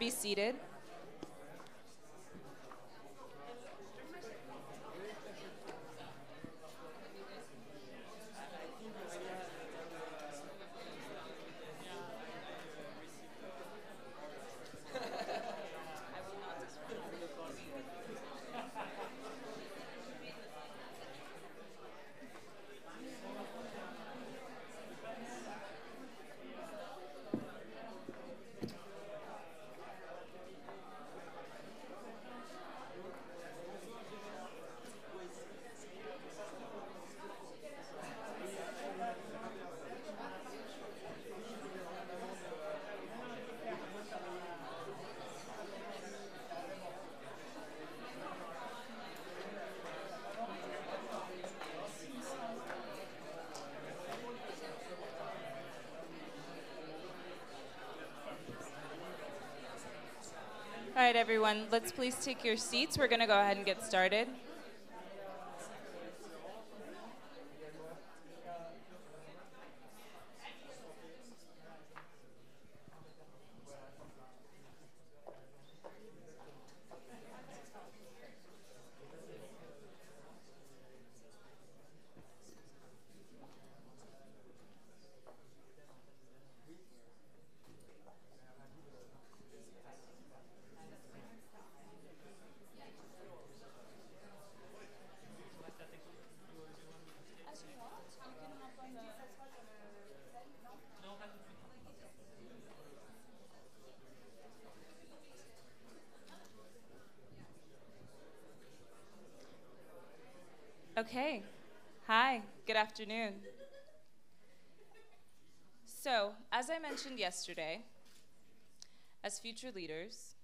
be seated. All right, everyone, let's please take your seats. We're going to go ahead and get started. Okay. Hi. Good afternoon. So, as I mentioned yesterday, as future leaders,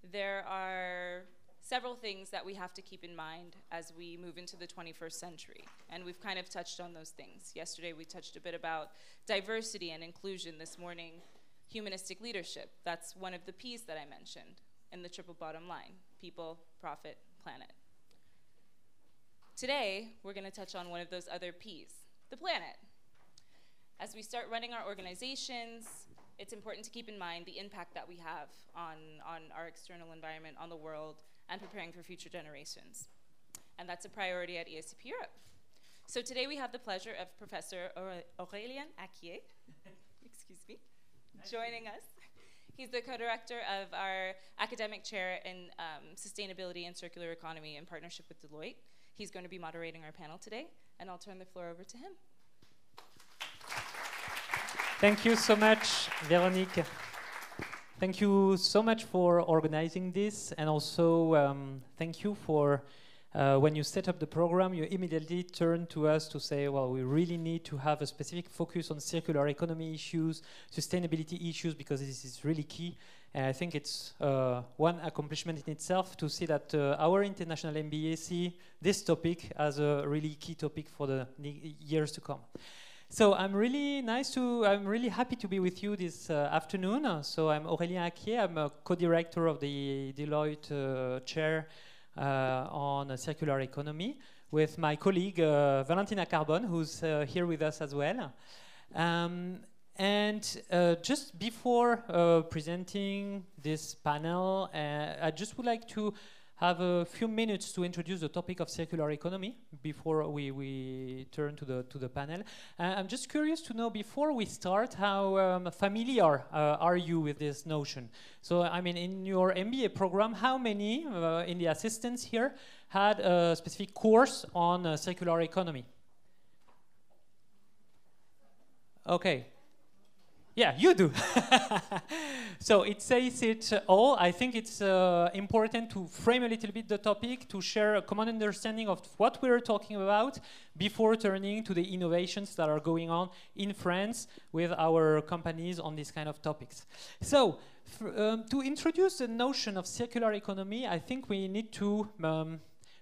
there are several things that we have to keep in mind as we move into the 21st century. And we've kind of touched on those things. Yesterday, we touched a bit about diversity and inclusion. This morning, humanistic leadership. That's one of the P's that I mentioned in the triple bottom line: people, profit, planet. Today, we're going to touch on one of those other P's, the planet. As we start running our organizations, it's important to keep in mind the impact that we have on our external environment, on the world, and preparing for future generations. And that's a priority at ESCP Europe. So today we have the pleasure of Professor Aurélien Acquier, excuse me, joining us. He's the co-director of our academic chair in sustainability and circular economy in partnership with Deloitte. He's going to be moderating our panel today, and I'll turn the floor over to him. Thank you so much, Véronique. Thank you so much for organizing this, and also thank you for when you set up the program, you immediately turned to us to say, well, we really need to have a specific focus on circular economy issues, sustainability issues, because this is really key. And I think it's one accomplishment in itself to see that our international MBA see this topic as a really key topic for the years to come. So I'm really happy to be with you this afternoon. So I'm Aurélien Acquier. I'm a co-director of the Deloitte chair on circular economy with my colleague Valentina Carbon, who's here with us as well. And just before presenting this panel, I just would like to have a few minutes to introduce the topic of circular economy before we turn to the panel. I'm just curious to know, before we start, how familiar are you with this notion? So, I mean, in your MBA program, how many in the assistants here had a specific course on circular economy? Okay. Yeah, you do. So it says it all. I think it's important to frame a little bit the topic, to share a common understanding of what we're talking about before turning to the innovations that are going on in France with our companies on these kind of topics. So to introduce the notion of circular economy, I think we need to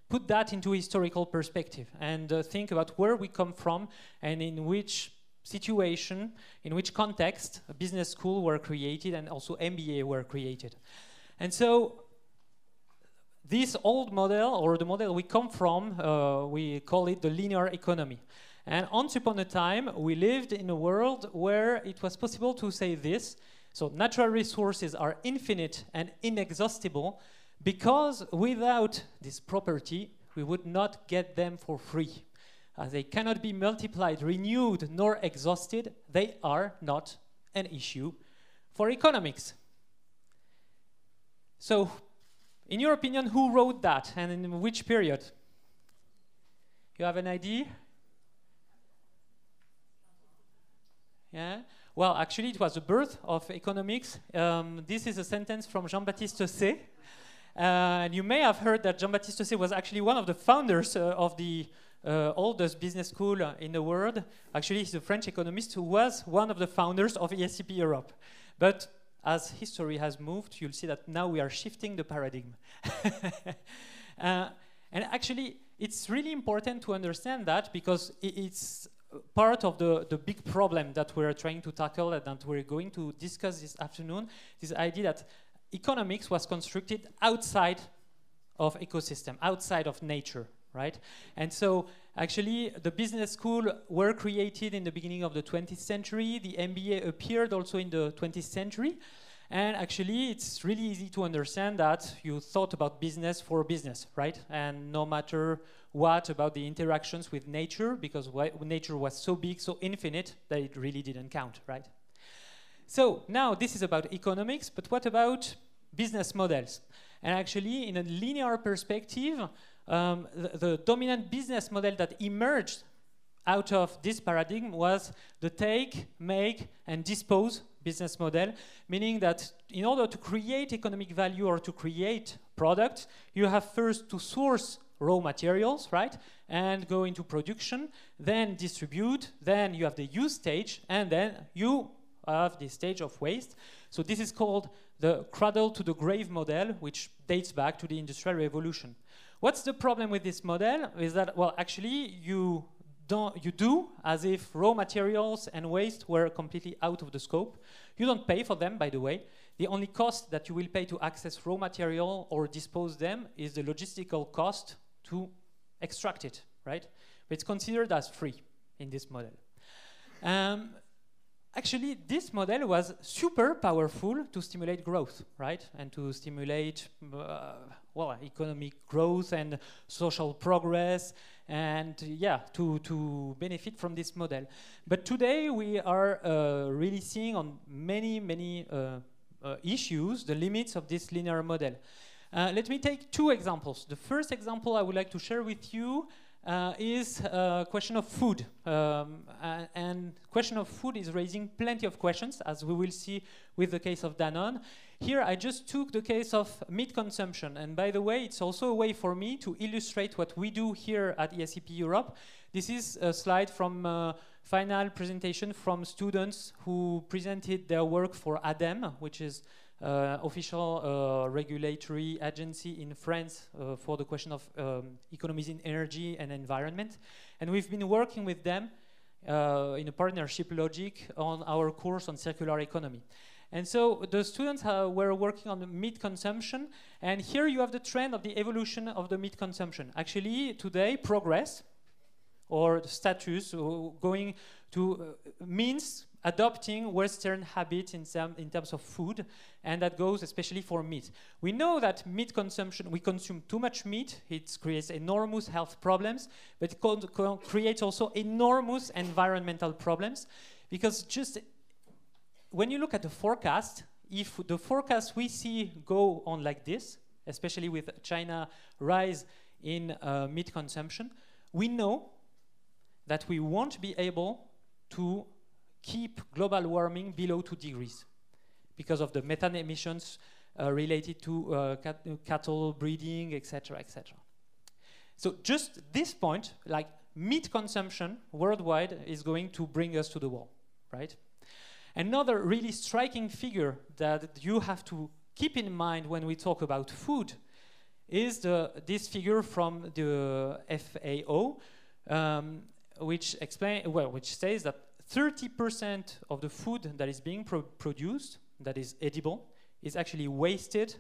put that into historical perspective and think about where we come from and in which situation, in which context a business school were created and also MBA were created. And so this old model, or the model we come from, we call it the linear economy. And once upon a time, we lived in a world where it was possible to say this: So natural resources are infinite and inexhaustible because without this property, we would not get them for free. As they cannot be multiplied, renewed, nor exhausted, they are not an issue for economics. So, in your opinion, who wrote that and in which period? You have an idea? Yeah? Well, actually, it was the birth of economics. This is a sentence from Jean-Baptiste Say. And you may have heard that Jean-Baptiste Say was actually one of the founders of the oldest business school in the world. Actually, he's a French economist who was one of the founders of ESCP Europe. But as history has moved, you'll see that now we are shifting the paradigm. And actually, it's really important to understand that because it's part of the big problem that we're trying to tackle and that we're going to discuss this afternoon, this idea that economics was constructed outside of ecosystem, outside of nature, right? And so actually the business school were created in the beginning of the 20th century. The MBA appeared also in the 20th century. And actually it's really easy to understand that you thought about business for business, right? And no matter what about the interactions with nature, because nature was so big, so infinite, that it really didn't count, right? So now this is about economics, but what about business models? And actually, in a linear perspective, the dominant business model that emerged out of this paradigm was the take, make, and dispose business model, meaning that in order to create economic value or to create products, you have first to source raw materials, right, and go into production, then distribute, then you have the use stage, and then you have the stage of waste. So this is called the cradle to the grave model, which dates back to the Industrial Revolution. What's the problem with this model? Is that, well, actually you do as if raw materials and waste were completely out of the scope. You don't pay for them, by the way. The only cost that you will pay to access raw material or dispose them is the logistical cost to extract it, right? But it's considered as free in this model. Actually, this model was super powerful to stimulate growth, right? And to stimulate, well, economic growth and social progress, and yeah, to benefit from this model. But today we are really seeing on many issues the limits of this linear model. Let me take two examples. The first example I would like to share with you is a question of food. And question of food is raising plenty of questions, as we will see with the case of Danone. Here I just took the case of meat consumption. And by the way, it's also a way for me to illustrate what we do here at ESCP Europe. This is a slide from a final presentation from students who presented their work for ADEME, which is official regulatory agency in France for the question of economies in energy and environment. And we've been working with them in a partnership logic on our course on circular economy. And so the students were working on the meat consumption, and here you have the trend of the evolution of the meat consumption. Actually, today, progress or the status going to means adopting Western habits in terms of food, and that goes especially for meat. We know that meat consumption, we consume too much meat, it creates enormous health problems, but it creates also enormous environmental problems, because just when you look at the forecast, if the forecast we see go on like this, especially with China rise in meat consumption, we know that we won't be able to keep global warming below 2 degrees because of the methane emissions related to cattle breeding, etc., etc. So just this point, like meat consumption worldwide is going to bring us to the wall, right? Another really striking figure that you have to keep in mind when we talk about food is this figure from the FAO, which says that 30% of the food that is being produced, that is edible, is actually wasted,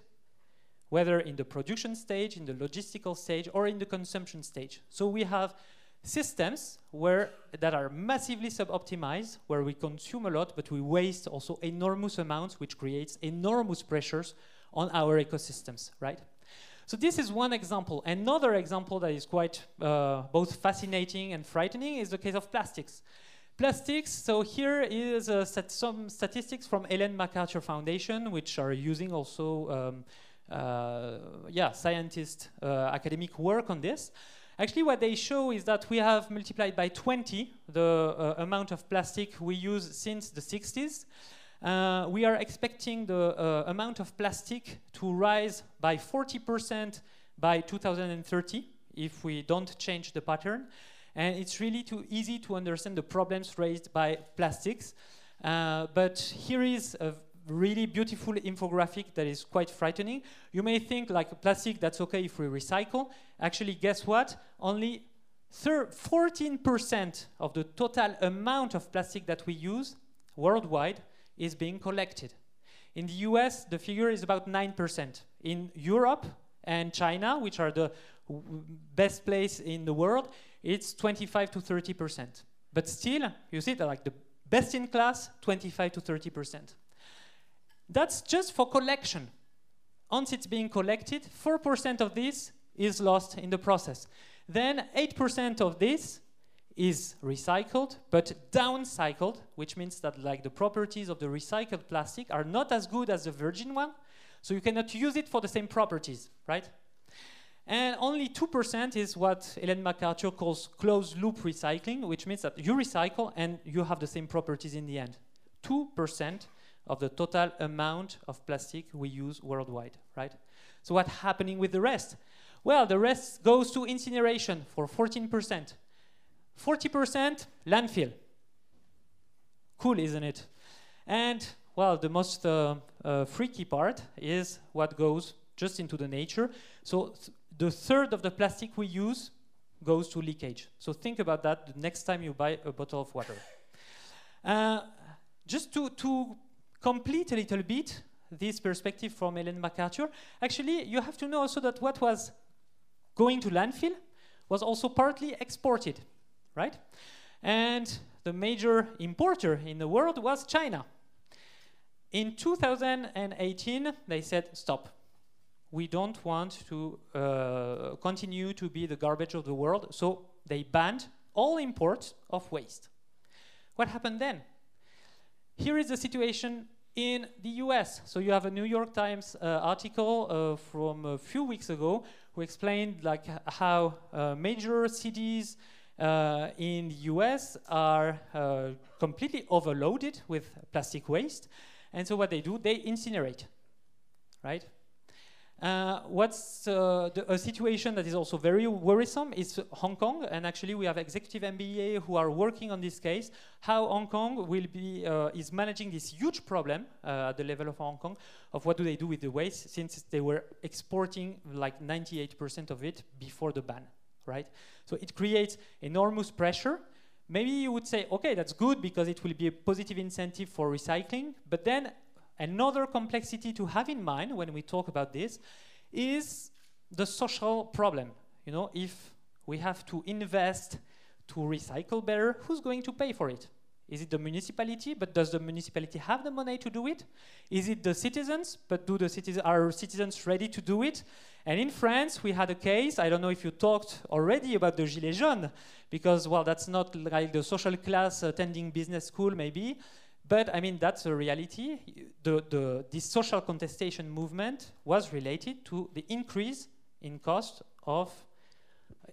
whether in the production stage, in the logistical stage, or in the consumption stage. So we have systems that are massively sub-optimized, where we consume a lot, but we waste also enormous amounts, which creates enormous pressures on our ecosystems, right? So this is one example. Another example that is quite both fascinating and frightening is the case of plastics. Plastics, so here is some statistics from Ellen MacArthur Foundation, which are using also scientist academic work on this. Actually, what they show is that we have multiplied by 20 the amount of plastic we use since the 60s. We are expecting the amount of plastic to rise by 40% by 2030 if we don't change the pattern. And it's really too easy to understand the problems raised by plastics. But here is a really beautiful infographic that is quite frightening. You may think like plastic, that's okay if we recycle. Actually, guess what? Only 14% of the total amount of plastic that we use worldwide is being collected. In the US, the figure is about 9%. In Europe and China, which are the best place in the world, it's 25 to 30%. But still, you see that like the best in class, 25 to 30%. That's just for collection. Once it's being collected, 4% of this is lost in the process. Then 8% of this is recycled, but downcycled, which means that like the properties of the recycled plastic are not as good as the virgin one, so you cannot use it for the same properties, right? And only 2% is what Ellen MacArthur calls closed-loop recycling, which means that you recycle and you have the same properties in the end. 2% of the total amount of plastic we use worldwide, right? So what's happening with the rest? Well, the rest goes to incineration for 14%. 40% landfill. Cool, isn't it? And, well, the most freaky part is what goes just into the nature. So the third of the plastic we use goes to leakage. So think about that the next time you buy a bottle of water. Just to complete a little bit this perspective from Ellen MacArthur, actually you have to know also that what was going to landfill was also partly exported, right? And the major importer in the world was China. In 2018, they said, stop. We don't want to continue to be the garbage of the world, so they banned all imports of waste. What happened then? Here is the situation in the US. So you have a New York Times article from a few weeks ago who explained like how major cities in the US are completely overloaded with plastic waste. And so what they do, they incinerate, right? What's a situation that is also very worrisome is Hong Kong, and actually we have executive MBA who are working on this case, how Hong Kong will be, is managing this huge problem at the level of Hong Kong of what do they do with the waste, since they were exporting like 98% of it before the ban, right? So it creates enormous pressure. Maybe you would say, okay, that's good because it will be a positive incentive for recycling, but then another complexity to have in mind when we talk about this is the social problem. You know, if we have to invest to recycle better, who's going to pay for it? Is it the municipality, but does the municipality have the money to do it? Is it the citizens, but are citizens ready to do it? And in France, we had a case, I don't know if you talked already about the Gilets jaunes, because, well, that's not like the social class attending business school, maybe, but I mean, that's a reality. This social contestation movement was related to the increase in cost of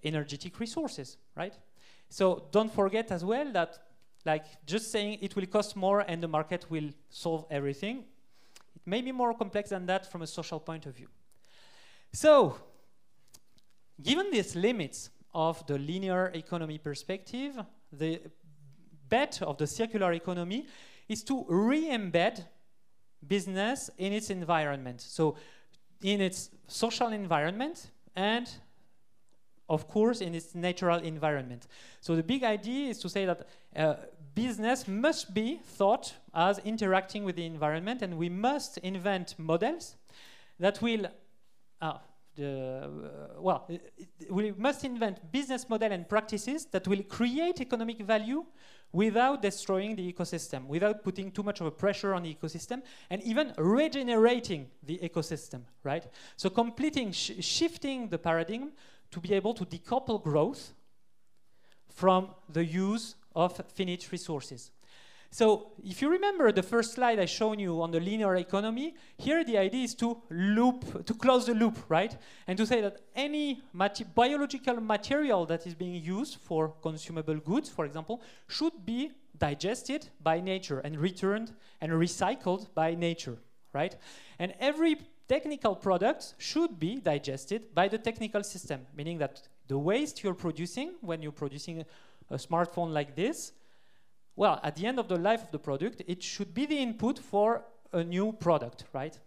energetic resources, right? So don't forget as well that like just saying it will cost more and the market will solve everything, it may be more complex than that from a social point of view. So, given these limits of the linear economy perspective, the bet of the circular economy is to re-embed business in its environment. So in its social environment and, of course, in its natural environment. So the big idea is to say that business must be thought as interacting with the environment, and we must invent models that will, we must invent business model and practices that will create economic value without destroying the ecosystem, without putting too much of a pressure on the ecosystem, and even regenerating the ecosystem, right? So shifting the paradigm to be able to decouple growth from the use of finite resources. So if you remember the first slide I shown you on the linear economy, here the idea is to close the loop, right? And to say that any biological material that is being used for consumable goods, for example, should be digested by nature and returned and recycled by nature, right? And every technical product should be digested by the technical system, meaning that the waste you're producing when you're producing a smartphone like this, well, at the end of the life of the product, it should be the input for a new product, right?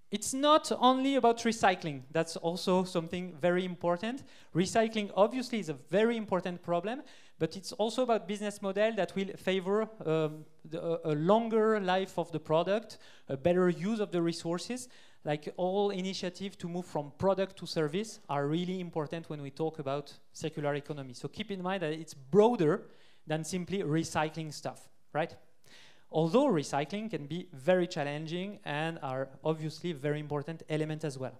It's not only about recycling. That's also something very important. Recycling obviously is a very important problem, but it's also about business model that will favor a longer life of the product, a better use of the resources. Like all initiatives to move from product to service are really important when we talk about circular economy. So keep in mind that it's broader than simply recycling stuff, right? Although recycling can be very challenging and are obviously a very important element as well.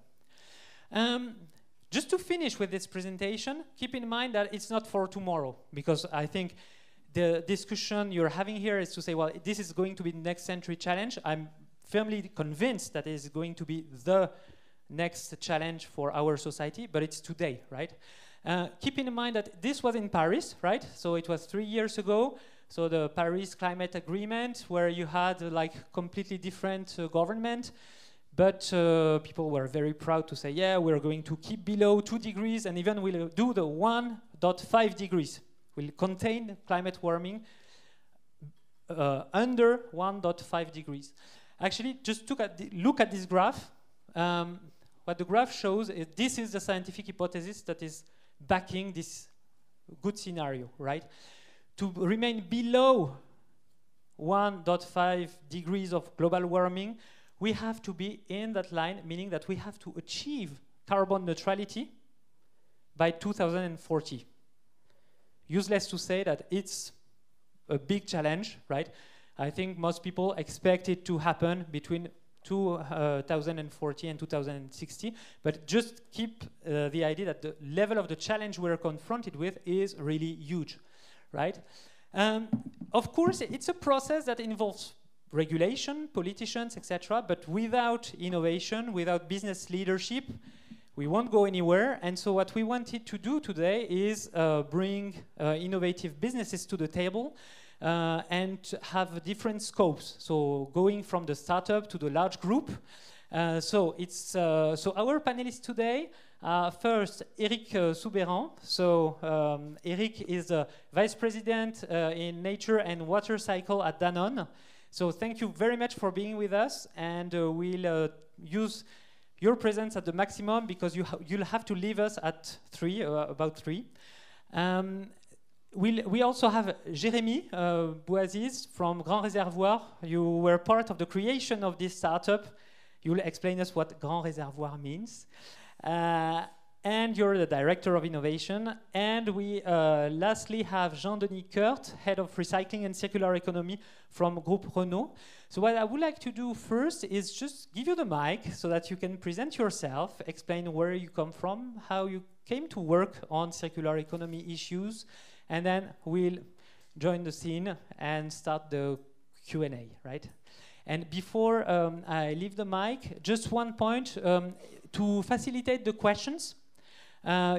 Just to finish with this presentation, keep in mind that it's not for tomorrow, because I think the discussion you're having here is to say, well, this is going to be the next century challenge. I'm firmly convinced that it is going to be the next challenge for our society, but it's today, right? Keep in mind that this was in Paris, right? So it was 3 years ago. So the Paris Climate Agreement, where you had like completely different government, but people were very proud to say, yeah, we're going to keep below 2 degrees, and even we'll do the 1.5 degrees. We'll contain climate warming under 1.5 degrees. Actually, just look at this graph. What the graph shows is this is the scientific hypothesis that is backing this good scenario, right? To remain below 1.5 degrees of global warming, we have to be in that line, meaning that we have to achieve carbon neutrality by 2040. Useless to say that it's a big challenge, right? I think most people expect it to happen between 2040 and 2060, but just keep the idea that the level of the challenge we're confronted with is really huge, right? Of course, it's a process that involves regulation, politicians, etc., but without innovation, without business leadership, we won't go anywhere. And so what we wanted to do today is bring innovative businesses to the table and have different scopes. So going from the startup to the large group. So our panelists today are first Eric Soubeyran. So Eric is the Vice President in Nature and Water Cycle at Danone. So thank you very much for being with us, and we'll use your presence at the maximum because you'll have to leave us at about 3. We also have Jérémy Boaziz from Grand Reservoir. You were part of the creation of this startup. You'll explain us what Grand Reservoir means. And you're the Director of Innovation. And we lastly have JeanDenis Kurt, Head of Recycling and Circular Economy from Groupe Renault. So what I would like to do first is just give you the mic so that you can present yourself, explain where you come from, how you came to work on circular economy issues, and then we'll join the scene and start the Q&A, right? And before I leave the mic, just one point. To facilitate the questions,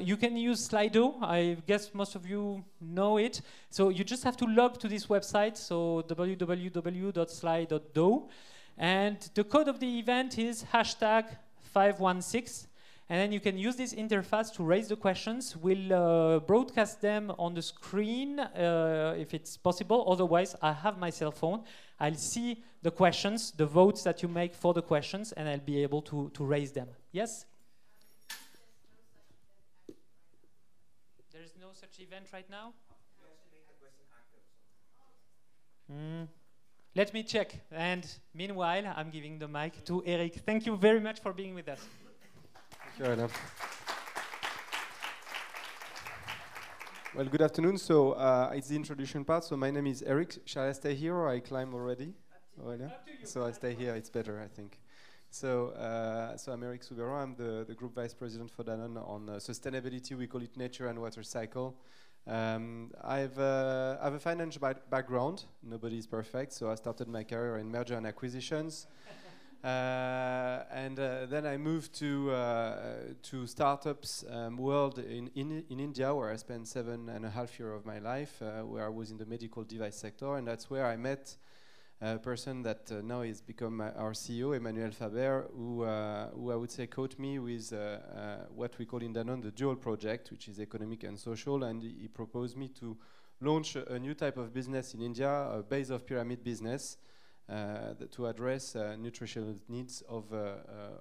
you can use Slido. I guess most of you know it. So you just have to log to this website, so www.slide.do. And the code of the event is #516. And then you can use this interface to raise the questions. We'll broadcast them on the screen if it's possible. Otherwise, I have my cell phone. I'll see the questions, the votes that you make for the questions, and I'll be able to raise them. Yes? There is no such event right now? Let me check. And meanwhile, I'm giving the mic to Eric. Thank you very much for being with us. Thank you, Alain. Well, good afternoon. So it's the introduction part. So my name is Eric. Shall I stay here or I climb already? Oh, yeah? So I stay here. It's better, I think. So I'm Eric Soubero. I'm the Group Vice President for Danone on sustainability. We call it nature and water cycle. I have a financial background. Nobody is perfect. So I started my career in merger and acquisitions. And then I moved to startups world in India, where I spent 7.5 years of my life, where I was in the medical device sector, and that's where I met a person that now has become our CEO, Emmanuel Faber, who I would say caught me with what we call in Danone the dual project, which is economic and social, and he proposed me to launch a new type of business in India, a base of pyramid business, to address nutritional needs of,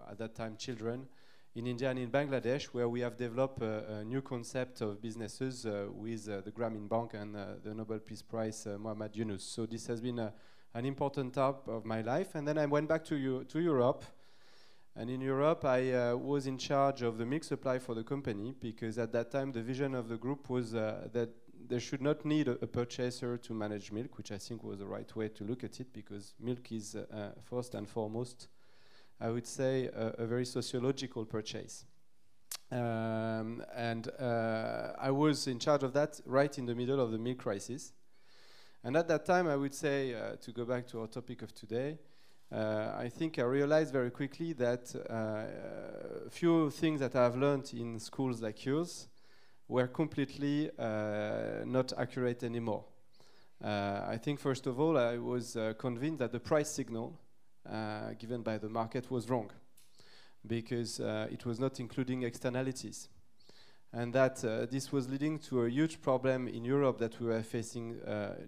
at that time, children in India and in Bangladesh, where we have developed a new concept of businesses with the Grameen Bank and the Nobel Peace Prize Muhammad Yunus. So this has been an important part of my life. And then I went back to Europe. And in Europe, I was in charge of the milk supply for the company, because at that time, the vision of the group was that they should not need a purchaser to manage milk, which I think was the right way to look at it, because milk is first and foremost, I would say, a very sociological purchase. And I was in charge of that right in the middle of the milk crisis. And at that time, I would say, to go back to our topic of today, I think I realized very quickly that a few things that I've learned in schools like yours were completely not accurate anymore. I think, first of all, I was convinced that the price signal given by the market was wrong, because it was not including externalities. And that this was leading to a huge problem in Europe that we were facing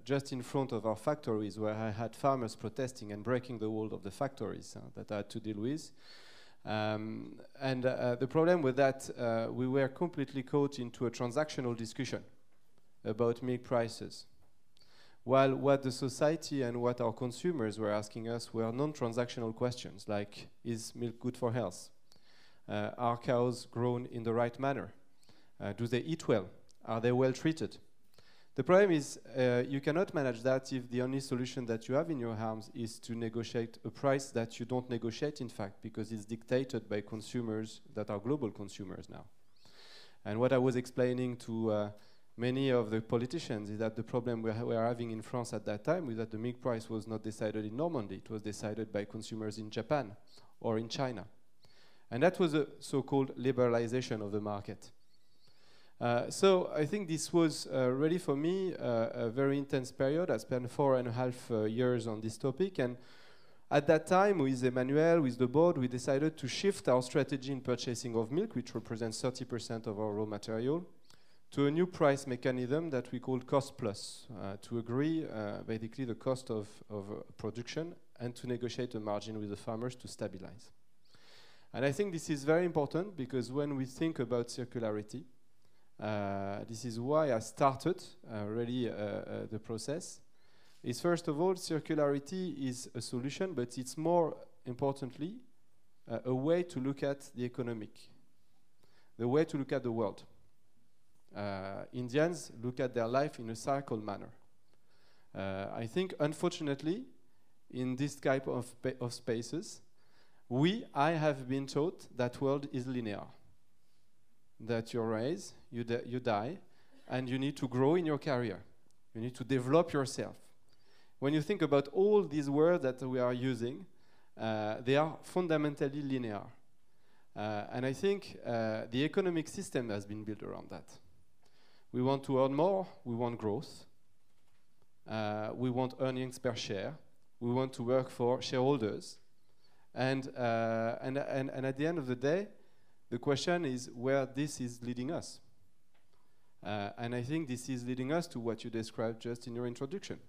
just in front of our factories, where I had farmers protesting and breaking the wall of the factories that I had to deal with. The problem with that, we were completely caught into a transactional discussion about milk prices, while what the society and what our consumers were asking us were non-transactional questions, like, is milk good for health? Are cows grown in the right manner? Do they eat well? Are they well treated? The problem is you cannot manage that if the only solution that you have in your hands is to negotiate a price that you don't negotiate, in fact, because it's dictated by consumers that are global consumers now. And what I was explaining to many of the politicians is that the problem we were having in France at that time was that the milk price was not decided in Normandy. It was decided by consumers in Japan or in China. And that was a so-called liberalization of the market. So I think this was really for me a very intense period. I spent 4.5 years on this topic, and at that time with Emmanuel, with the board, we decided to shift our strategy in purchasing of milk, which represents 30% of our raw material, to a new price mechanism that we called cost plus, to agree basically the cost of production and to negotiate a margin with the farmers to stabilize. And I think this is very important, because when we think about circularity, this is why I started really the process. Is first of all, circularity is a solution, but it's more importantly a way to look at the economic, the way to look at the world. Indians look at their life in a cycle manner. I think, unfortunately, in this type of spaces, I have been taught that world is linear. That you raise, you die, and you need to grow in your career. You need to develop yourself. When you think about all these words that we are using, they are fundamentally linear. And I think the economic system has been built around that. We want to earn more, we want growth, we want earnings per share, we want to work for shareholders, and at the end of the day, the question is where this is leading us. And I think this is leading us to what you described just in your introduction,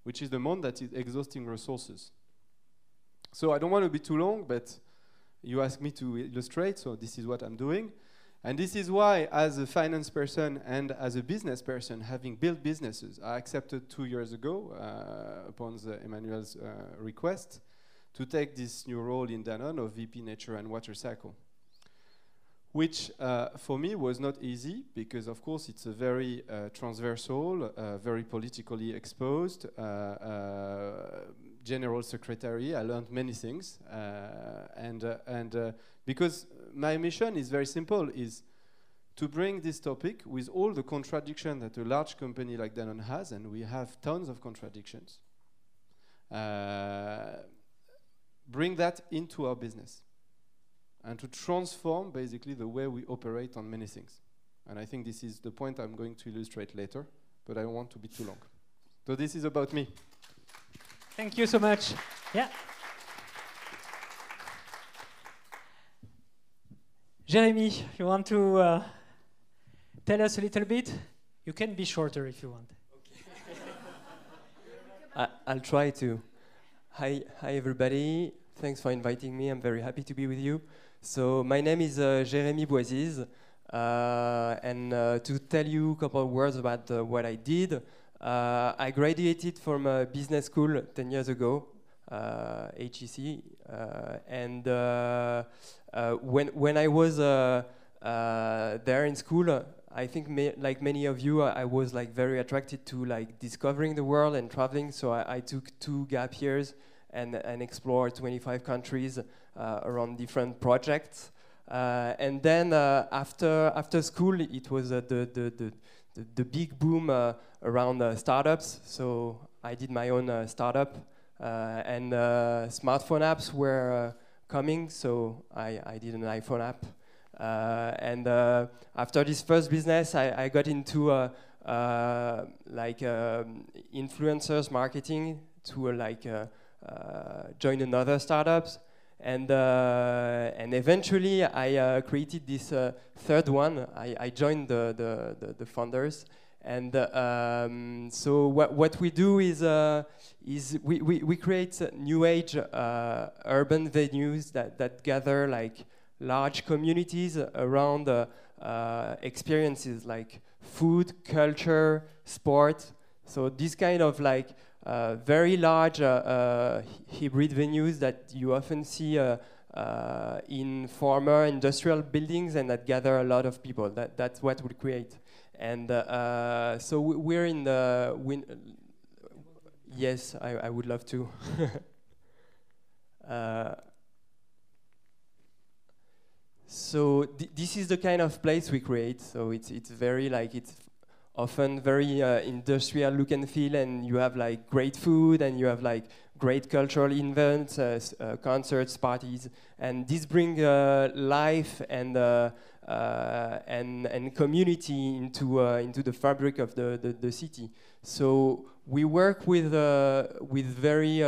which is the monde that is exhausting resources. So I don't want to be too long, but you asked me to illustrate, so this is what I'm doing. And this is why, as a finance person and as a business person, having built businesses, I accepted 2 years ago, upon Emmanuel's request, to take this new role in Danone of VP Nature and Water Cycle, which for me was not easy, because of course it's a very transversal, very politically exposed, general secretary. I learned many things, and because my mission is very simple, is to bring this topic with all the contradiction that a large company like Danone has, and we have tons of contradictions, bring that into our business and to transform basically the way we operate on many things. And I think this is the point I'm going to illustrate later, but I don't want to be too long. So this is about me. Thank you so much. Yeah. Jeremy, you want to tell us a little bit? You can be shorter if you want. Okay. I'll try to. Hi everybody. Thanks for inviting me. I'm very happy to be with you. So my name is Jérémy Boisiz, and to tell you a couple of words about what I did, I graduated from a business school 10 years ago, HEC, and when I was there in school, I think like many of you, I was like very attracted to like discovering the world and traveling. So I took 2 gap years and explored 25 countries around different projects. And then after school, it was the big boom around startups. So I did my own startup, and smartphone apps were coming. So I did an iPhone app. And after this first business, I got into influencers marketing to join another startups, and eventually I created this third one. I joined the founders, and so what we do is we create new age urban venues that gather like large communities around experiences like food, culture, sport. So this kind of like very large hybrid venues that you often see in former industrial buildings and that gather a lot of people. That's what we create. And so we're in the... yes, I would love to. So this is the kind of place we create. So it's very like it's often very industrial look and feel, and you have like great food, and you have like great cultural events, concerts, parties, and this bring life and community into the fabric of the city. So we work with very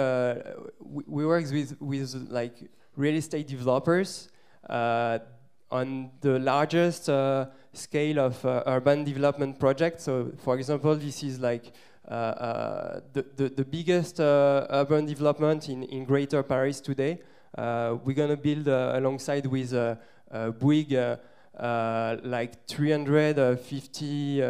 we work with like real estate developers. On the largest scale of urban development projects. So, for example, this is like the biggest urban development in Greater Paris today. We're gonna build alongside with Bouygues like 350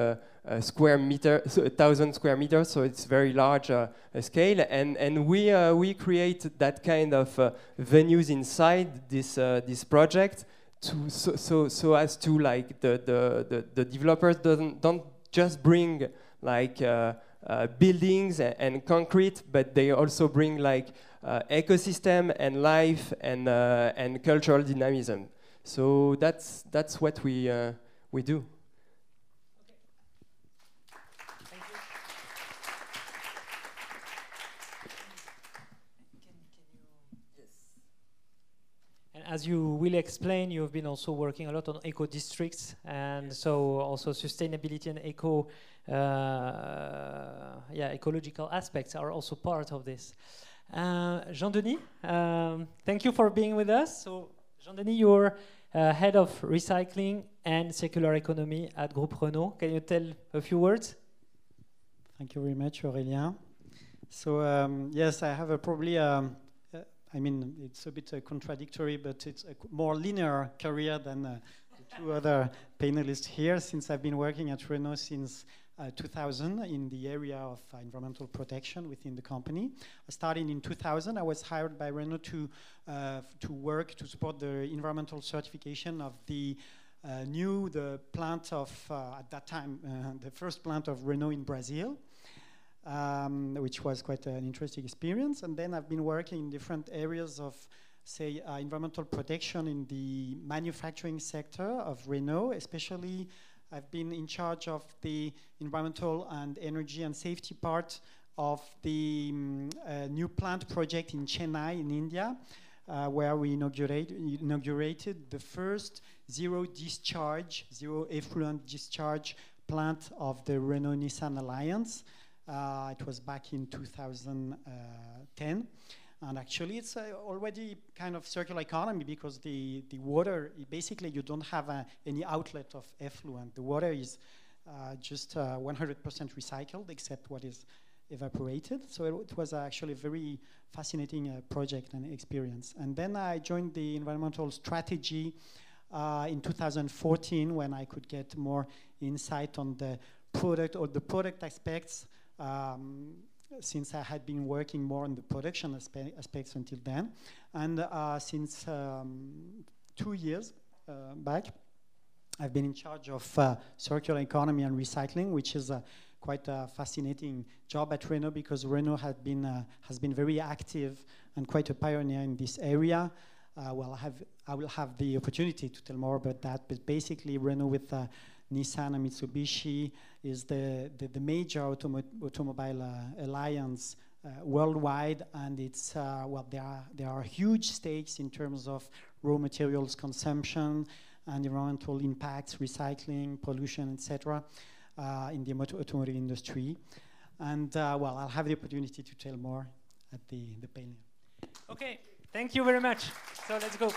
square meters, 1,000 square meters. So it's very large scale, and we create that kind of venues inside this project. So as to like the developers don't just bring like buildings and concrete, but they also bring like ecosystem and life and cultural dynamism. So that's what we do. As you will explain, you have been also working a lot on eco districts, and so also sustainability and ecological aspects are also part of this. JeanDenis, thank you for being with us. So JeanDenis, you're head of recycling and circular economy at Groupe Renault. Can you tell a few words? Thank you very much, Aurélien. So yes, I have probably I mean, it's a bit contradictory, but it's a more linear career than the two other panelists here, since I've been working at Renault since 2000 in the area of environmental protection within the company. I started in 2000. I was hired by Renault to work to support the environmental certification of the plant of, at that time, the first plant of Renault in Brazil, which was quite an interesting experience. And then I've been working in different areas of, say, environmental protection in the manufacturing sector of Renault. Especially, I've been in charge of the environmental and energy and safety part of the new plant project in Chennai in India, where we inaugurated the first zero effluent discharge plant of the Renault-Nissan Alliance. It was back in 2010. And actually, it's already kind of circular economy, because the water, basically, you don't have any outlet of effluent. The water is just 100% recycled, except what is evaporated. So it was actually a very fascinating project and experience. And then I joined the environmental strategy in 2014, when I could get more insight on the product or the product aspects, since I had been working more on the production aspects until then. And since 2 years back, I've been in charge of circular economy and recycling, which is quite a fascinating job at Renault, because Renault has been very active and quite a pioneer in this area. Well, I will have the opportunity to tell more about that, but basically Renault with Nissan and Mitsubishi is the major automobile alliance worldwide, and it's well, there are huge stakes in terms of raw materials consumption and environmental impacts, recycling, pollution, etc. In the automotive industry. And well, I'll have the opportunity to tell more at the panel. Okay, thank you very much. So let's go.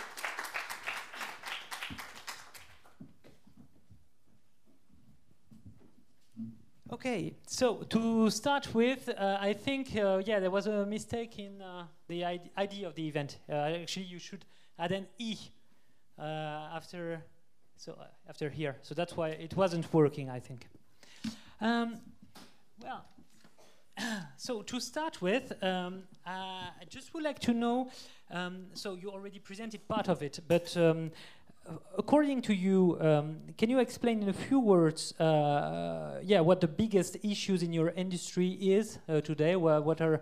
Okay, so to start with, I think, yeah, there was a mistake in the ID of the event. Actually, you should add an E after here. So that's why it wasn't working, I think. Well, so to start with, I just would like to know, so you already presented part of it, but according to you, can you explain in a few words, yeah, what the biggest issues in your industry is today? What are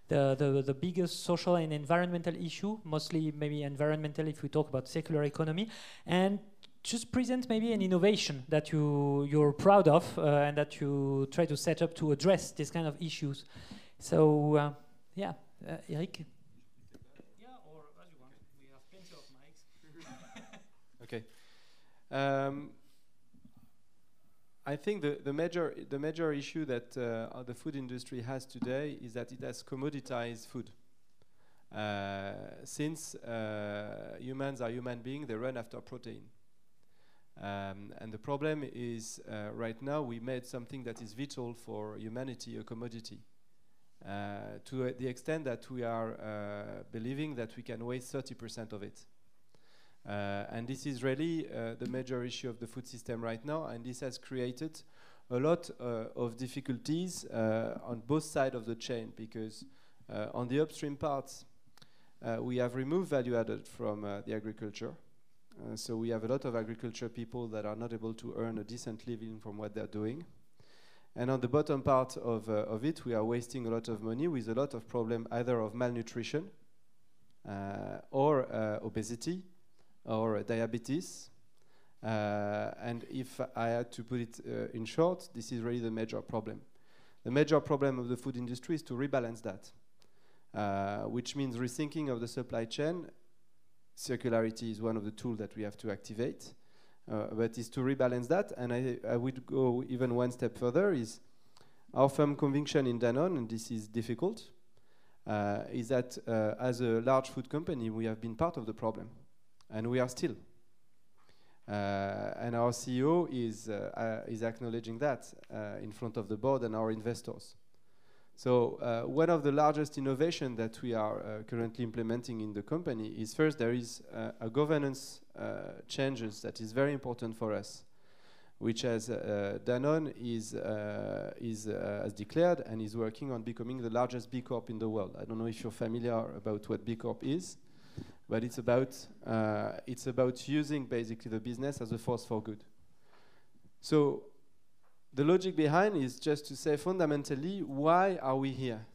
the biggest social and environmental issue, mostly maybe environmental if we talk about circular economy, and just present maybe an innovation that you're proud of and that you try to set up to address these kind of issues. So, yeah, Eric? Yeah, or as you want. We have plenty of mics. Okay. I think the major issue that the food industry has today is that it has commoditized food. Since humans are human beings, they run after protein. And the problem is, right now, we made something that is vital for humanity a commodity. To the extent that we are believing that we can waste 30% of it. And this is really the major issue of the food system right now, and this has created a lot of difficulties on both sides of the chain, because on the upstream parts, we have removed value added from the agriculture. So we have a lot of agriculture people that are not able to earn a decent living from what they're doing. And on the bottom part of it, we are wasting a lot of money with a lot of problem either of malnutrition or obesity or diabetes. And if I had to put it in short, this is really the major problem. The major problem of the food industry is to rebalance that, which means rethinking of the supply chain. Circularity is one of the tools that we have to activate, but is to rebalance that. And I would go even one step further, is our firm conviction in Danone, and this is difficult, is that as a large food company, we have been part of the problem, and we are still. And our CEO is acknowledging that in front of the board and our investors. So one of the largest innovations that we are currently implementing in the company is first there is a governance changes that is very important for us, which as Danone has declared and is working on becoming the largest B Corp in the world. I don't know if you're familiar about what B Corp is, but it's about using basically the business as a force for good. So the logic behind is just to say fundamentally, why are we here?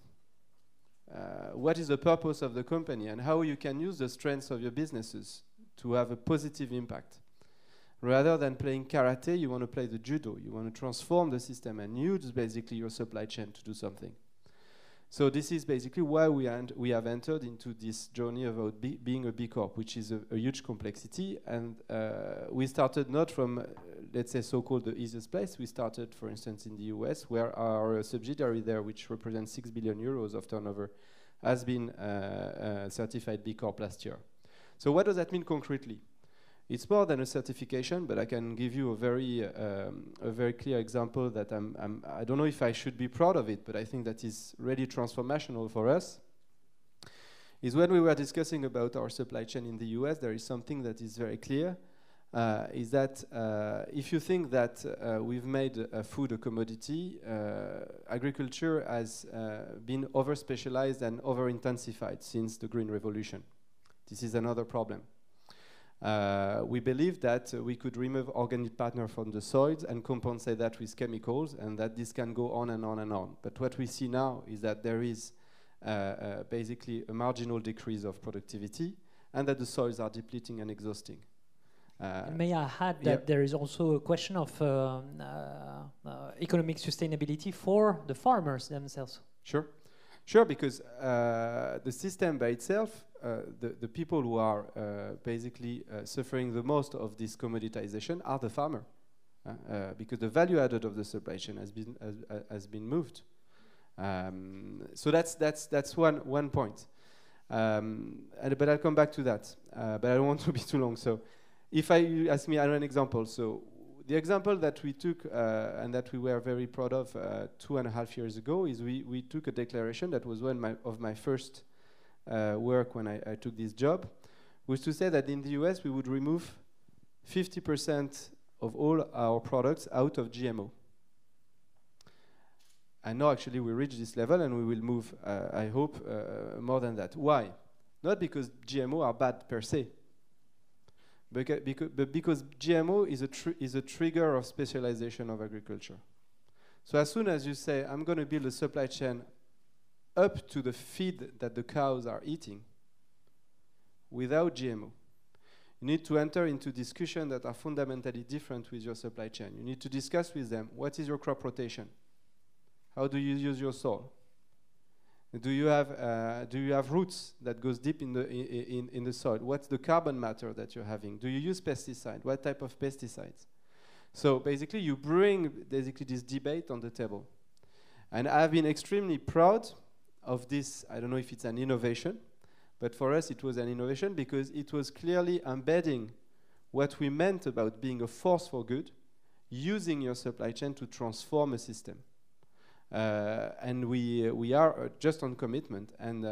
What is the purpose of the company and how you can use the strengths of your businesses to have a positive impact. Rather than playing karate, you want to play the judo. You want to transform the system and use basically your supply chain to do something. So this is basically why we have entered into this journey about being a B Corp, which is a huge complexity. And we started not from, let's say, so-called the easiest place. We started, for instance, in the US, where our subsidiary there, which represents 6 billion euros of turnover, has been certified B Corp last year. So what does that mean concretely? It's more than a certification, but I can give you a very clear example that I don't know if I should be proud of it, but I think that is really transformational for us. Is when we were discussing about our supply chain in the US, there is something that is very clear, is that if you think that we've made food a commodity, agriculture has been over-specialized and over-intensified since the Green Revolution. This is another problem. We believe that we could remove organic matter from the soils and compensate that with chemicals, and that this can go on and on and on. But what we see now is that there is basically a marginal decrease of productivity, and that the soils are depleting and exhausting. May I add that there is also a question of economic sustainability for the farmers themselves? Sure. Sure, because the system by itself, the people who are basically suffering the most of this commoditization are the farmer, because the value added of the supply chain has been moved. So that's one point. But I'll come back to that. But I don't want to be too long. So if you ask me an example, so the example that we took and that we were very proud of 2.5 years ago is we took a declaration that was one of my first work when I took this job, was to say that in the US we would remove 50% of all our products out of GMO. And now actually we reached this level and we will move, I hope, more than that. Why? Not because GMO are bad per se, but because GMO is a trigger of specialization of agriculture. So as soon as you say, I'm going to build a supply chain up to the feed that the cows are eating without GMO, you need to enter into discussions that are fundamentally different with your supply chain. You need to discuss with them, what is your crop rotation? How do you use your soil? Do you have roots that goes deep in the soil? What's the carbon matter that you're having? Do you use pesticide? What type of pesticides? So basically, you bring basically this debate on the table, and I've been extremely proud of this. I don't know if it's an innovation, but for us, it was an innovation because it was clearly embedding what we meant about being a force for good, using your supply chain to transform a system. And we are just on commitment, and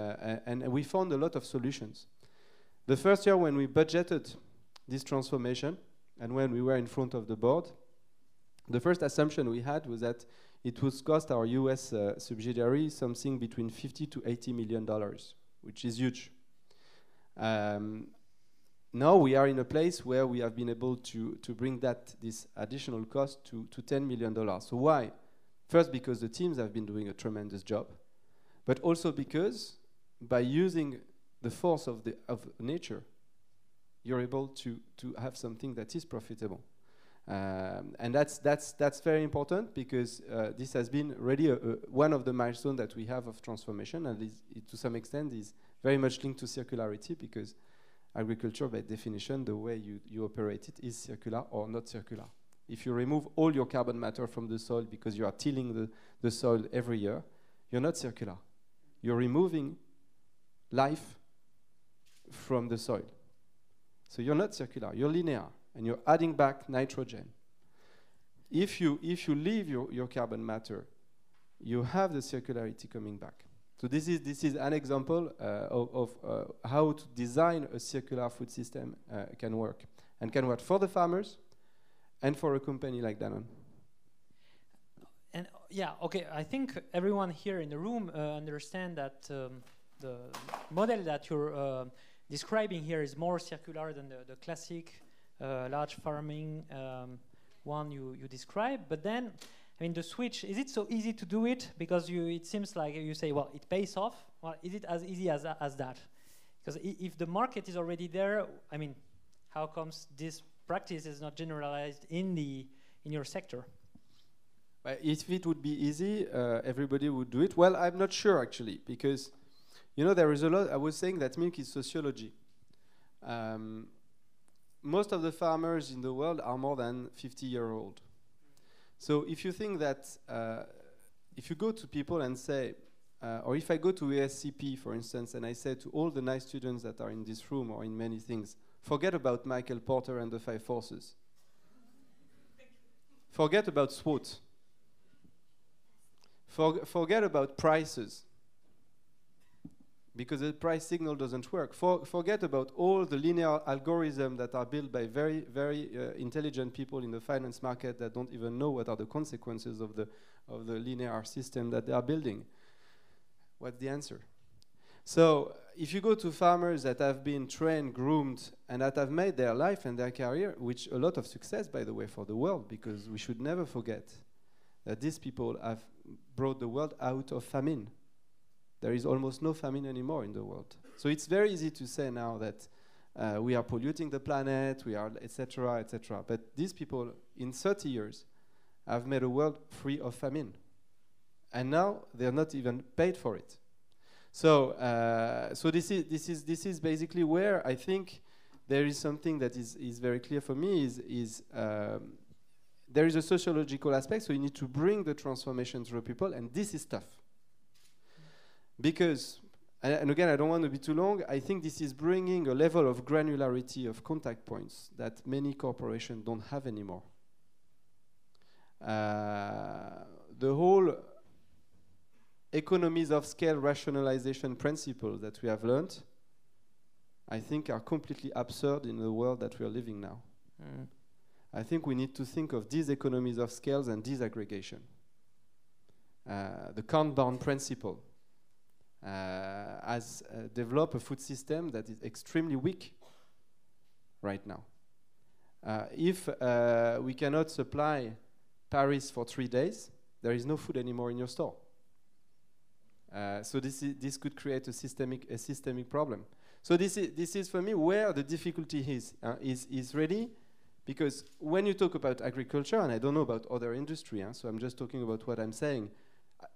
we found a lot of solutions. The first year when we budgeted this transformation, and when we were in front of the board, the first assumption we had was that it would cost our US subsidiary something between $50 to $80 million, which is huge. Now we are in a place where we have been able to bring this additional cost to $10 million. So why? First, because the teams have been doing a tremendous job, but also because by using the force of nature, you're able to have something that is profitable. And that's very important because this has been really one of the milestones that we have of transformation, and it to some extent is very much linked to circularity, because agriculture, by definition, the way you operate it is circular or not circular. If you remove all your carbon matter from the soil because you are tilling the soil every year, you're not circular. You're removing life from the soil. So you're not circular, you're linear, and you're adding back nitrogen. If you leave your carbon matter you have the circularity coming back. So this is an example of how to design a circular food system can work, and can work for the farmers and for a company like Danone. And yeah, okay, I think everyone here in the room understand that the model that you're describing here is more circular than the classic large farming one you described. But then, I mean, the switch, is it so easy to do it? Because it seems like you say, well, it pays off. Well, is it as easy as that? Because if the market is already there, I mean, how comes this practice is not generalized in your sector? If it would be easy, everybody would do it. Well, I'm not sure actually, because there is a lot. I was saying that milk is sociology. Most of the farmers in the world are more than 50-year-old. So if you think that, if you go to people and say, or if I go to ASCP, for instance, and I say to all the nice students that are in this room or in many things, forget about Michael Porter and the 5 Forces. Forget about SWOT. Forget about prices, because the price signal doesn't work. Forget about all the linear algorithms that are built by very, very intelligent people in the finance market that don't even know what are the consequences of the linear system that they are building. What's the answer? So if you go to farmers that have been trained, groomed, and that have made their life and their career, which a lot of success, by the way, for the world, because we should never forget that these people have brought the world out of famine. There is almost no famine anymore in the world. So it's very easy to say now that we are polluting the planet, we are, etc., etc. But these people, in 30 years, have made a world free of famine. And now they're not even paid for it. So, this is basically where I think there is something that is very clear for me, there is a sociological aspect, so you need to bring the transformation to the people, and this is tough. Because, and again, I don't want to be too long, I think this is bringing a level of granularity of contact points that many corporations don't have anymore. The whole economies of scale rationalization principles that we have learned, I think are completely absurd in the world that we are living now. Mm. I think we need to think of these economies of scales and disaggregation. The Kanban principle has developed a food system that is extremely weak right now. If we cannot supply Paris for 3 days, there is no food anymore in your store. So this could create a systemic problem. So this is for me where the difficulty is really. Because when you talk about agriculture, and I don't know about other industry, so I'm just talking about what I'm saying,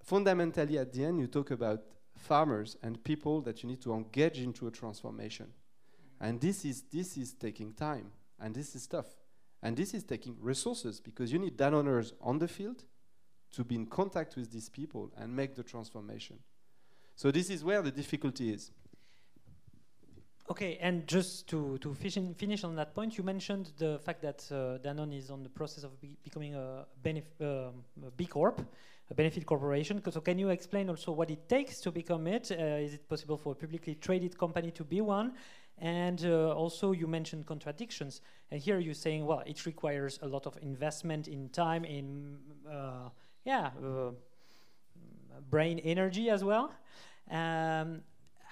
fundamentally at the end you talk about farmers and people that you need to engage into a transformation. And this is taking time, and this is tough. And this is taking resources, because you need Danoners on the field to be in contact with these people and make the transformation. So this is where the difficulty is. Okay, and just to finish on that point, you mentioned the fact that Danone is on the process of becoming a B Corp, a benefit corporation. So can you explain also what it takes to become it? Is it possible for a publicly traded company to be one? And also you mentioned contradictions. And here you're saying, well, it requires a lot of investment in time, in brain energy as well.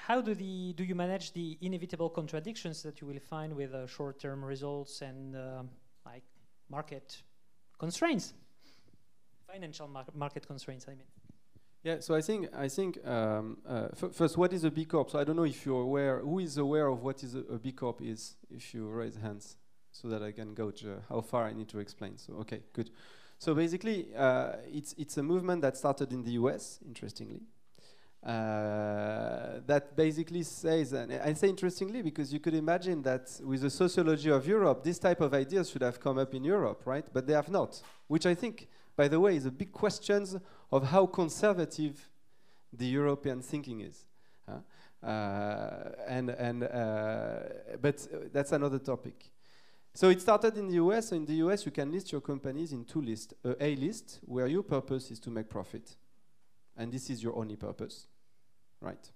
How do you manage the inevitable contradictions that you will find with short-term results and like market constraints, financial market constraints? I mean. Yeah. So I think first, what is a B Corp? So I don't know if you're aware. Who is aware of what is a B Corp is? If you raise hands, so that I can gauge how far I need to explain. So okay, good. So basically, it's a movement that started in the US, interestingly. That basically says, and I say interestingly because you could imagine that with the sociology of Europe, this type of ideas should have come up in Europe, right? But they have not, which I think, by the way, is a big question of how conservative the European thinking is. But that's another topic. So it started in the US. So in the US, you can list your companies in 2 lists. A list, where your purpose is to make profit. and this is your only purpose, right?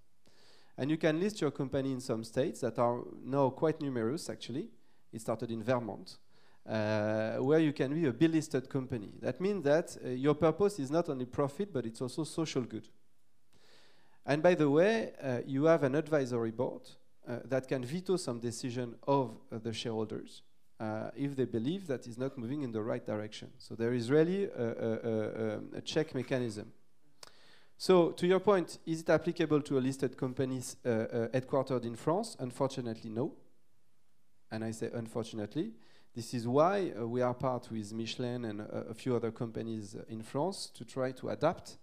And you can list your company in some states that are now quite numerous, actually. It started in Vermont, where you can be a B-listed company. That means that your purpose is not only profit, but it's also social good. And by the way, you have an advisory board that can veto some decision of the shareholders if they believe that is not moving in the right direction. So there is really a check mechanism. So to your point, is it applicable to a listed company headquartered in France? Unfortunately, no. And I say unfortunately. This is why we are part with Michelin and a few other companies in France to try to adapt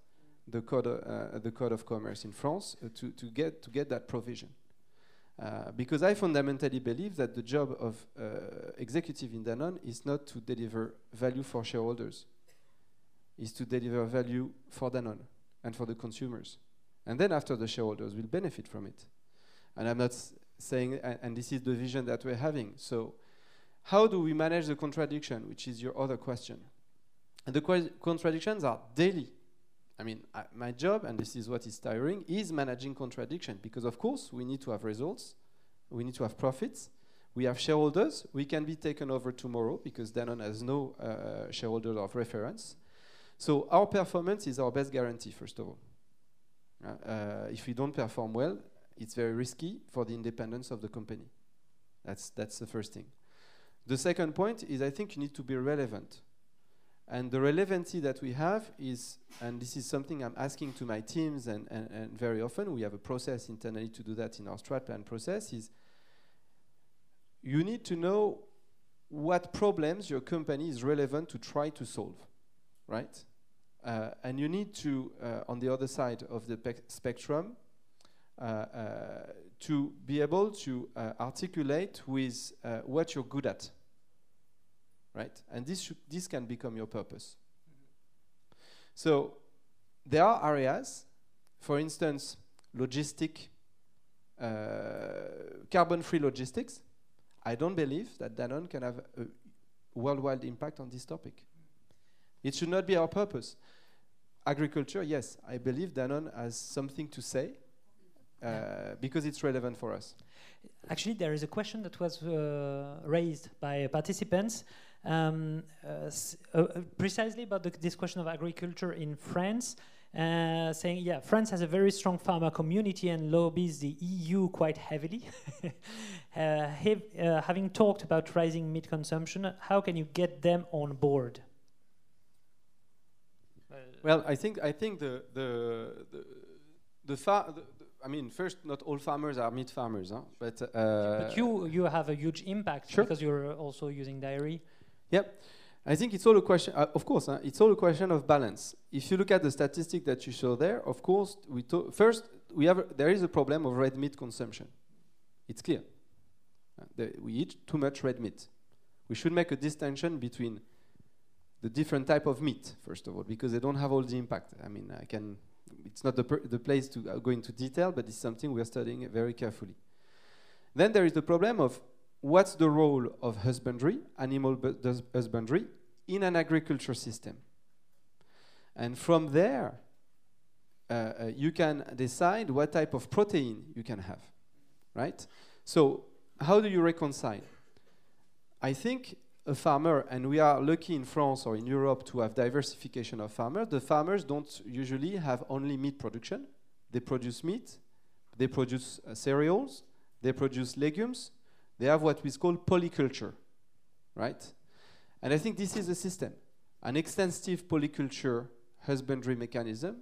the code of commerce in France to get that provision. Because I fundamentally believe that the job of executive in Danone is not to deliver value for shareholders, is to deliver value for Danone and for the consumers. And then after, the shareholders will benefit from it. And I'm not saying, and this is the vision that we're having. So how do we manage the contradiction, which is your other question? And the contradictions are daily. I mean, my job, and this is what is tiring, is managing contradiction. Because of course, we need to have results. We need to have profits. We have shareholders. We can be taken over tomorrow because Danone has no shareholder of reference. So our performance is our best guarantee, first of all. If we don't perform well, it's very risky for the independence of the company. That's the first thing. The second point is, I think you need to be relevant. And the relevancy that we have is, and this is something I'm asking to my teams, and very often we have a process internally to do that in our strat plan process, is you need to know what problems your company is relevant to try to solve, right? And you need to, on the other side of the spectrum, to be able to articulate with what you're good at, right? And this can become your purpose. So there are areas, for instance, carbon-free logistics. I don't believe that Danone can have a worldwide impact on this topic. It should not be our purpose. Agriculture, yes, I believe Danone has something to say because it's relevant for us. Actually, there is a question that was raised by participants precisely about this question of agriculture in France, saying, yeah, France has a very strong farmer community and lobbies the EU quite heavily. Having talked about rising meat consumption, how can you get them on board? Well, I think I mean, first, not all farmers are meat farmers, huh? But you have a huge impact, sure, because you're also using dairy. Yep. I think it's all a question, of course, it's all a question of balance. If you look at the statistic that you show there, of course, there is a problem of red meat consumption. It's clear. We eat too much red meat. We should make a distinction between the different type of meat, first of all, because they don't have all the impact. I mean, it's not the place to go into detail, but it's something we're studying very carefully. Then there is the problem of what's the role of husbandry, animal husbandry, in an agriculture system. And from there, you can decide what type of protein you can have, right? So how do you reconcile? I think a farmer, and we are lucky in France or in Europe to have diversification of farmers. The farmers don't usually have only meat production. They produce meat, they produce cereals, they produce legumes. They have what we call polyculture, right? And I think this is a system. An extensive polyculture husbandry mechanism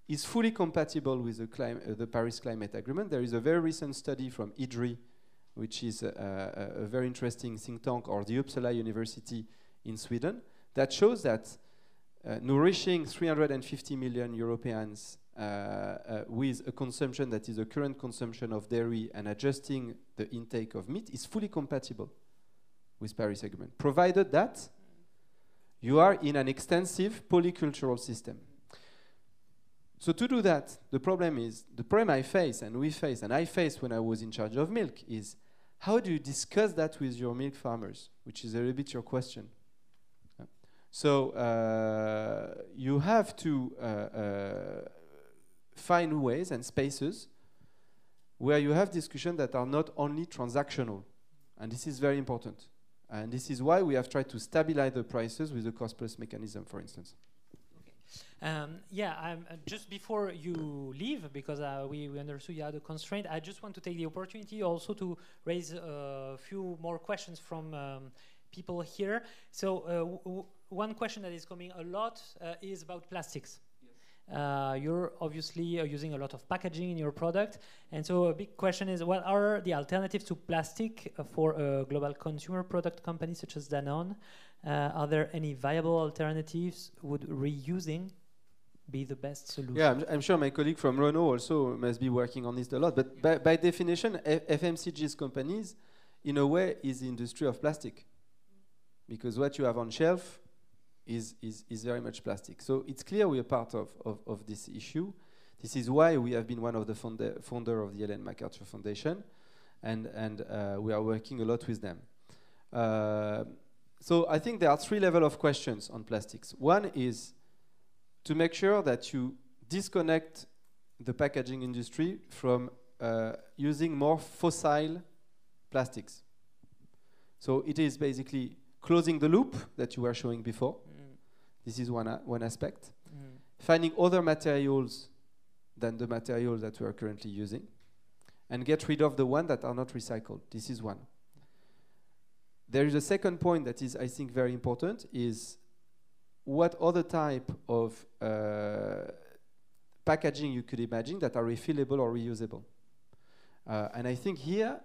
is fully compatible with the Paris Climate Agreement. There is a very recent study from IDRI, which is a very interesting think tank, or the Uppsala University in Sweden, that shows that nourishing 350 million Europeans with a consumption that is the current consumption of dairy and adjusting the intake of meat is fully compatible with Paris Agreement, provided that you are in an extensive polycultural system. So to do that, the problem I face, and we face, and I faced when I was in charge of milk, is how do you discuss that with your milk farmers, which is a little bit your question. So you have to find ways and spaces where you have discussions that are not only transactional. And this is very important. And this is why we have tried to stabilize the prices with the cost-plus mechanism, for instance. Yeah, just before you leave, because we understood you had a constraint, I just want to take the opportunity also to raise a few more questions from people here. So one question that is coming a lot is about plastics. You're obviously using a lot of packaging in your product, and so a big question is, what are the alternatives to plastic for a global consumer product company such as Danone? Are there any viable alternatives? Would reusing be the best solution? Yeah, I'm sure my colleague from Renault also must be working on this a lot, but by definition, FMCG's companies, in a way, is the industry of plastic, because what you have on shelf is very much plastic. So it's clear we are part of this issue. This is why we have been one of the founder of the Ellen MacArthur Foundation, and we are working a lot with them. So I think there are 3 levels of questions on plastics. One is to make sure that you disconnect the packaging industry from using more fossil plastics. So it is basically closing the loop that you were showing before. This is one aspect. Finding other materials than the materials that we are currently using, and get rid of the ones that are not recycled. This is one. There is a second point that is, I think, very important, is what other type of packaging you could imagine that are refillable or reusable. And I think here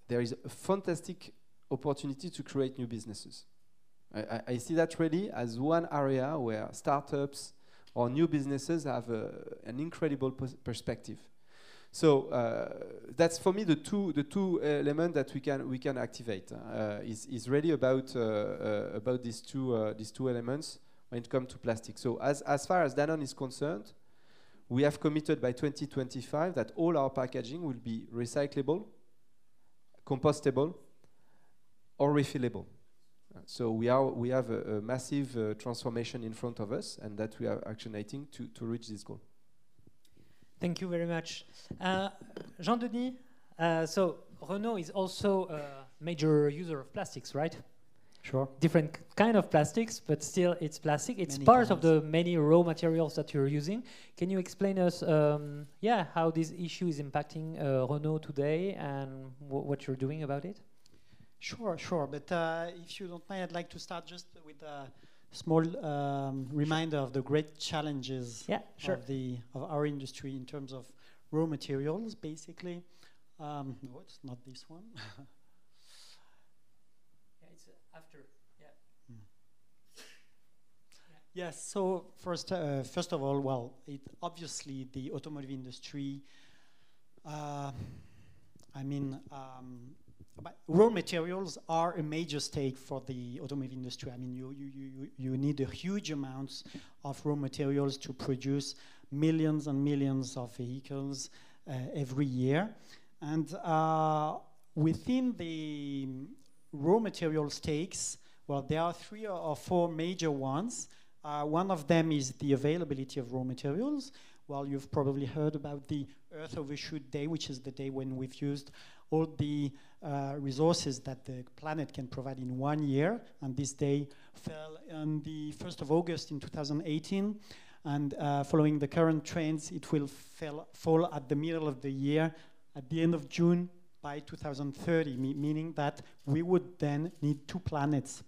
there is a fantastic opportunity to create new businesses. I see that really as one area where startups or new businesses have an incredible perspective. So that's for me the two elements that we can activate. Is really about these two elements when it comes to plastic. So as far as Danone is concerned, we have committed by 2025 that all our packaging will be recyclable, compostable, or refillable. So we have a massive transformation in front of us, and that we are actionating to reach this goal. Thank you very much. Jean-Denis, so Renault is also a major user of plastics, right? Sure. Different kind of plastics, but still it's plastic. It's Many part kinds. of the many raw materials that you're using. Can you explain us, how this issue is impacting Renault today and what you're doing about it? Sure. But if you don't mind, I'd like to start just with a small reminder of the great challenges of our industry in terms of raw materials, basically. No, it's not this one. It's after. Yes. So first of all, obviously the automotive industry. Raw materials are a major stake for the automotive industry. I mean, you need a huge amounts of raw materials to produce millions and millions of vehicles every year. And within the raw material stakes, there are 3 or 4 major ones. One of them is the availability of raw materials. Well, you've probably heard about the Earth Overshoot Day, which is the day when we've used all the resources that the planet can provide in 1 year. And this day fell on the 1st of August in 2018. And following the current trends, it will fall at the middle of the year, at the end of June by 2030, meaning that we would then need 2 planets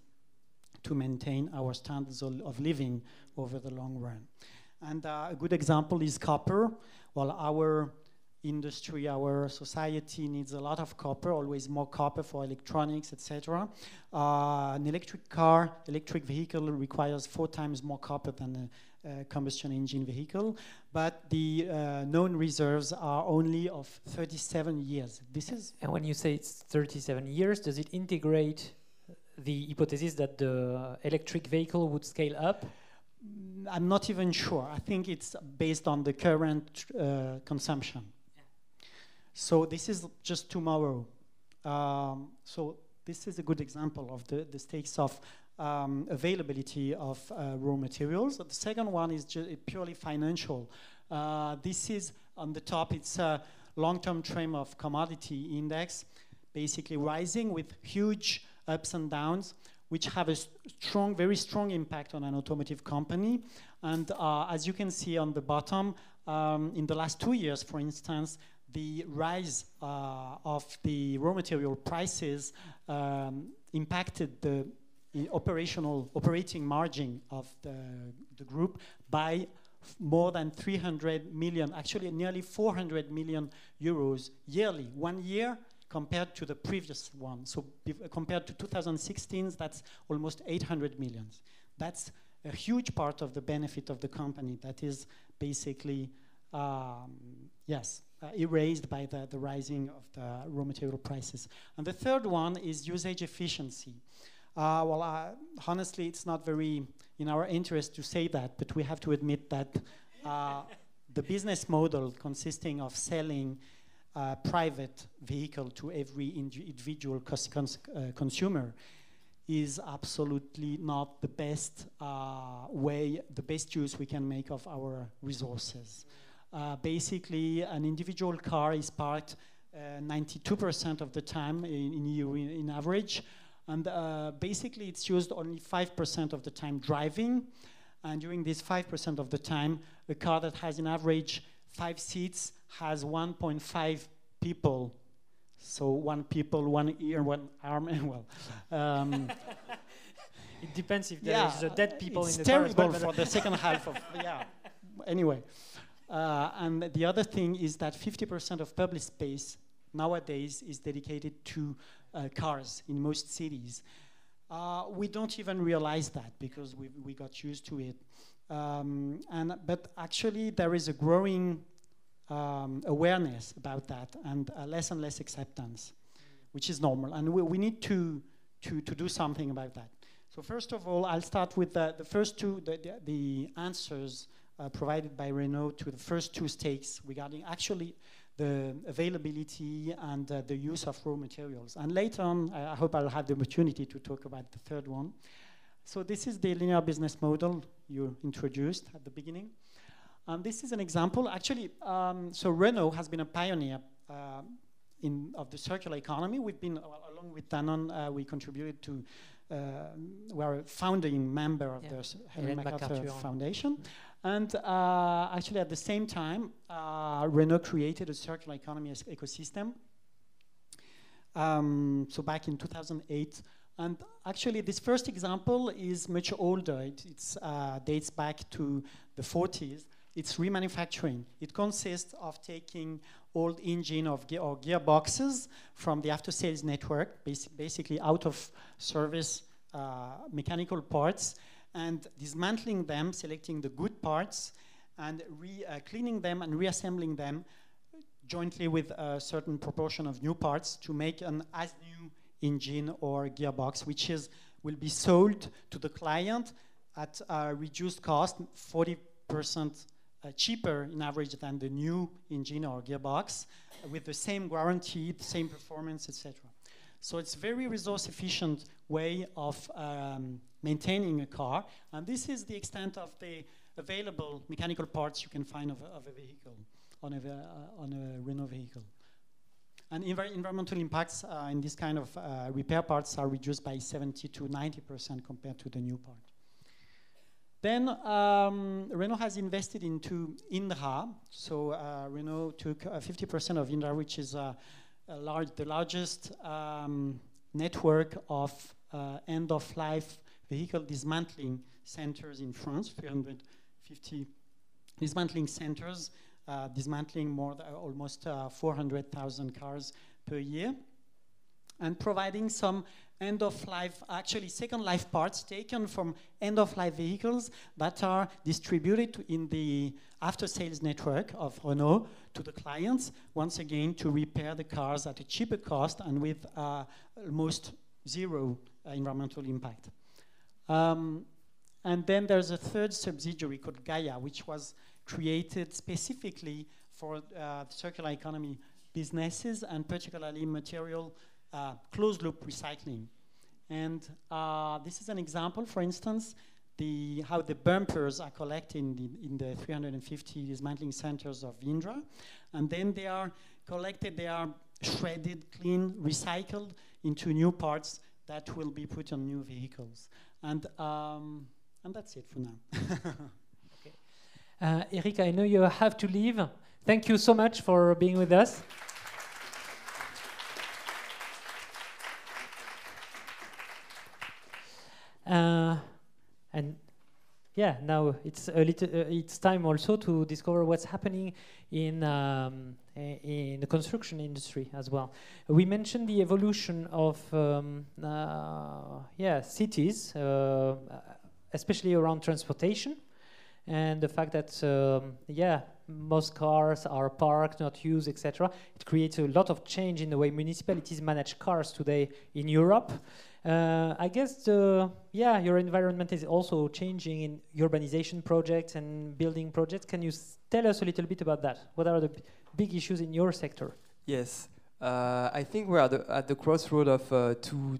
to maintain our standards of living over the long run. And a good example is copper. Well, our industry, our society needs a lot of copper, always more copper for electronics, etc. An electric vehicle requires 4 times more copper than a combustion engine vehicle, but the known reserves are only of 37 years. And when you say it's 37 years, does it integrate the hypothesis that the electric vehicle would scale up? I'm not even sure. I think it's based on the current consumption. So this is just tomorrow. So this is a good example of the stakes of availability of raw materials. The second one is purely financial. This is on the top, it's a long-term trend of commodity index, basically rising with huge ups and downs, which have a strong, very strong impact on an automotive company. And as you can see on the bottom, in the last 2 years, for instance, the rise of the raw material prices impacted the operating margin of the group by more than 300 million, actually nearly 400 million euros yearly, 1 year compared to the previous one. So compared to 2016, that's almost 800 million. That's a huge part of the benefit of the company that is basically, erased by the rising of the raw material prices. And the third one is usage efficiency. Honestly, it's not very in our interest to say that, but we have to admit that the business model consisting of selling private vehicle to every individual consumer is absolutely not the best the best use we can make of our resources. Basically, an individual car is parked 92% of the time in EU in average, and basically it's used only 5% of the time driving, and during this 5% of the time, a car that has an average 5 seats has 1.5 people. So 1 people, 1 ear, 1 arm, and it depends if there is dead people in the car. It's terrible for the second half of, Anyway, and the other thing is that 50% of public space nowadays is dedicated to cars in most cities. We don't even realize that because we got used to it. But actually there is a growing awareness about that and less and less acceptance, which is normal. And we need to do something about that. So first of all, I'll start with the first two, the answers provided by Renault to the first two stakes regarding actually the availability and the use of raw materials. And later on, I hope I'll have the opportunity to talk about the third one. So this is the linear business model you introduced at the beginning. This is an example. Actually, so Renault has been a pioneer of the circular economy. We've been, along with Danone, we contributed to, we're a founding member of the Ellen MacArthur Foundation. And actually, at the same time, Renault created a circular economy ecosystem. So back in 2008. And actually, this first example is much older. It dates back to the 40s. It's remanufacturing. It consists of taking old engine or gearboxes from the after-sales network, basically out of service mechanical parts, and dismantling them, selecting the good parts, and cleaning them and reassembling them jointly with a certain proportion of new parts to make an as-new engine or gearbox, which will be sold to the client at a reduced cost, 40% cheaper in average than the new engine or gearbox, with the same guarantee, the same performance, etc. So it's a very resource-efficient way of maintaining a car, and this is the extent of the available mechanical parts you can find of a vehicle, on a Renault vehicle. And environmental impacts in this kind of repair parts are reduced by 70 to 90% compared to the new part. Then Renault has invested into Indra. So Renault took 50% of Indra, which is the largest network of end-of-life vehicle dismantling centers in France, 350 dismantling centers, dismantling almost 400,000 cars per year, and providing some end-of-life, actually second-life parts taken from end-of-life vehicles that are distributed in the after-sales network of Renault to the clients, once again to repair the cars at a cheaper cost and with almost zero environmental impact. And then there's a third subsidiary called Gaia, which was created specifically for circular economy businesses and particularly material closed-loop recycling. And this is an example, for instance, how the bumpers are collected in the 350 dismantling centers of Indra, and then they are collected, they are shredded, clean, recycled into new parts that will be put on new vehicles. And that's it for now. Okay. Eric, I know you have to leave. Thank you so much for being with us. And yeah, now it's time also to discover what's happening in the construction industry as well. We mentioned the evolution of cities, especially around transportation, and the fact that most cars are parked, not used, etc. It creates a lot of change in the way municipalities manage cars today in Europe. I guess your environment is also changing in urbanization projects and building projects. Can you tell us a little bit about that? What are the big issues in your sector? Yes, I think we're at the crossroad of two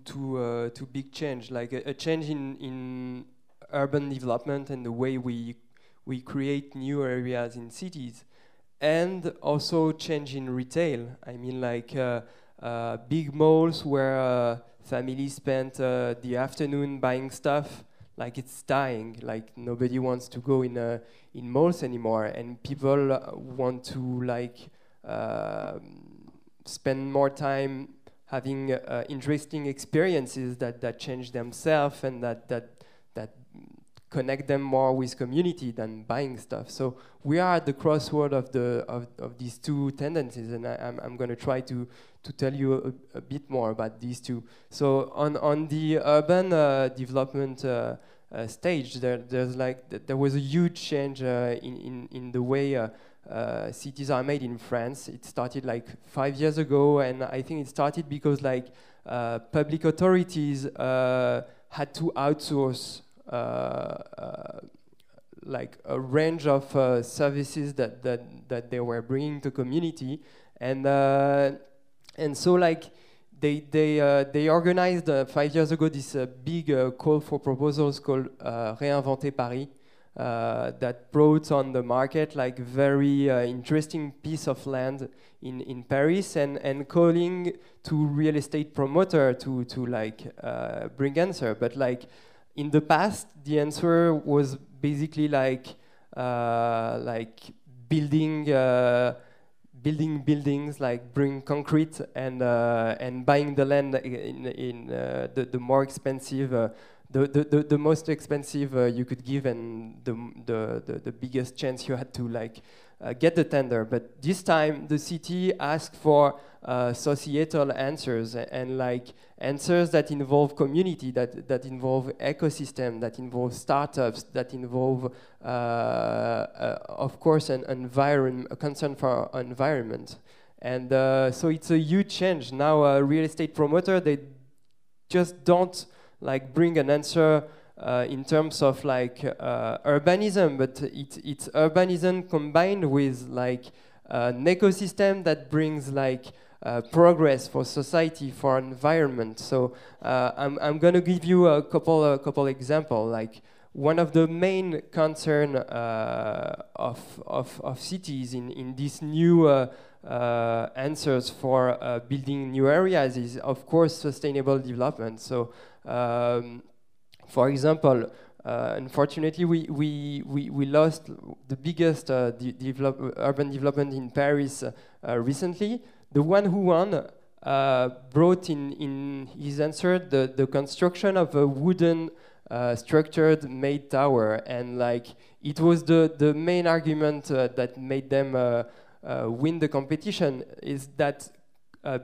big change, like a change in urban development and the way we create new areas in cities, and also change in retail. I mean, like big malls where families spend the afternoon buying stuff, like it's dying. Like nobody wants to go in malls anymore, and people want to spend more time having interesting experiences that change themselves and that connect them more with community than buying stuff. So we are at the crossroad of these two tendencies, and I'm going to try to tell you a bit more about these two. So on the urban development stage, there was a huge change in the way cities are made in France. It started like 5 years ago, and I think it started because public authorities had to outsource like a range of services that they were bringing to community, and so like they organized 5 years ago this big call for proposals called Réinventer Paris, that brought on the market like very interesting piece of land in Paris, and calling to real estate promoter to bring answer. But like in the past, the answer was basically building buildings, like bring concrete and buying the land in the more expensive, the most expensive you could give, and the biggest chance you had to get the tender. But this time the city asked for societal answers, and answers that involve community, that involve ecosystem, that involve startups, that involve of course a concern for environment. And so it's a huge change. Now a real estate promoter, they just don't bring an answer in terms of urbanism, but it's urbanism combined with an ecosystem that brings progress for society, for environment. So I'm going to give you a couple examples. One of the main concern of cities in these new answers for building new areas is, of course, sustainable development. So, for example, unfortunately, we lost the biggest urban development in Paris recently. The one who won brought in his answer the construction of a wooden structured made tower, and it was the main argument that made them win the competition, is that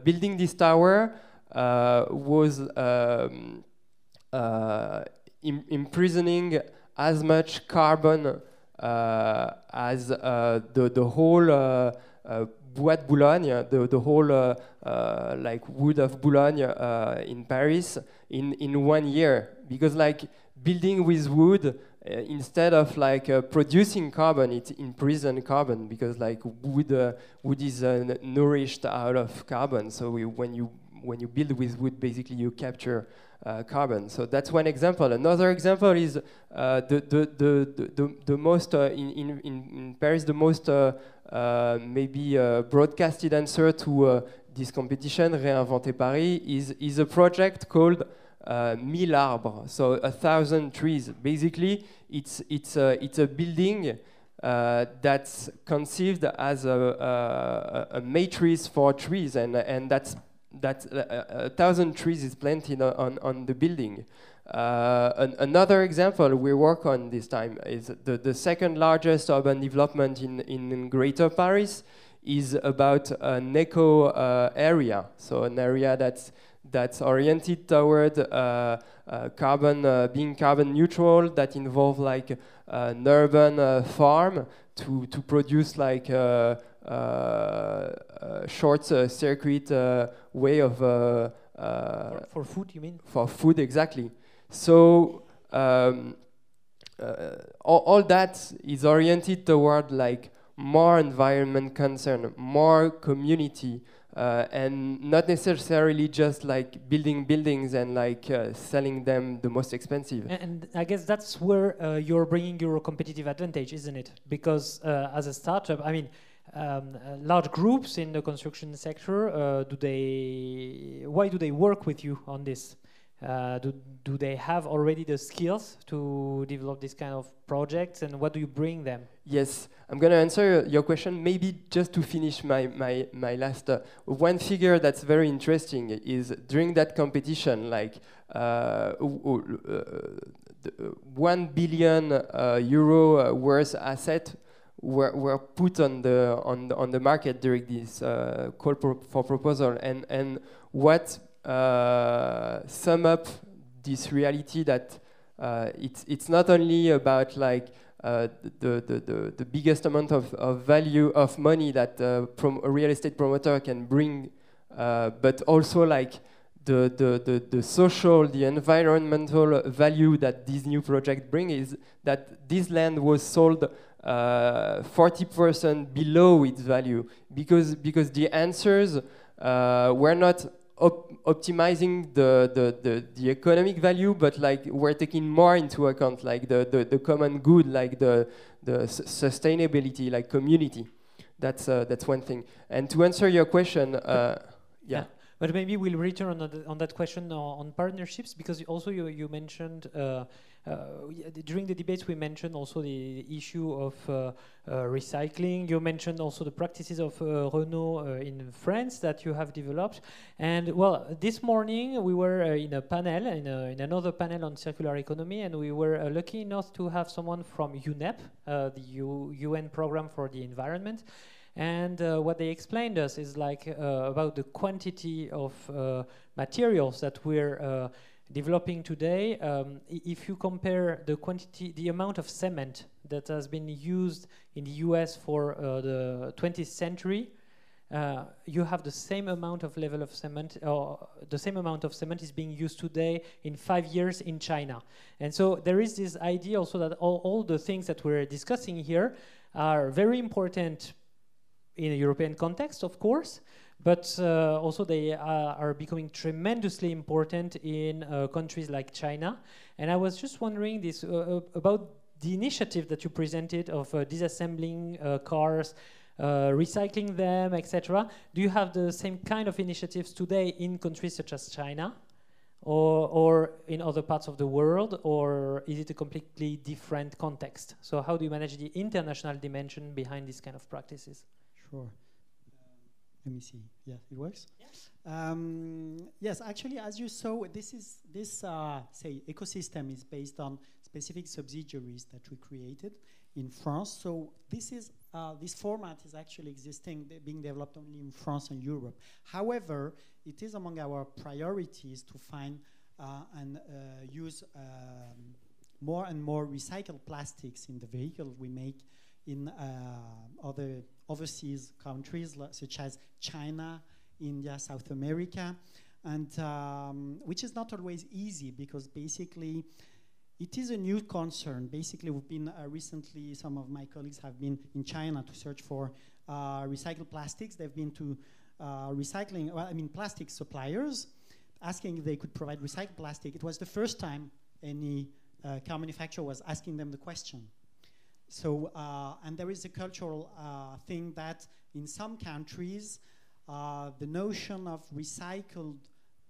building this tower was imprisoning as much carbon as the whole Bois de Boulogne, the whole wood of Boulogne in Paris in 1 year. Because building with wood, instead of producing carbon, it imprisons carbon, because wood is nourished out of carbon. So when when you build with wood, basically you capture carbon. So that's one example. Another example is the most in Paris, the most maybe broadcasted answer to this competition, Réinventer Paris, is a project called 1000 arbres, so 1,000 trees. Basically, it's a building that's conceived as a matrix for trees, and that's 1,000 trees is planted on the building. Another example we work on this time is the second largest urban development in Greater Paris is about an eco area, so an area that's oriented toward being carbon neutral, that involve like an urban farm to produce like a short circuit way of for food, you mean? For food, exactly. So all that is oriented toward like more environment concern, more community, and not necessarily just like building buildings and like selling them the most expensive. And I guess that's where you're bringing your competitive advantage, isn't it? Because as a startup, I mean, large groups in the construction sector, why do they work with you on this? Do they have already the skills to develop this kind of projects, and what do you bring them? Yes, I'm going to answer your question. Maybe just to finish my last one figure that's very interesting is during that competition, like 1 billion euro worth asset were put on the market during this call for proposal, and what sum up this reality that it's not only about like the biggest amount of value of money that a real estate promoter can bring, but also like the social, the environmental value that this new project bring is that this land was sold 40% below its value because the answers were not optimizing the economic value, but like we're taking more into account like the common good, like the sustainability, like community. That's one thing. And to answer your question, yeah. But maybe we'll return on that question on partnerships, because also you mentioned during the debates we mentioned also the issue of recycling. You mentioned also the practices of Renault in France that you have developed. And well, this morning we were in a panel, in another panel on circular economy, and we were lucky enough to have someone from UNEP, the UN Program for the Environment. And what they explained us is like about the quantity of materials that we're developing today. If you compare the amount of cement that has been used in the US for the 20th century, you have the same amount of level of cement, or the same amount of cement is being used today in 5 years in China. And so there is this idea also that all the things that we're discussing here are very important in a European context, of course, but also they are becoming tremendously important in countries like China. And I was just wondering this about the initiative that you presented of disassembling cars, recycling them, etc. Do you have the same kind of initiatives today in countries such as China, or in other parts of the world, or is it a completely different context? So how do you manage the international dimension behind these kind of practices? Sure. Let me see. Yeah, it works. Yes. Yes, actually, as you saw, this say ecosystem is based on specific subsidiaries that we created in France. So this format is actually being developed only in France and Europe. However, it is among our priorities to find and use more and more recycled plastics in the vehicles we make in other overseas countries such as China, India, South America, and which is not always easy because basically it is a new concern. Basically, we've been recently, some of my colleagues have been in China to search for recycled plastics. They've been to plastic suppliers, asking if they could provide recycled plastic. It was the first time any car manufacturer was asking them the question. So, and there is a cultural thing that in some countries, the notion of recycled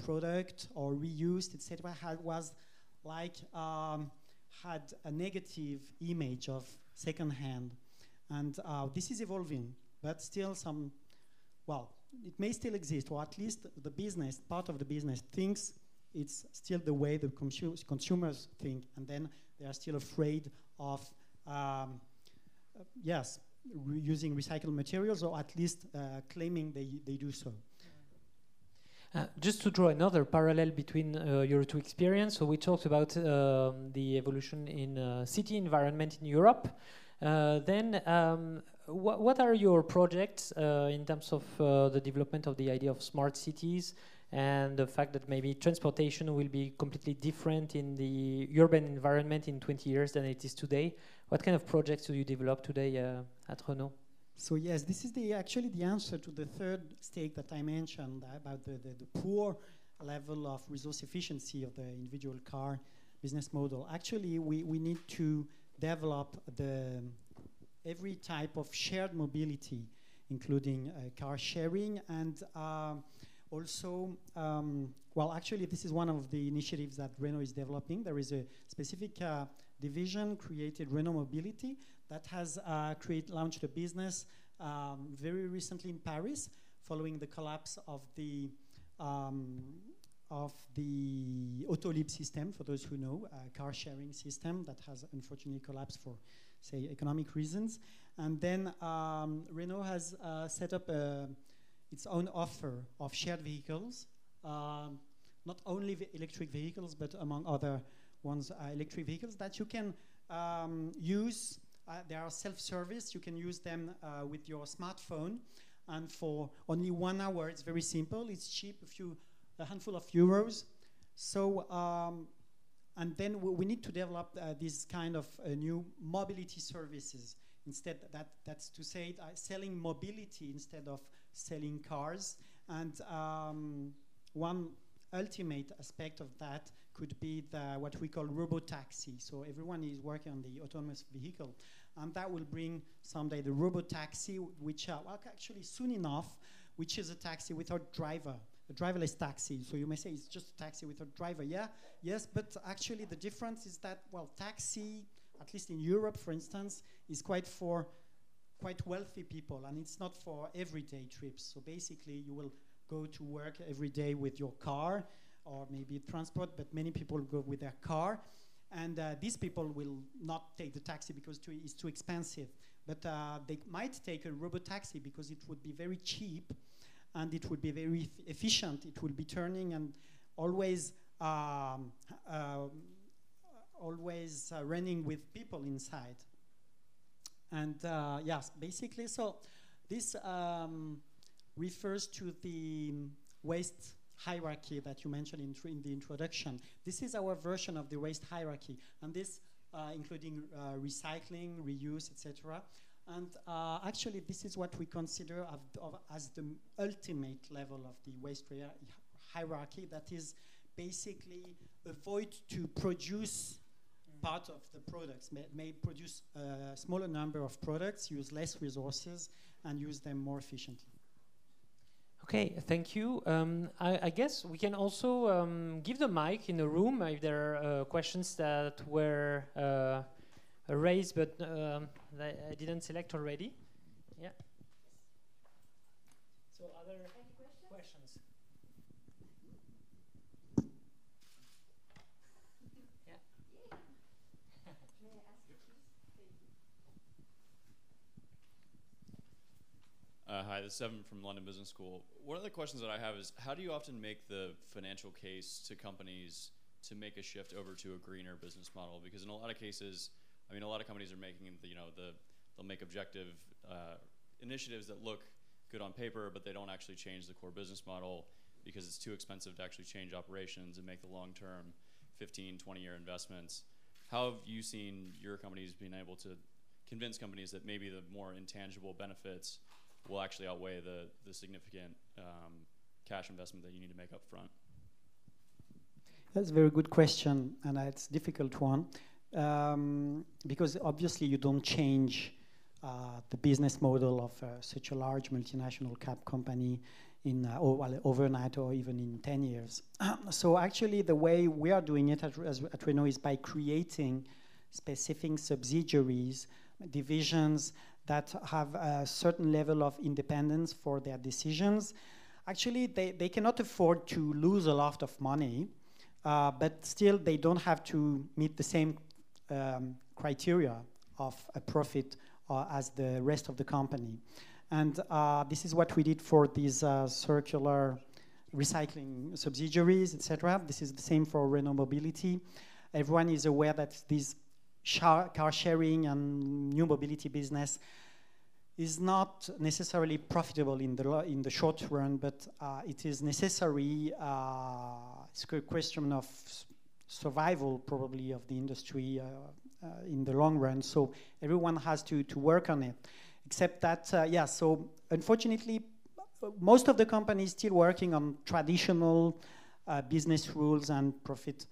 product or reused, etc., was like had a negative image of second-hand, and this is evolving. But still, it may still exist, or at least the business part of the business thinks it's still the way the consumers think, and then they are still afraid of using recycled materials, or at least claiming they do so. Just to draw another parallel between your two experiences, so we talked about the evolution in city environment in Europe. What are your projects in terms of the development of the idea of smart cities and the fact that maybe transportation will be completely different in the urban environment in 20 years than it is today? What kind of projects do you develop today at Renault? So yes, this is actually the answer to the third stake that I mentioned about the poor level of resource efficiency of the individual car business model. Actually, we need to develop every type of shared mobility, including car sharing, and also, actually, this is one of the initiatives that Renault is developing. There is a specific division created, Renault Mobility, that has launched a business very recently in Paris, following the collapse of the Autolib system, for those who know, car sharing system that has unfortunately collapsed for, say, economic reasons. And then Renault has set up its own offer of shared vehicles, not only electric vehicles, but among other ones, electric vehicles that you can use. They are self-service. You can use them with your smartphone, and for only 1 hour. It's very simple. It's cheap, a handful of euros. So, and then we need to develop this kind of new mobility services. Instead, that's to say, selling mobility instead of selling cars. And one ultimate aspect of that could be what we call robo-taxi. So everyone is working on the autonomous vehicle, and that will bring someday the robo-taxi, which actually soon enough, which is a taxi without driver, a driverless taxi. So you may say it's just a taxi without driver. Yeah, yes, but actually the difference is that, taxi, at least in Europe, for instance, is quite wealthy people, and it's not for everyday trips. So basically, you will go to work every day with your car, or maybe transport, but many people go with their car. And these people will not take the taxi because it's too expensive. But they might take a robo-taxi because it would be very cheap, and it would be very efficient. It will be turning and always running with people inside. And yes, basically, so this refers to the waste hierarchy that you mentioned in the introduction. This is our version of the waste hierarchy, and this including recycling, reuse, etc. And actually, this is what we consider as the ultimate level of the waste hierarchy. That is basically avoid to produce part of the products, may produce a smaller number of products, use less resources, and use them more efficiently. Okay, thank you. I guess we can also give the mic in the room if there are questions that were raised but I didn't select already. Yeah. So other questions? Yeah. Hi, this is Evan from London Business School. One of the questions that I have is, how do you often make the financial case to companies to make a shift over to a greener business model? Because in a lot of cases, I mean, a lot of companies are making, they'll make objective initiatives that look good on paper, but they don't actually change the core business model because it's too expensive to actually change operations and make the long-term 15, 20-year investments. How have you seen your companies being able to convince companies that maybe the more intangible benefits will actually outweigh the significant cash investment that you need to make up front? That's a very good question, and it's a difficult one, because obviously you don't change the business model of such a large multinational cap company in overnight or even in 10 years. So actually the way we are doing it at Renault is by creating specific subsidiaries, divisions that have a certain level of independence for their decisions. Actually, they cannot afford to lose a lot of money, but still they don't have to meet the same criteria of a profit as the rest of the company. And this is what we did for these circular recycling subsidiaries, etc. This is the same for Renault Mobility. Everyone is aware that this car sharing and new mobility business is not necessarily profitable in the short run, but it is necessary. It's a question of survival, probably, of the industry in the long run. So everyone has to work on it. Except that, so unfortunately, most of the companies still working on traditional business rules and profit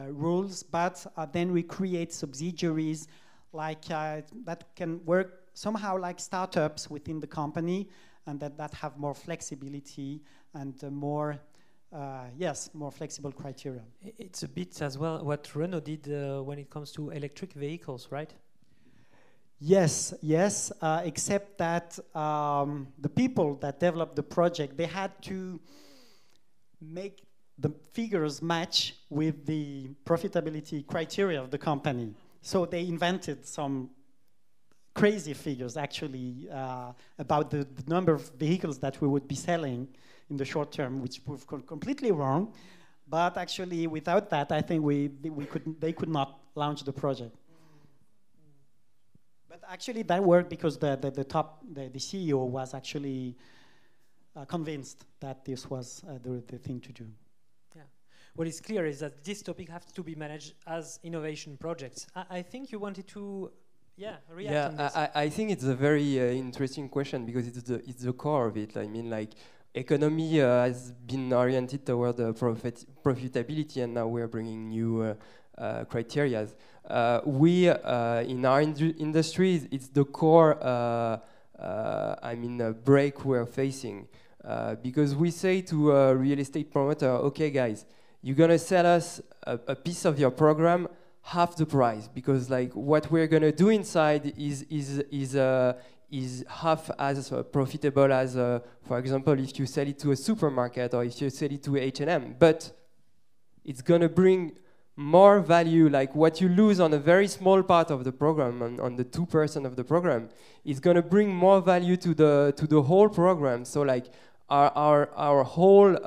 rules, but then we create subsidiaries like that can work somehow like startups within the company, and that have more flexibility and more flexible criteria. It's a bit as well what Renault did when it comes to electric vehicles, right? Yes, except that the people that developed the project, they had to make the figures match with the profitability criteria of the company. So they invented some crazy figures, actually, about the number of vehicles that we would be selling in the short term, which proved completely wrong. But actually, without that, I think they could not launch the project. But actually, that worked because the CEO was actually convinced that this was the thing to do. Yeah. What is clear is that this topic has to be managed as innovation projects. I think you wanted to, react on this. I think it's a very interesting question because it's the core of it. I mean, like, economy has been oriented toward profitability, and now we're bringing new criteria. We in our industry, it's the core. Break we're facing because we say to a real estate promoter, "Okay, guys, you're gonna sell us a piece of your program half the price because like what we're gonna do inside is half as profitable as, for example, if you sell it to a supermarket or if you sell it to H&M, but it's gonna bring more value, like what you lose on a very small part of the program, on the 2% of the program, is going to bring more value to the whole program. So like our whole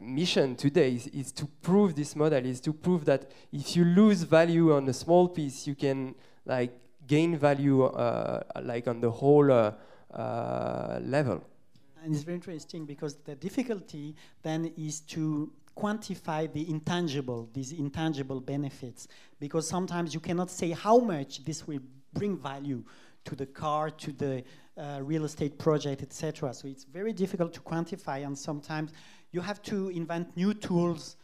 mission today is to prove this model, is to prove that if you lose value on a small piece, you can like gain value like on the whole level. And it's very interesting because the difficulty then is to quantify the these intangible benefits, because sometimes you cannot say how much this will bring value to the car, to the real estate project, etc. So it's very difficult to quantify, and sometimes you have to invent new tools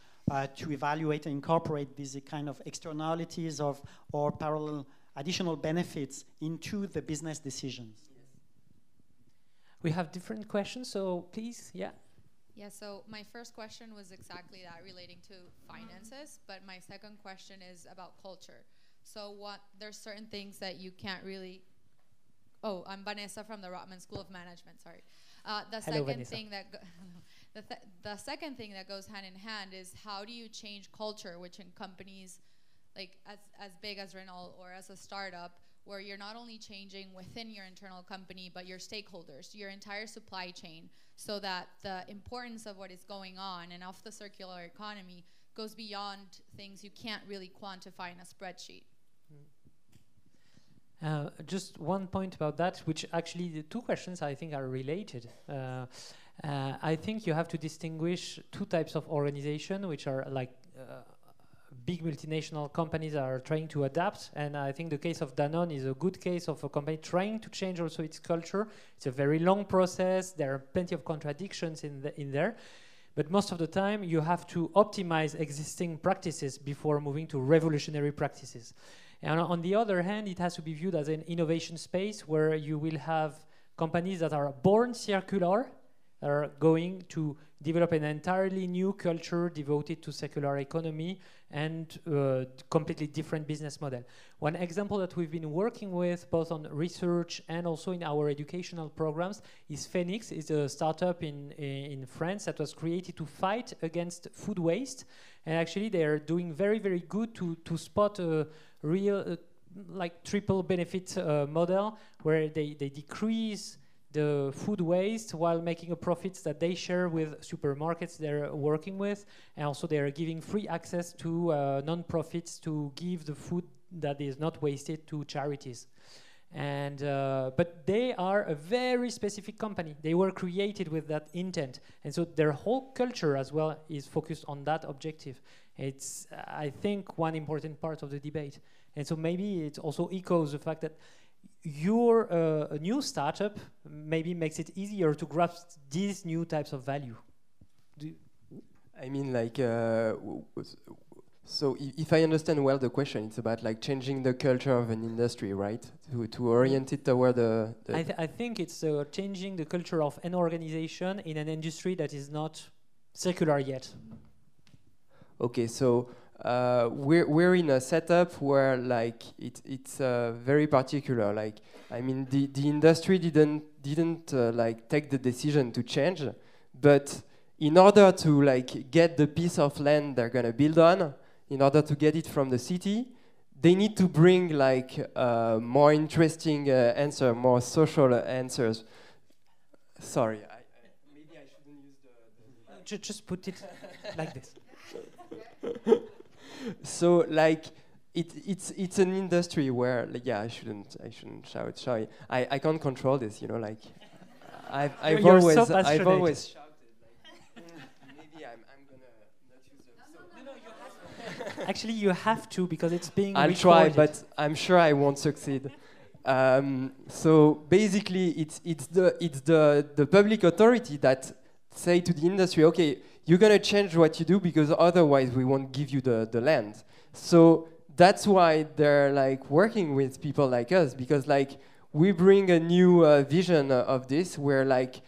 to evaluate and incorporate these kind of externalities or parallel additional benefits into the business decisions. We have different questions, so please, yeah. Yeah, so my first question was exactly that, relating to finances, but my second question is about culture. So there's certain things that you can't really... Oh, I'm Vanessa from the Rotman School of Management, sorry. The second thing that goes hand in hand is how do you change culture, which in companies like as big as Renault or as a startup, where you're not only changing within your internal company, but your stakeholders, your entire supply chain, so that the importance of what is going on and of the circular economy goes beyond things you can't really quantify in a spreadsheet. Just one point about that, which actually the two questions I think are related. I think you have to distinguish two types of organization, which are like big multinational companies are trying to adapt, and I think the case of Danone is a good case of a company trying to change also its culture. It's a very long process. There are plenty of contradictions in there, but most of the time you have to optimize existing practices before moving to revolutionary practices. And on the other hand, it has to be viewed as an innovation space where you will have companies that are born circular, are going to develop an entirely new culture devoted to circular economy and completely different business model. One example that we've been working with both on research and also in our educational programs is Phoenix. It's a startup in France that was created to fight against food waste, and actually they are doing very, very good to spot a real like triple benefit model where they decrease the food waste while making a profit that they share with supermarkets they're working with, and also they are giving free access to non-profits to give the food that is not wasted to charities. And but they are a very specific company. They were created with that intent, and so their whole culture as well is focused on that objective. It's I think one important part of the debate, and so maybe it also echoes the fact that your a new startup maybe makes it easier to grasp these new types of value. I mean, like, so if I understand well the question, it's about like changing the culture of an industry, right? To orient it toward the I think it's changing the culture of an organization in an industry that is not circular yet. Okay, so we're in a setup where like it's very particular. Like, I mean, the industry didn't like take the decision to change, but in order to like get the piece of land they're gonna build on, in order to get it from the city, they need to bring like more interesting answer, more social answers. Sorry, maybe I shouldn't use the Just put it like this. So like it's an industry where like, yeah, I shouldn't shout. Sorry, I can't control this. You know, like I've always shouted. Like, maybe I'm gonna not use the. No, you have to. Actually, you have to because it's being. I'll recorded. try, but I'm sure I won't succeed. So basically, it's the public authority that say to the industry, okay, you're gonna change what you do because otherwise we won't give you the land. So that's why they're like working with people like us, because like we bring a new vision of this. We're like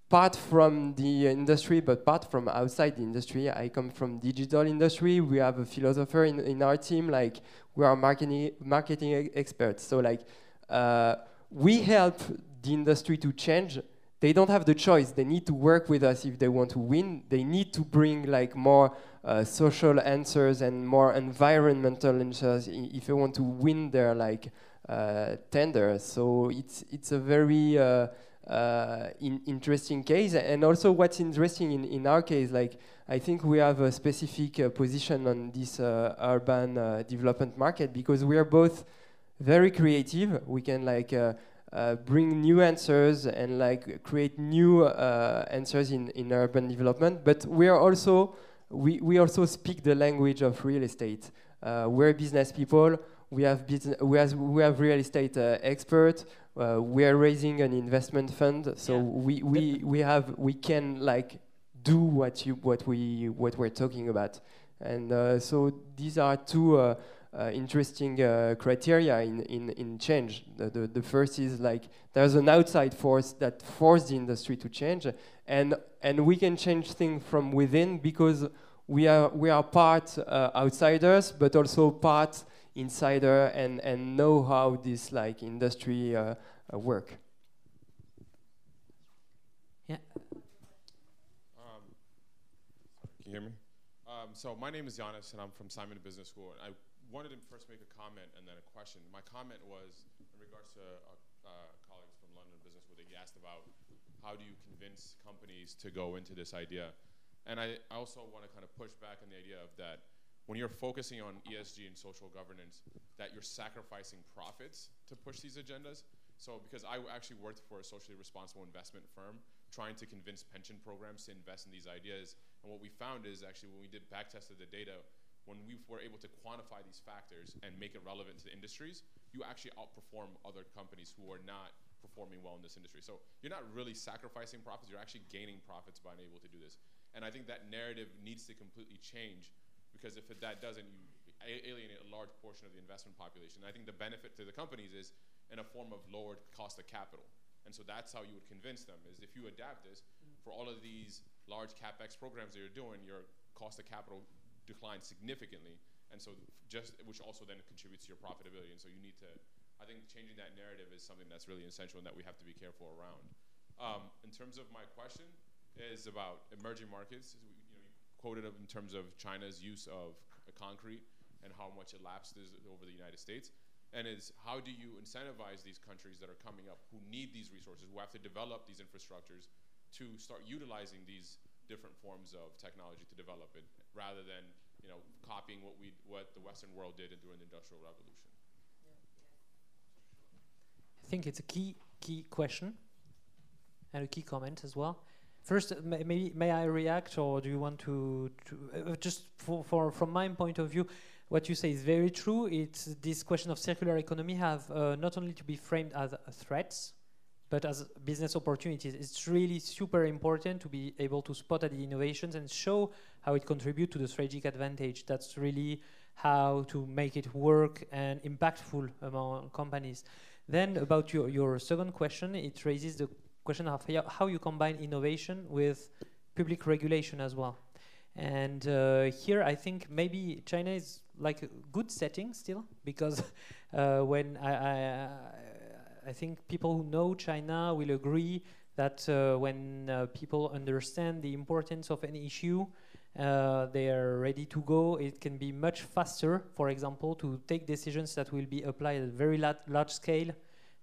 part from the industry, but part from outside the industry. I come from digital industry. We have a philosopher in our team. Like we are marketing experts. So like we help the industry to change. They don't have the choice. They need to work with us if they want to win. They need to bring like more social answers and more environmental answers if they want to win their like tender. So it's a very interesting case. And also what's interesting in our case, like I think we have a specific position on this urban development market because we are both very creative. We can like bring new answers and like create new answers in urban development. But we are also we also speak the language of real estate. We're business people. We have real estate experts. We are raising an investment fund, so we can like do what we're talking about, and so these are two interesting criteria in change. The first is like there's an outside force that forces the industry to change, and we can change things from within because we are part outsiders, but also part insider and know how this like industry work. Yeah. Can you hear me? So my name is JeanDenis, and I'm from Simon Business School. And I wanted to first make a comment and then a question. My comment was in regards to colleagues from London Business School. They asked about how do you convince companies to go into this idea. And I also want to kind of push back on the idea of that when you're focusing on ESG and social governance, that you're sacrificing profits to push these agendas. So because I actually worked for a socially responsible investment firm trying to convince pension programs to invest in these ideas. And what we found is actually when we did back tested the data, when we were able to quantify these factors and make it relevant to the industries, you actually outperform other companies who are not performing well in this industry. So you're not really sacrificing profits, you're actually gaining profits by being able to do this. And I think that narrative needs to completely change, because if that doesn't, you alienate a large portion of the investment population. And I think the benefit to the companies is in a form of lowered cost of capital. And so that's how you would convince them, is if you adapt this, for all of these large CapEx programs that you're doing, your cost of capital declines significantly. And so which also then contributes to your profitability. And so you need to, I think changing that narrative is something that's really essential and that we have to be careful around. In terms of my question is about emerging markets. You quoted in terms of China's use of concrete and how much it lapses over the United States. And is how do you incentivize these countries that are coming up who need these resources, who have to develop these infrastructures to start utilizing these different forms of technology to develop it, rather than copying what the Western world did during the Industrial Revolution? I think it's a key question and a key comment as well. First, may I react, or do you want to just from my point of view, what you say is very true. It's this question of circular economy have not only to be framed as threats, but as business opportunities. It's really super important to be able to spot at the innovations and show how it contributes to the strategic advantage. That's really how to make it work and impactful among companies. Then about your second question, it raises the question of how you combine innovation with public regulation as well. And here I think maybe China is like a good setting still, because when I think people who know China will agree that when people understand the importance of an issue, they are ready to go. It can be much faster, for example, to take decisions that will be applied at a very large scale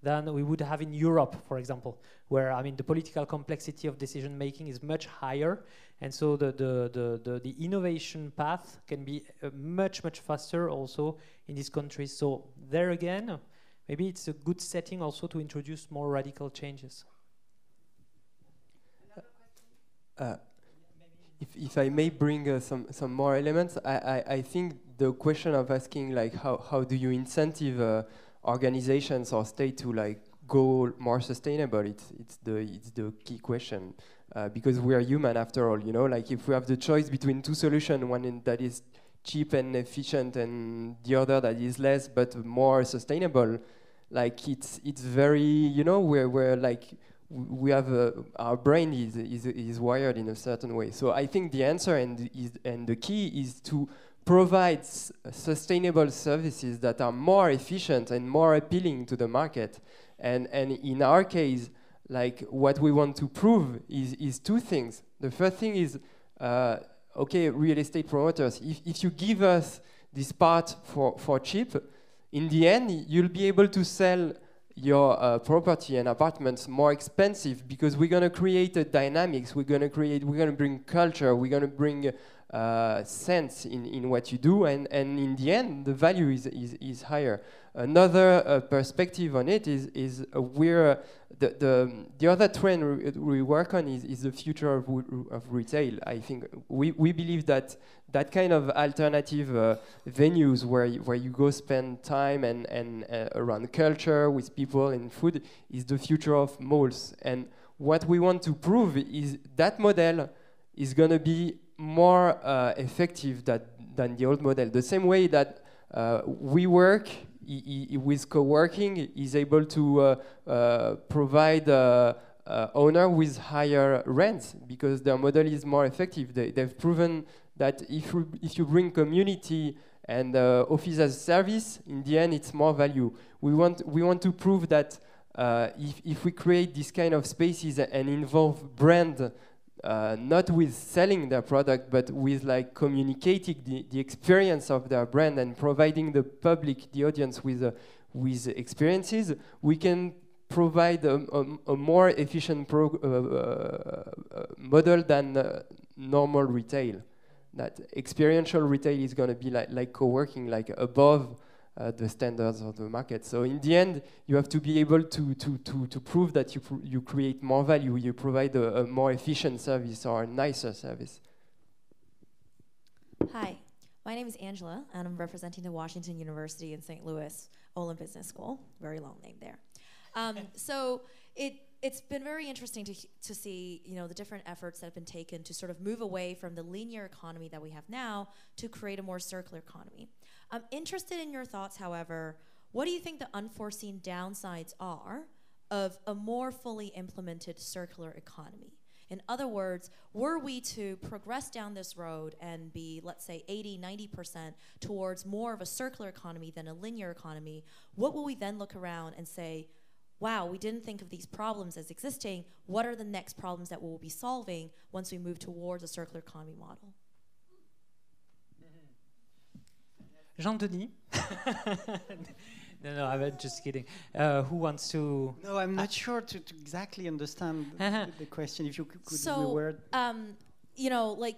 than we would have in Europe, for example, where the political complexity of decision making is much higher, and so the innovation path can be much faster also in these countries. So there again, maybe it's a good setting also to introduce more radical changes. If I may bring some more elements, I think the question of asking like how do you incentive organizations or state to go more sustainable, it's the key question, because we are human after all. If we have the choice between two solutions, one that is cheap and efficient and the other that is less but more sustainable, it's very we have our brain is wired in a certain way. So I think the answer and the key is to provide sustainable services that are more efficient and more appealing to the market. And in our case, what we want to prove is two things. The first thing is, real estate promoters, if you give us this part for cheap, in the end, you'll be able to sell your property and apartments more expensive, because we're going to create a dynamics, we're going to bring culture, we're going to bring sense in what you do, and in the end the value is higher. Another perspective on it is we're the other trend we work on is the future of retail. I think we believe that kind of alternative venues where you go spend time and around culture with people and food is the future of malls. And what we want to prove is that model is going to be more effective than the old model. The same way that we work with co-working is able to provide owner with higher rents because their model is more effective. They've proven that if you bring community and office as a service, in the end it's more value. We want to prove that if we create this kind of spaces and involve brand, not with selling their product, but with communicating the experience of their brand and providing the public, the audience with experiences, we can provide a more efficient model than normal retail. That experiential retail is going to be like co-working, above the standards of the market. So in the end, you have to be able to prove that you create more value, you provide a more efficient service or a nicer service. Hi, My name is Angela, and I'm representing the Washington University in St. Louis Olin Business School. Very long name there. So it's been very interesting to see, the different efforts that have been taken to sort of move away from the linear economy that we have now to create a more circular economy. I'm interested in your thoughts, however. What do you think the unforeseen downsides are of a more fully implemented circular economy? In other words, were we to progress down this road and be, let's say, 80, 90% towards more of a circular economy than a linear economy, what will we then look around and say, wow, we didn't think of these problems as existing. What are the next problems that we'll be solving once we move towards a circular economy model? JeanDenis. No, I'm just kidding. Who wants to? No, I'm not sure to exactly understand the question. If you could reword. Like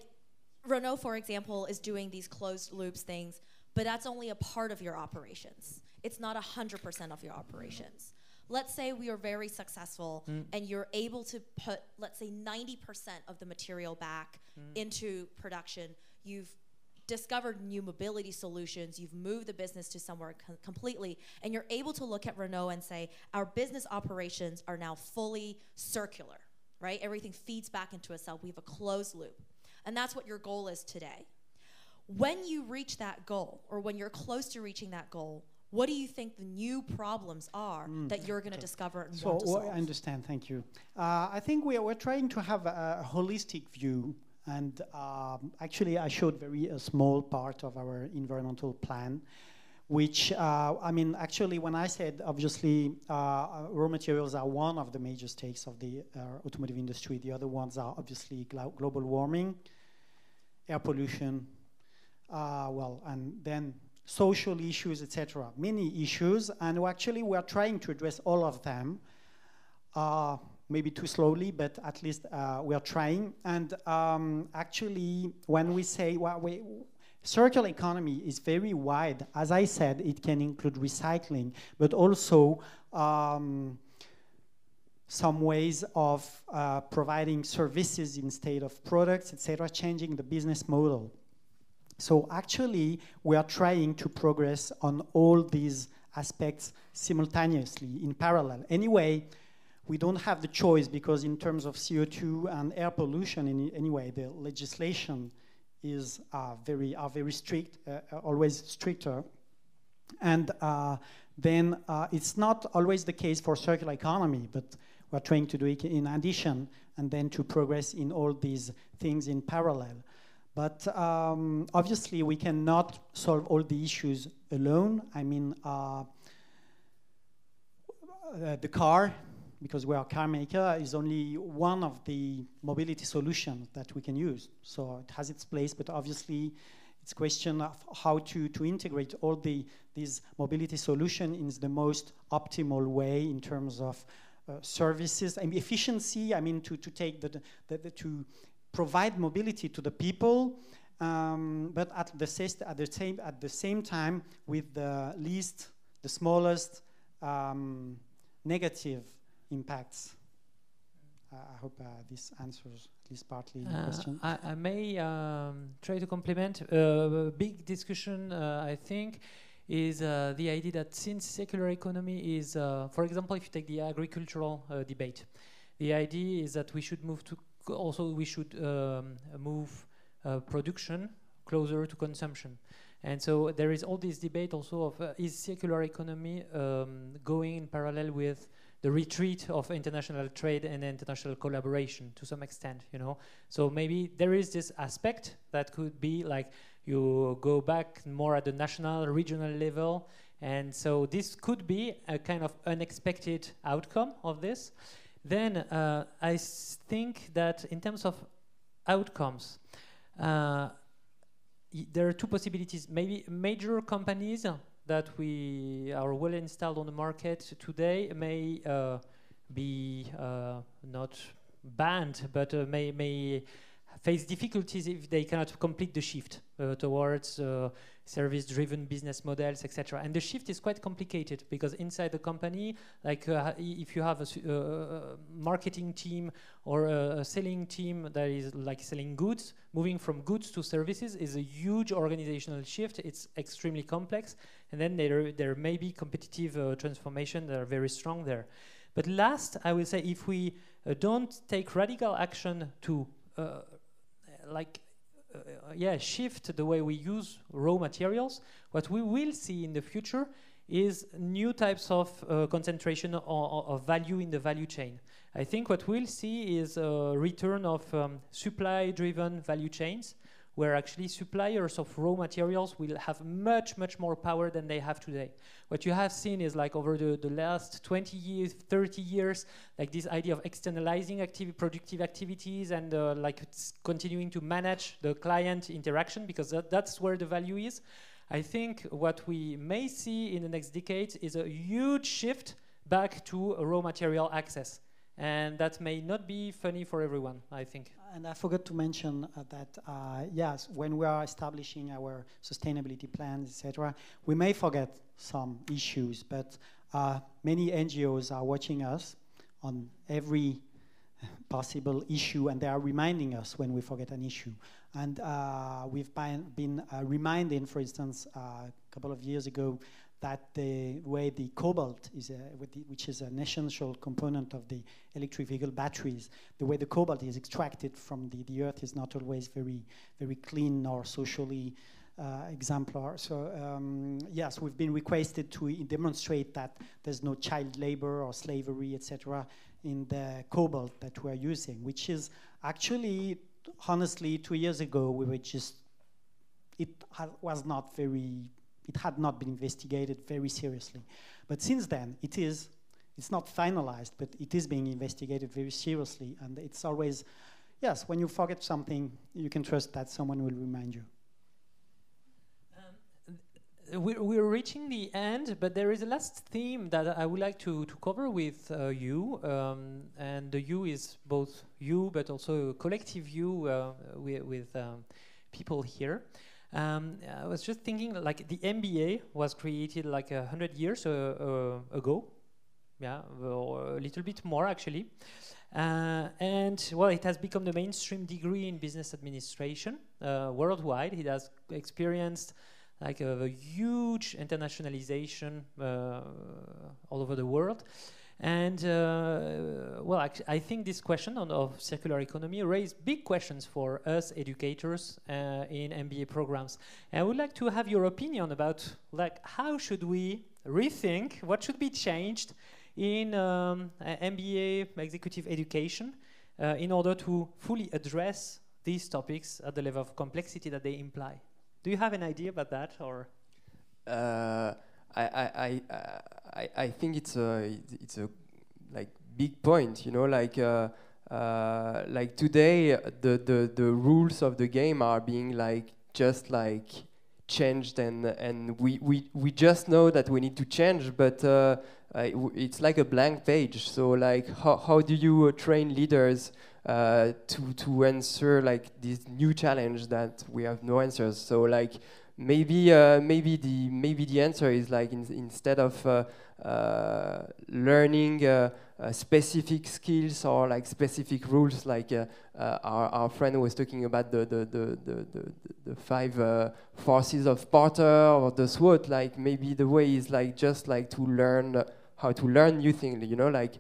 Renault, for example, is doing these closed loops things, but that's only a part of your operations. It's not 100% of your operations. Let's say we are very successful and you're able to put, let's say, 90% of the material back into production. You've discovered new mobility solutions, you've moved the business to somewhere completely, and you're able to look at Renault and say, our business operations are now fully circular, right? Everything feeds back into itself. We have a closed loop. And that's what your goal is today. When you reach that goal, or when you're close to reaching that goal, what do you think the new problems are that you're going to discover and want to solve? I understand, thank you. I think we're trying to have a holistic view. And actually, I showed a small part of our environmental plan, which, actually, when I said, obviously, raw materials are one of the major stakes of the automotive industry. The other ones are obviously global warming, air pollution, and then social issues, etc. Many issues, and actually, we are trying to address all of them. Maybe too slowly, but at least we are trying. And actually, when we say circular economy is very wide, as I said, it can include recycling, but also some ways of providing services instead of products, etc., changing the business model. So actually, we are trying to progress on all these aspects simultaneously, in parallel. Anyway, we don't have the choice because in terms of CO2 and air pollution, anyway, the legislation is very strict, always stricter. And then it's not always the case for circular economy, but we're trying to do it in addition and then to progress in all these things in parallel. But obviously, we cannot solve all the issues alone. I mean, the car, because we are a car maker, is only one of the mobility solutions that we can use. So it has its place, but obviously it's a question of how to integrate all these mobility solutions in the most optimal way in terms of services and efficiency. I mean, to take to provide mobility to the people, but at the same time with the smallest negative impacts. I hope this answers at least partly the question. I may try to complement. A big discussion, I think, is the idea that since circular economy is, for example, if you take the agricultural debate, the idea is that we should move production closer to consumption. And so there is all this debate also of is circular economy going in parallel with the retreat of international trade and international collaboration to some extent, So maybe there is this aspect that could be like you go back more at the national, regional level. And so this could be a kind of unexpected outcome of this. Then I think that in terms of outcomes, there are two possibilities. Maybe major companies that we are well installed on the market today may be not banned, but may face difficulties if they cannot complete the shift towards service-driven business models, etc. And the shift is quite complicated because inside the company, like if you have a marketing team or a selling team that is like selling goods, moving from goods to services is a huge organizational shift. It's extremely complex, and then there may be competitive transformation that are very strong there. But last, I will say, if we don't take radical action to shift the way we use raw materials, what we will see in the future is new types of concentration of value in the value chain. I think what we'll see is a return of supply-driven value chains, where actually suppliers of raw materials will have much, much more power than they have today. What you have seen is like over the last 20 years, 30 years, like this idea of externalizing productive activities and like continuing to manage the client interaction, because that's where the value is. I think what we may see in the next decade is a huge shift back to raw material access. And that may not be funny for everyone, I think. And I forgot to mention that, yes, when we are establishing our sustainability plans, etc., we may forget some issues, but many NGOs are watching us on every possible issue, and they are reminding us when we forget an issue. And we've been reminding, for instance, a couple of years ago, that the way the cobalt is, which is an essential component of the electric vehicle batteries, the way the cobalt is extracted from the earth is not always very, very clean or socially exemplar. So yes, we've been requested to demonstrate that there's no child labor or slavery, etc., in the cobalt that we're using, which is actually, honestly, 2 years ago we were just, it had not been investigated very seriously. But since then, it's not finalized, but it is being investigated very seriously. And it's always, yes, when you forget something, you can trust that someone will remind you. We're reaching the end, but there is a last theme that I would like to cover with you. And the you is both you, but also a collective you with people here. I was just thinking, like the MBA was created like 100 years ago, yeah, or a little bit more actually, and well, it has become the mainstream degree in business administration worldwide. It has experienced like a huge internationalization all over the world. And well, I think this question of circular economy raised big questions for us educators in MBA programs. And I would like to have your opinion about like how should we rethink, what should be changed in MBA executive education in order to fully address these topics at the level of complexity that they imply. Do you have an idea about that, or? I think it's a like big point, you know, like today the rules of the game are being like just like changed, and we just know that we need to change, but it's like a blank page. So like how do you train leaders to answer like this new challenge that we have no answers? So like maybe the answer is like instead of learning specific skills or like specific rules, like our friend was talking about the 5 forces of Porter or the SWOT. Like maybe the way is like just like to learn how to learn new things, you know, like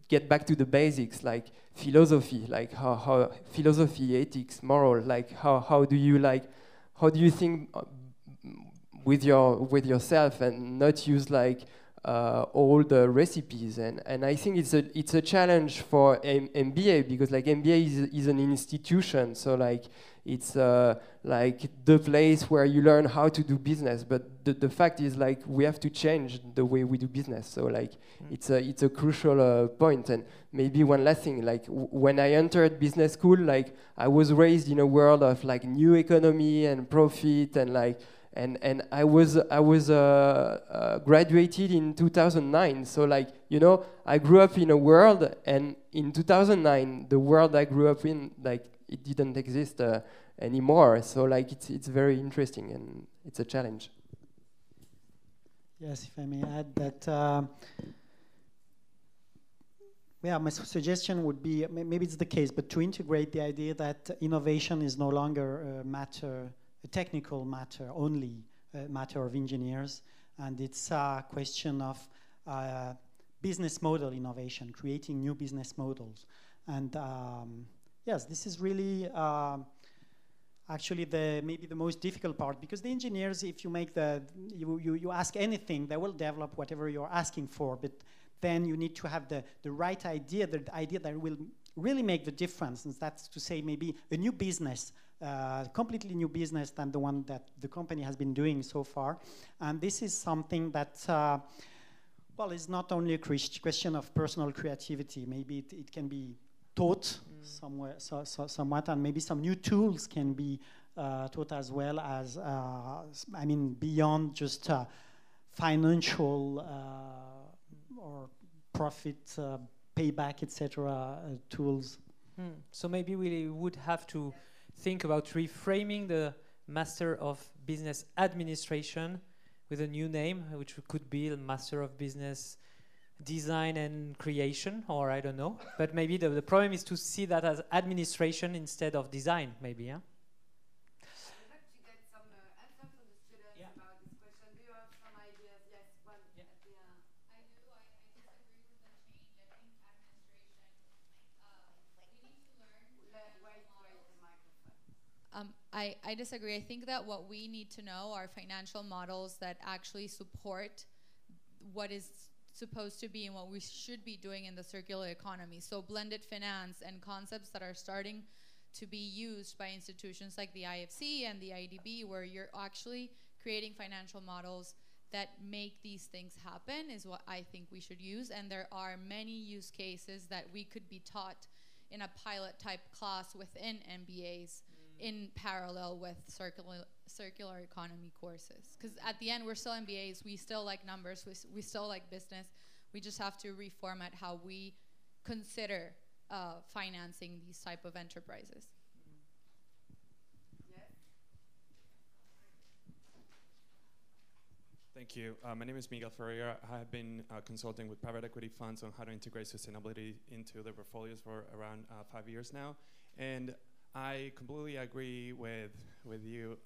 get back to the basics, like philosophy, like how philosophy, ethics, moral, like how do you think with yourself and not use like all the recipes, and I think it's a challenge for MBA, because like MBA is an institution, so like it's like the place where you learn how to do business, but the fact is like we have to change the way we do business, so like it's a crucial point. And maybe one last thing, like when I entered business school, like I was raised in a world of like new economy and profit, and like and I was graduated in 2009. So like, you know, I grew up in a world, and in 2009, the world I grew up in, like, it didn't exist anymore. So like, it's very interesting, and it's a challenge. Yes, if I may add that. Yeah, my suggestion would be, maybe it's the case, but to integrate the idea that innovation is no longer a technical matter, only a matter of engineers, and it's a question of business model innovation, creating new business models. And yes, this is really actually maybe the most difficult part, because the engineers, if you make you ask anything, they will develop whatever you're asking for, but then you need to have the right idea, the idea that will really make the difference. And that's to say maybe a new business, completely new business than the one that the company has been doing so far. And this is something that, well, is not only a question of personal creativity. Maybe it can be taught somewhere, somewhat, and maybe some new tools can be taught as well as, I mean, beyond just financial or profit, payback, etc. Tools. So maybe we would have to think about reframing the Master of Business Administration with a new name, which could be the Master of Business Design and Creation, or I don't know. But maybe the problem is to see that as administration instead of design, maybe, yeah? I'd like to get some answers from the students about this question. Do you have some ideas? Yes, one at the end. I do. I disagree with the change. I think administration, we need to learn. Wait the microphone. I disagree. I think that what we need to know are financial models that actually support what is supposed to be and what we should be doing in the circular economy. So blended finance and concepts that are starting to be used by institutions like the IFC and the IDB, where you're actually creating financial models that make these things happen, is what I think we should use. And there are many use cases that we could be taught in a pilot type class within MBAs in parallel with circular economy courses. Because at the end, we're still MBAs, we still like numbers, we still like business. We just have to reformat how we consider financing these type of enterprises. Thank you. My name is Miguel Ferreira. I have been consulting with private equity funds on how to integrate sustainability into their portfolios for around 5 years now. And I completely agree with you.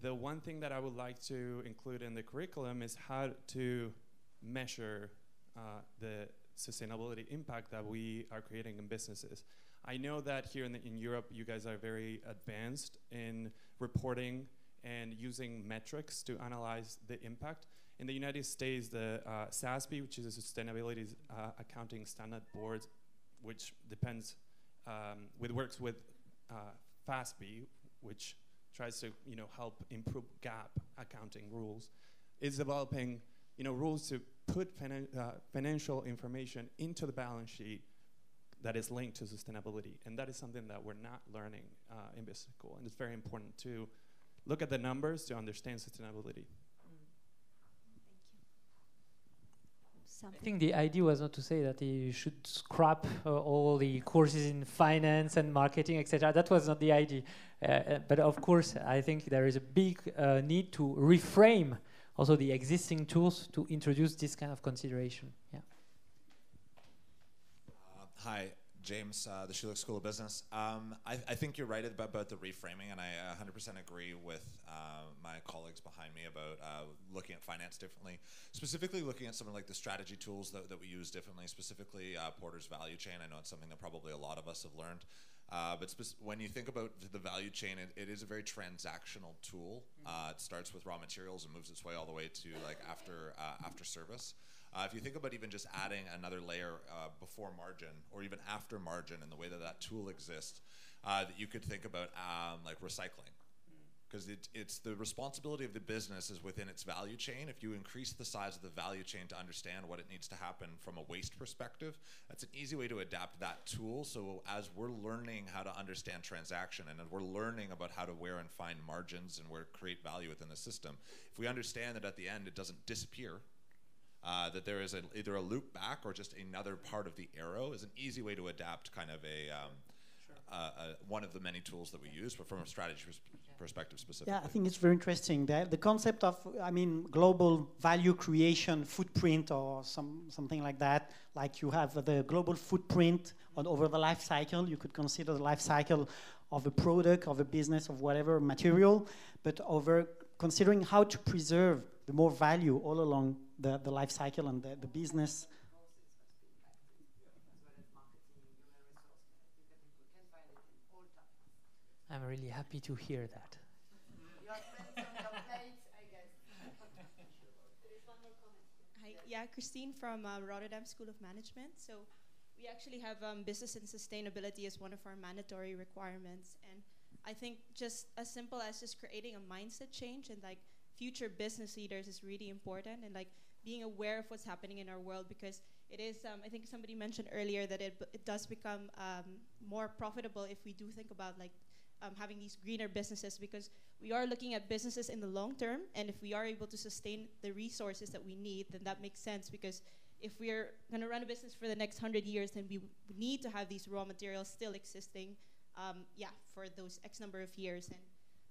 The one thing that I would like to include in the curriculum is how to measure the sustainability impact that we are creating in businesses. I know that here in Europe, you guys are very advanced in reporting and using metrics to analyze the impact. In the United States, the SASB, which is a Sustainability Accounting Standard Board, which depends, works with FASB, which tries to help improve GAAP accounting rules, is developing rules to put financial information into the balance sheet that is linked to sustainability. And that is something that we're not learning in business school. And it's very important to look at the numbers to understand sustainability. I think the idea was not to say that you should scrap all the courses in finance and marketing, etc. That was not the idea. But of course, I think there is a big need to reframe also the existing tools to introduce this kind of consideration. Yeah. Hi, James, the Schulich School of Business. I think you're right about the reframing, and I 100% agree with my colleagues behind me about looking at finance differently, specifically looking at something like the strategy tools that we use differently, specifically Porter's value chain. I know it's something that probably a lot of us have learned. But when you think about the value chain, it is a very transactional tool. It starts with raw materials and moves its way all the way to like after service. If you think about even just adding another layer before margin or even after margin and the way that tool exists, that you could think about like recycling. because it's the responsibility of the business is within its value chain. If you increase the size of the value chain to understand what it needs to happen from a waste perspective, that's an easy way to adapt that tool. So as we're learning how to understand transaction and we're learning about how to where and find margins and where to create value within the system, if we understand that at the end it doesn't disappear, that there is either a loop back or just another part of the arrow, is an easy way to adapt kind of one of the many tools that we use, but from a strategy perspective specifically. Yeah, I think it's very interesting. The concept of, global value creation footprint or something like that, like you have the global footprint over the life cycle. You could consider the life cycle of a product, of a business, of whatever material, but over considering how to preserve the more value all along the life cycle and the business. I'm really happy to hear that. Hi, yeah, Christine from Rotterdam School of Management. So we actually have business and sustainability as one of our mandatory requirements. And I think just as simple as just creating a mindset change and like future business leaders is really important, and like being aware of what's happening in our world, because it is, I think somebody mentioned earlier that it does become more profitable if we do think about like having these greener businesses, because we are looking at businesses in the long term, and if we are able to sustain the resources that we need, then that makes sense, because if we're going to run a business for the next 100 years, then we need to have these raw materials still existing for those X number of years.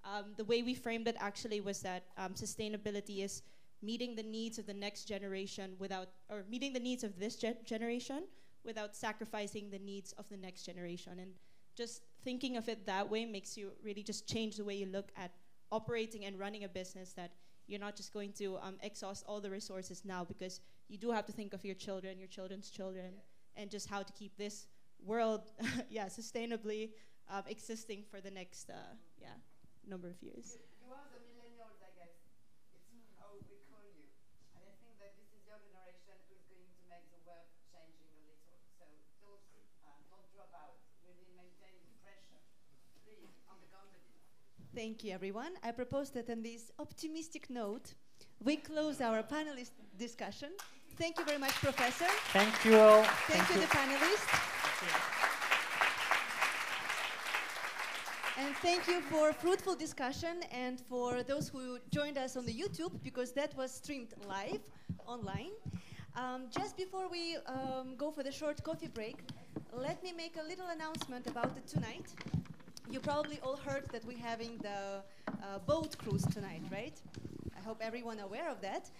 And the way we framed it actually was that sustainability is meeting the needs of the next generation meeting the needs of this generation without sacrificing the needs of the next generation. And just thinking of it that way makes you really just change the way you look at operating and running a business, that you're not just going to exhaust all the resources now, because you do have to think of your children, your children's children, and just how to keep this world sustainably existing for the next number of years. You are the millennials, I guess. It's how we call you. And I think that this is your generation who is going to make the world changing a little. So don't drop out. Really maintain the pressure, please, on the company. Thank you, everyone. I propose that on this optimistic note, we close our panelist discussion. Thank you very much, Professor. Thank you all. Thank you, the panelists. And thank you for fruitful discussion, and for those who joined us on the YouTube, because that was streamed live online. Just before we go for the short coffee break, let me make a little announcement about it tonight. You probably all heard that we're having the boat cruise tonight, right? I hope everyone aware of that.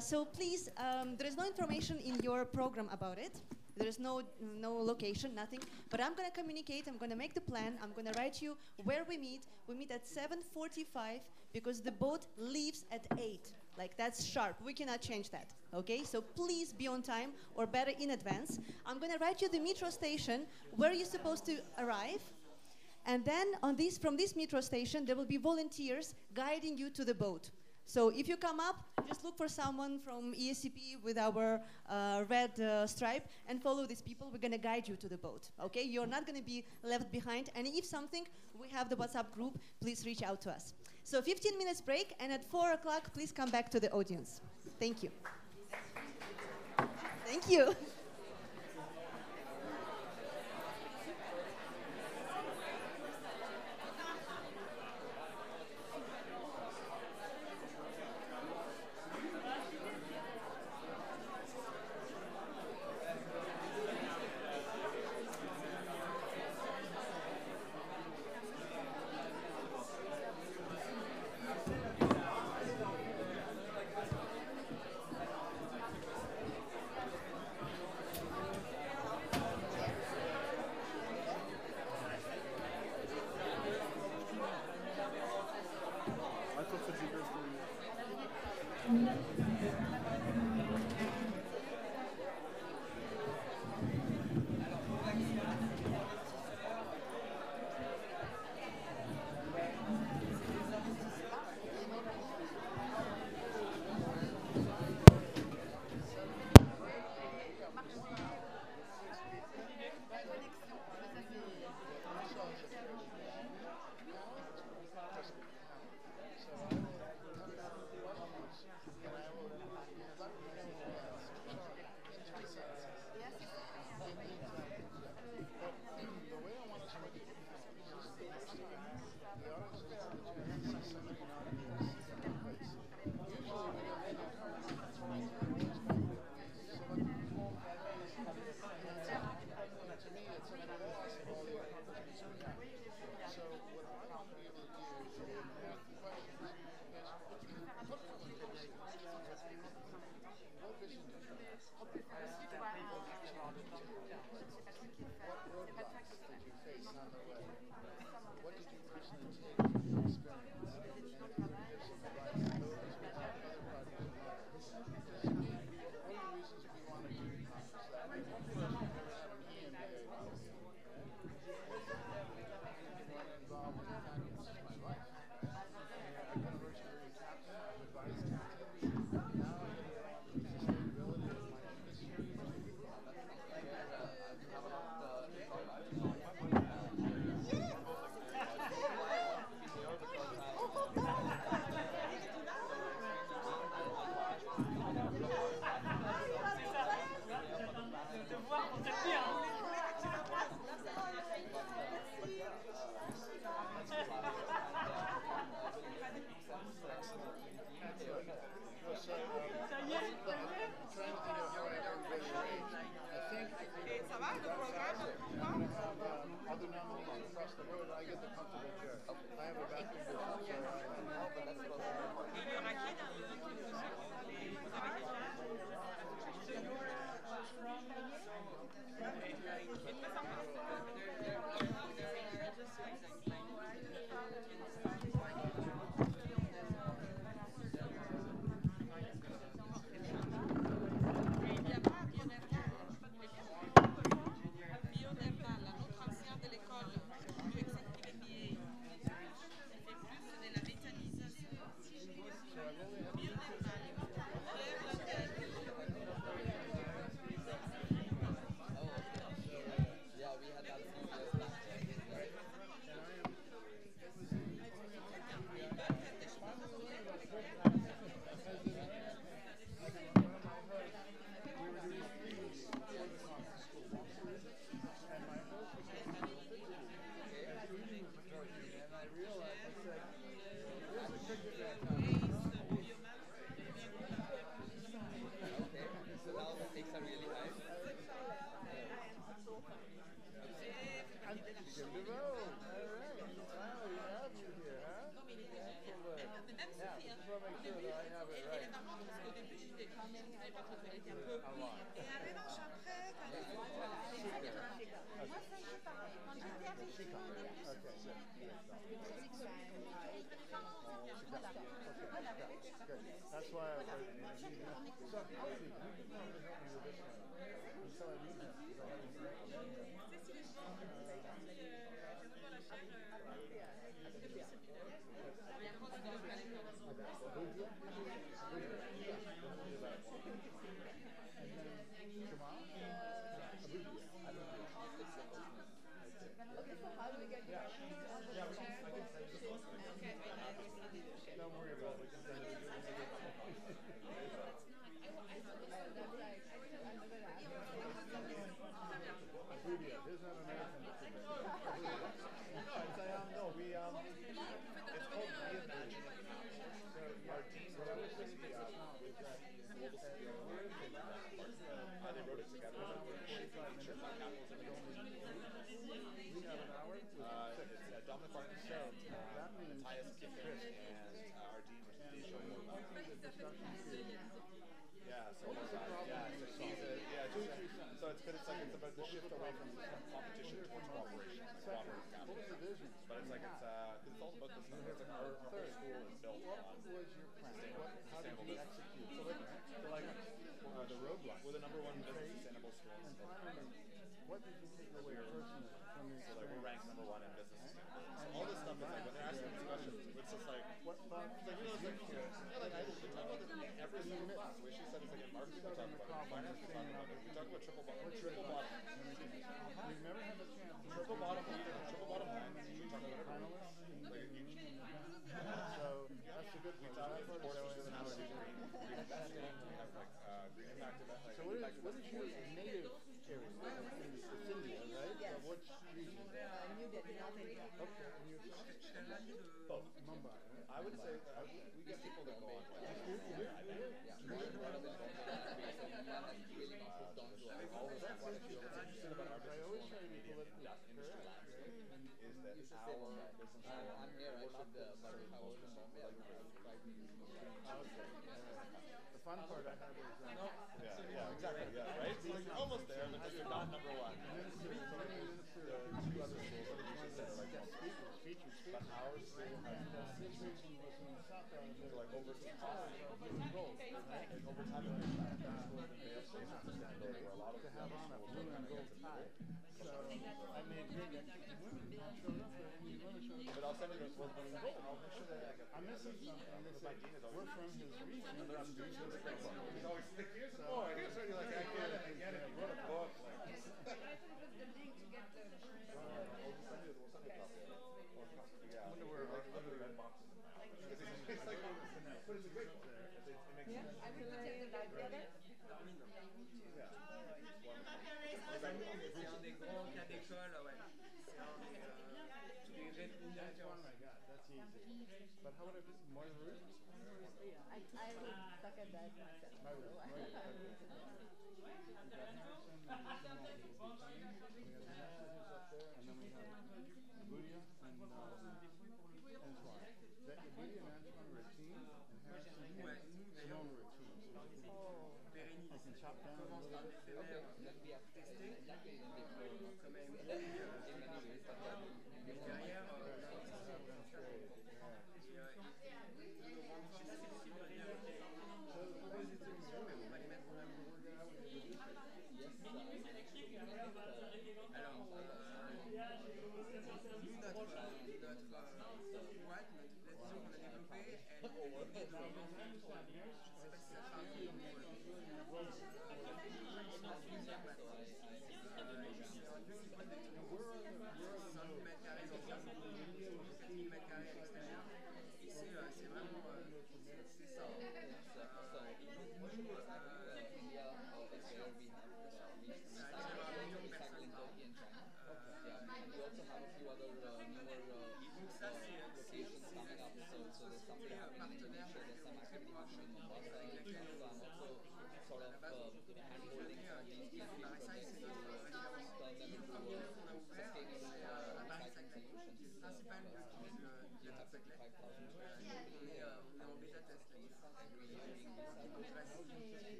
So please, there is no information in your program about it. There is no location, nothing. But I'm going to communicate. I'm going to make the plan. I'm going to write you where we meet. We meet at 7:45 because the boat leaves at 8. Like, that's sharp. We cannot change that. Okay? So please be on time, or better in advance. I'm going to write you the metro station where you're supposed to arrive. And then from this metro station, there will be volunteers guiding you to the boat. So if you come up, just look for someone from ESCP with our red stripe and follow these people. We're going to guide you to the boat, okay? You're not going to be left behind. And if something, we have the WhatsApp group. Please reach out to us. So 15 minutes break, and at 4 o'clock, please come back to the audience. Thank you. Thank you. But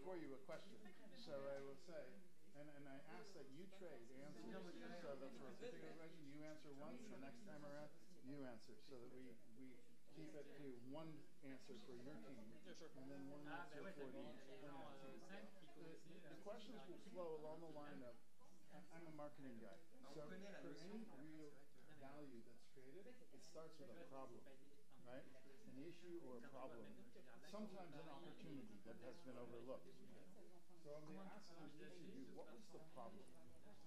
For you a question. So I will say, and I ask that you trade answers a particular question, you answer once, the next time around, you answer, so that we keep it to one answer for your team, and then one answer for the The questions will flow along the line of, I'm a marketing guy, so for any real value that's created, it starts with a problem, right? An issue or a problem, sometimes an opportunity that has been overlooked. So when they ask each of you, what was the problem?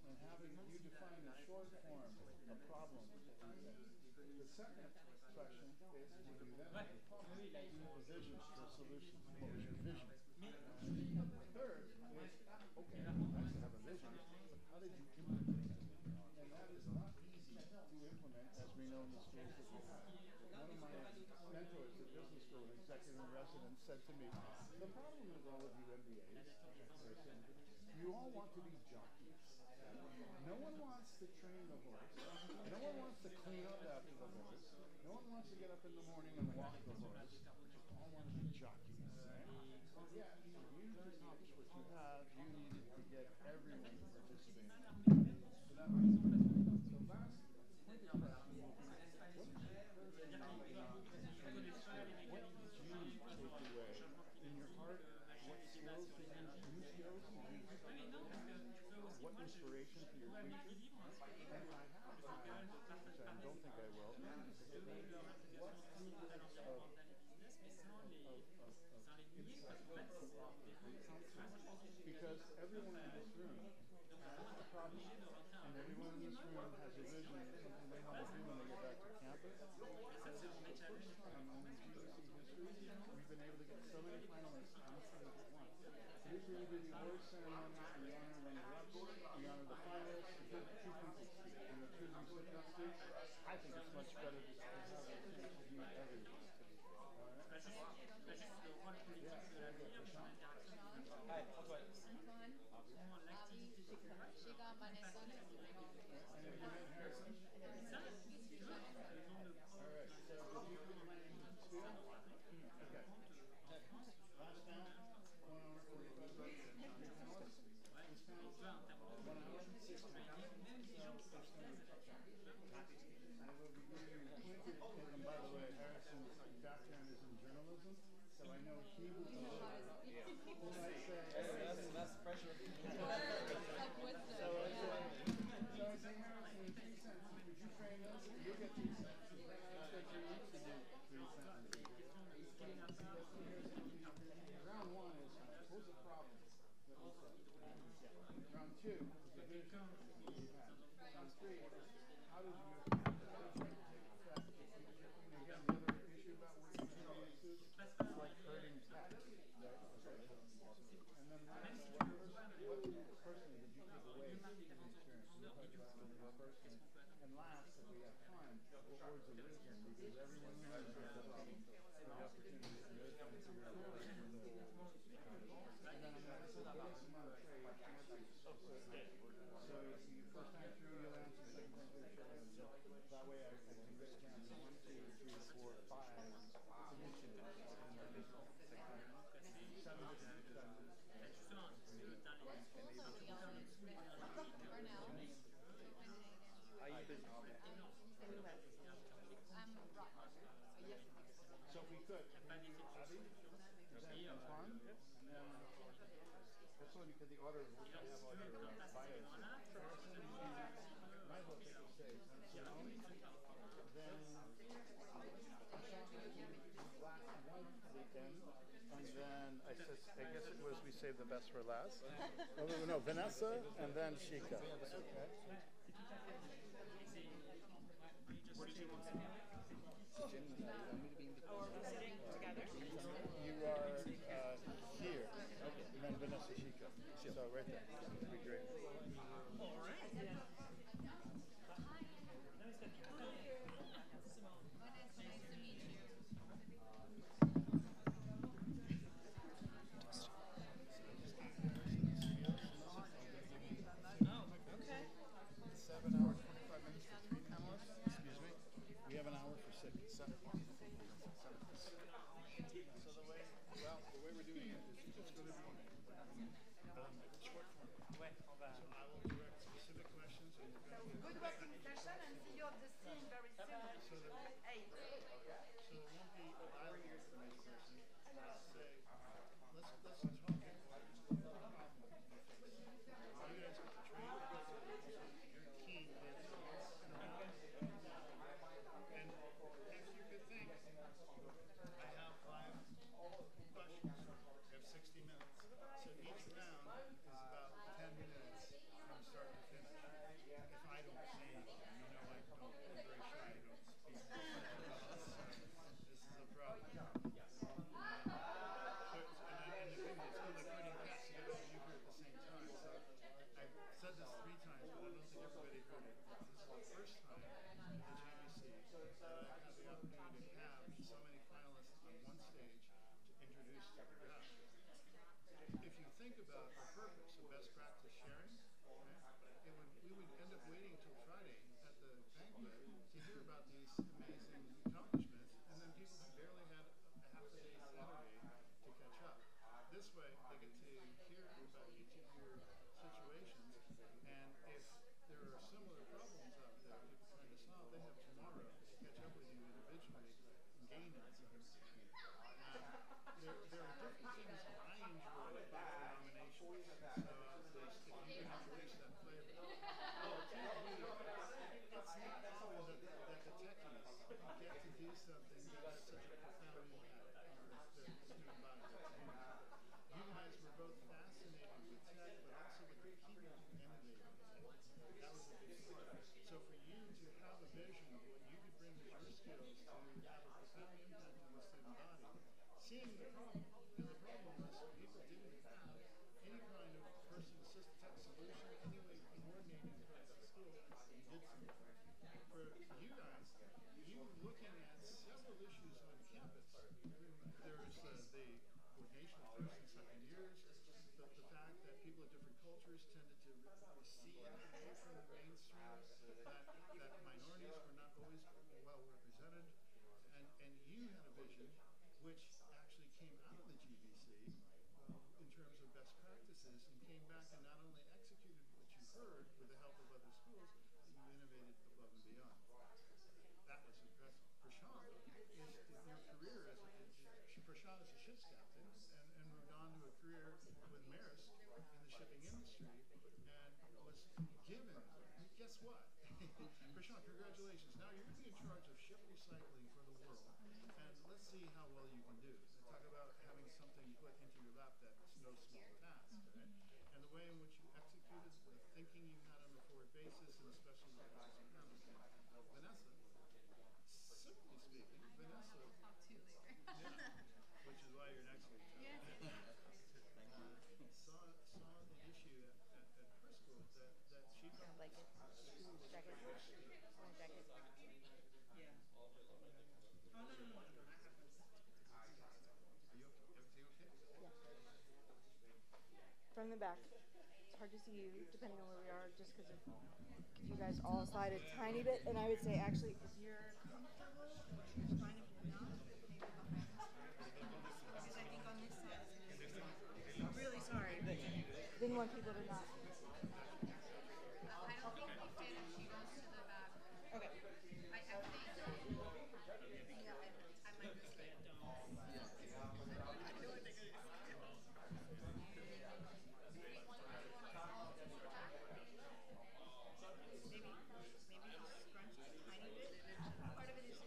And having you define in short form a problem that you fix. The second question is, what do you then have a problem? A vision for a solution. What was your vision? The third is, okay, nice to have a vision, but how did you implement it? And that is not easy to implement, as we know in the schools that we have. One of my mentors at business school, executive in residence, said to me, the problem with all of you MBAs, you all want to be jockeys. No one wants to train the horse. No one wants to clean up after the horse. No one wants to get up in the morning and walk the horse. You all want to be jockeys. Right? Yeah, for you to accomplish what you have, you needed to get everyone participating. So that was the last pointed question will be, what is your personal what did you take away in your heart? What skills did you new skills did you what inspiration for your future? And if I have time, which I don't think I will, it may be what three words of insight to offer from counsel. Because everyone in this room has a problem, and everyone in this room has a vision of something they want to do when they get back to campus. So this is the first time in GBC history we've been able to get so many finalists on stage at once. Usually we do the award ceremony, we honor runner-ups, we honor the finalists, we give two people speak, and the two recipients speak. I think it's much better to have the chance to meet everyone. All right? Yeah, Sean. Hi, Antoine. So I know he will be That's pressure. So I say, Harrison, in 3 sentences, would you train us? You'll get 3 sentences. I expect you each to do 3 sentences. Round 1 is, what's the problem that we solve? Round 2 is the vision that you have. Round 3 is, how did you affect the future? And again, the other issue about working with audiences, it's like herding cats. And then last, what personally did you take away from the experience? We talked about it personally. And last, if we have time, what words of wisdom? Because everyone knows there's a problem, the opportunity, and they're trying to figure out what they're going to do. And then I'm going to say, the least amount of trade, so you first time through, you'll answer, second time through, she'll answer. That way I can write down 1, 2, 3, 4, 5 submissions. So if we could, maybe Abby, then Antoine, and then that's only because the order we're going to have all your bios. Harrison, you might as well take your stage. And Simone, then last one weekend, and then I guess it was we saved the best for last. Oh, no, Vanessa, and then Shika. Okay. You are here, and then Vanessa Shika. So right there. That'd be great. All right. Short form. So I will direct specific questions. questions. And So good working session and see you at the scene very soon. So At 8. So there won't be a dialogue for each person. Say, let's talk about what problem you face. You guys get to train your team lives in around. And if you could think, I have 5 questions. We have 60 minutes. So each round is about 10 minutes from start to finish. If I don't say anything, you know I don't, I'm very shy, I don't speak. This is a problem. And the thing is, it's like putting cats together and you hear at the same time. So I've said this 3 times, but I don't think everybody heard it. This is the first time at the GBC that I've had the opportunity to have so many finalists on one stage to introduce to the crowd. If you think about the purpose of best practice sharing, we would end up waiting until Friday at the banquet to hear about these amazing accomplishments, and then people barely had a half a day Saturday to catch up. This way, they get to hear about each of your situations, and if there are similar problems out there people trying to solve, they have tomorrow to catch up with you individually and gain insights. There are different things I enjoy about the nominations, so if you can introduce that flavor. It's not always that the techies get to do something that has such a profound impact on the student body, the community. You guys were both fascinated with tech, but also with the people who innovated in tech. That was a big part. So for you to have a vision of what you could bring with your skills to have a profound impact on the student body, seeing the problem, and the problem was people didn't have any kind of person-assisted tech solution, any way of coordinating across the school. You did something. For you guys, you were looking at several issues on campus. There's the coordination of first and second years, the fact that people of different cultures tended to recede away from the mainstream, that minorities were not always well represented, and you had a vision which actually came out of the GBC in terms of best practices and came back and not only executed what you heard with the help of other schools, but you innovated above and beyond. That was impressive. Prashant, your career as Prashant is a ship's captain and moved on to a career with Maersk in the shipping industry and was given, guess what? Prashant, congratulations. Now you're going to be in charge of ship recycling for the world. And let's see how well you can do. And talk about having something put into your lap that's no small task, right? And the way in which you executed, the thinking you had on a forward basis, and especially with the Vanessa, simply speaking, Vanessa, which is why you're an excellent job. saw an issue at her school that she felt like school was jacket. Yeah. Oh, no. Are you okay? Everything okay? Yeah. From the back. It's hard to see you depending on where we are just because you guys all slide a tiny bit. And I would say actually if you're comfortable, it's fine if you're not, maybe behind this part. Because I think on this side I'm really sorry. Didn't want people to not. I don't think we fit if she goes to the back. Okay. I think yeah, I might just like Maybe scrunch a tiny bit. Part of it is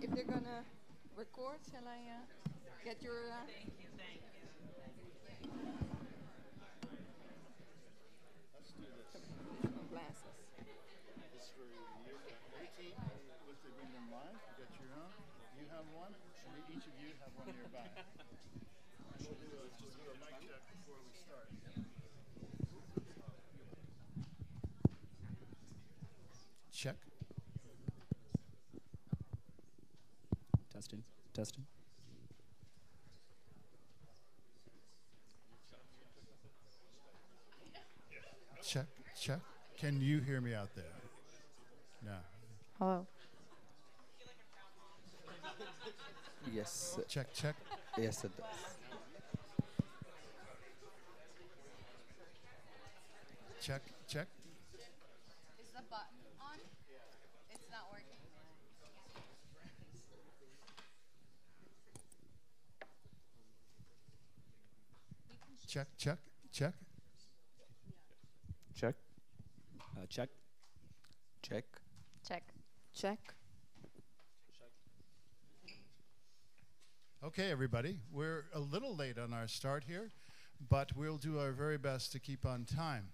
if they're gonna record, shall I get your? Thank you. Let's do this. Glasses. This is for you. Your team with the Green Room Live. You got your own. You have one. Each of you have one nearby. We'll do a mic check before we start. Check. Testing. Testing. Check. Check. Can you hear me out there? No. Hello. Yes. Check. Check. Yes, it does. Check. Check. Is the button on? It's not working. Check. Check. Check. Check. Check. Check. Check. Check. Okay, everybody. We're a little late on our start here, but we'll do our very best to keep on time.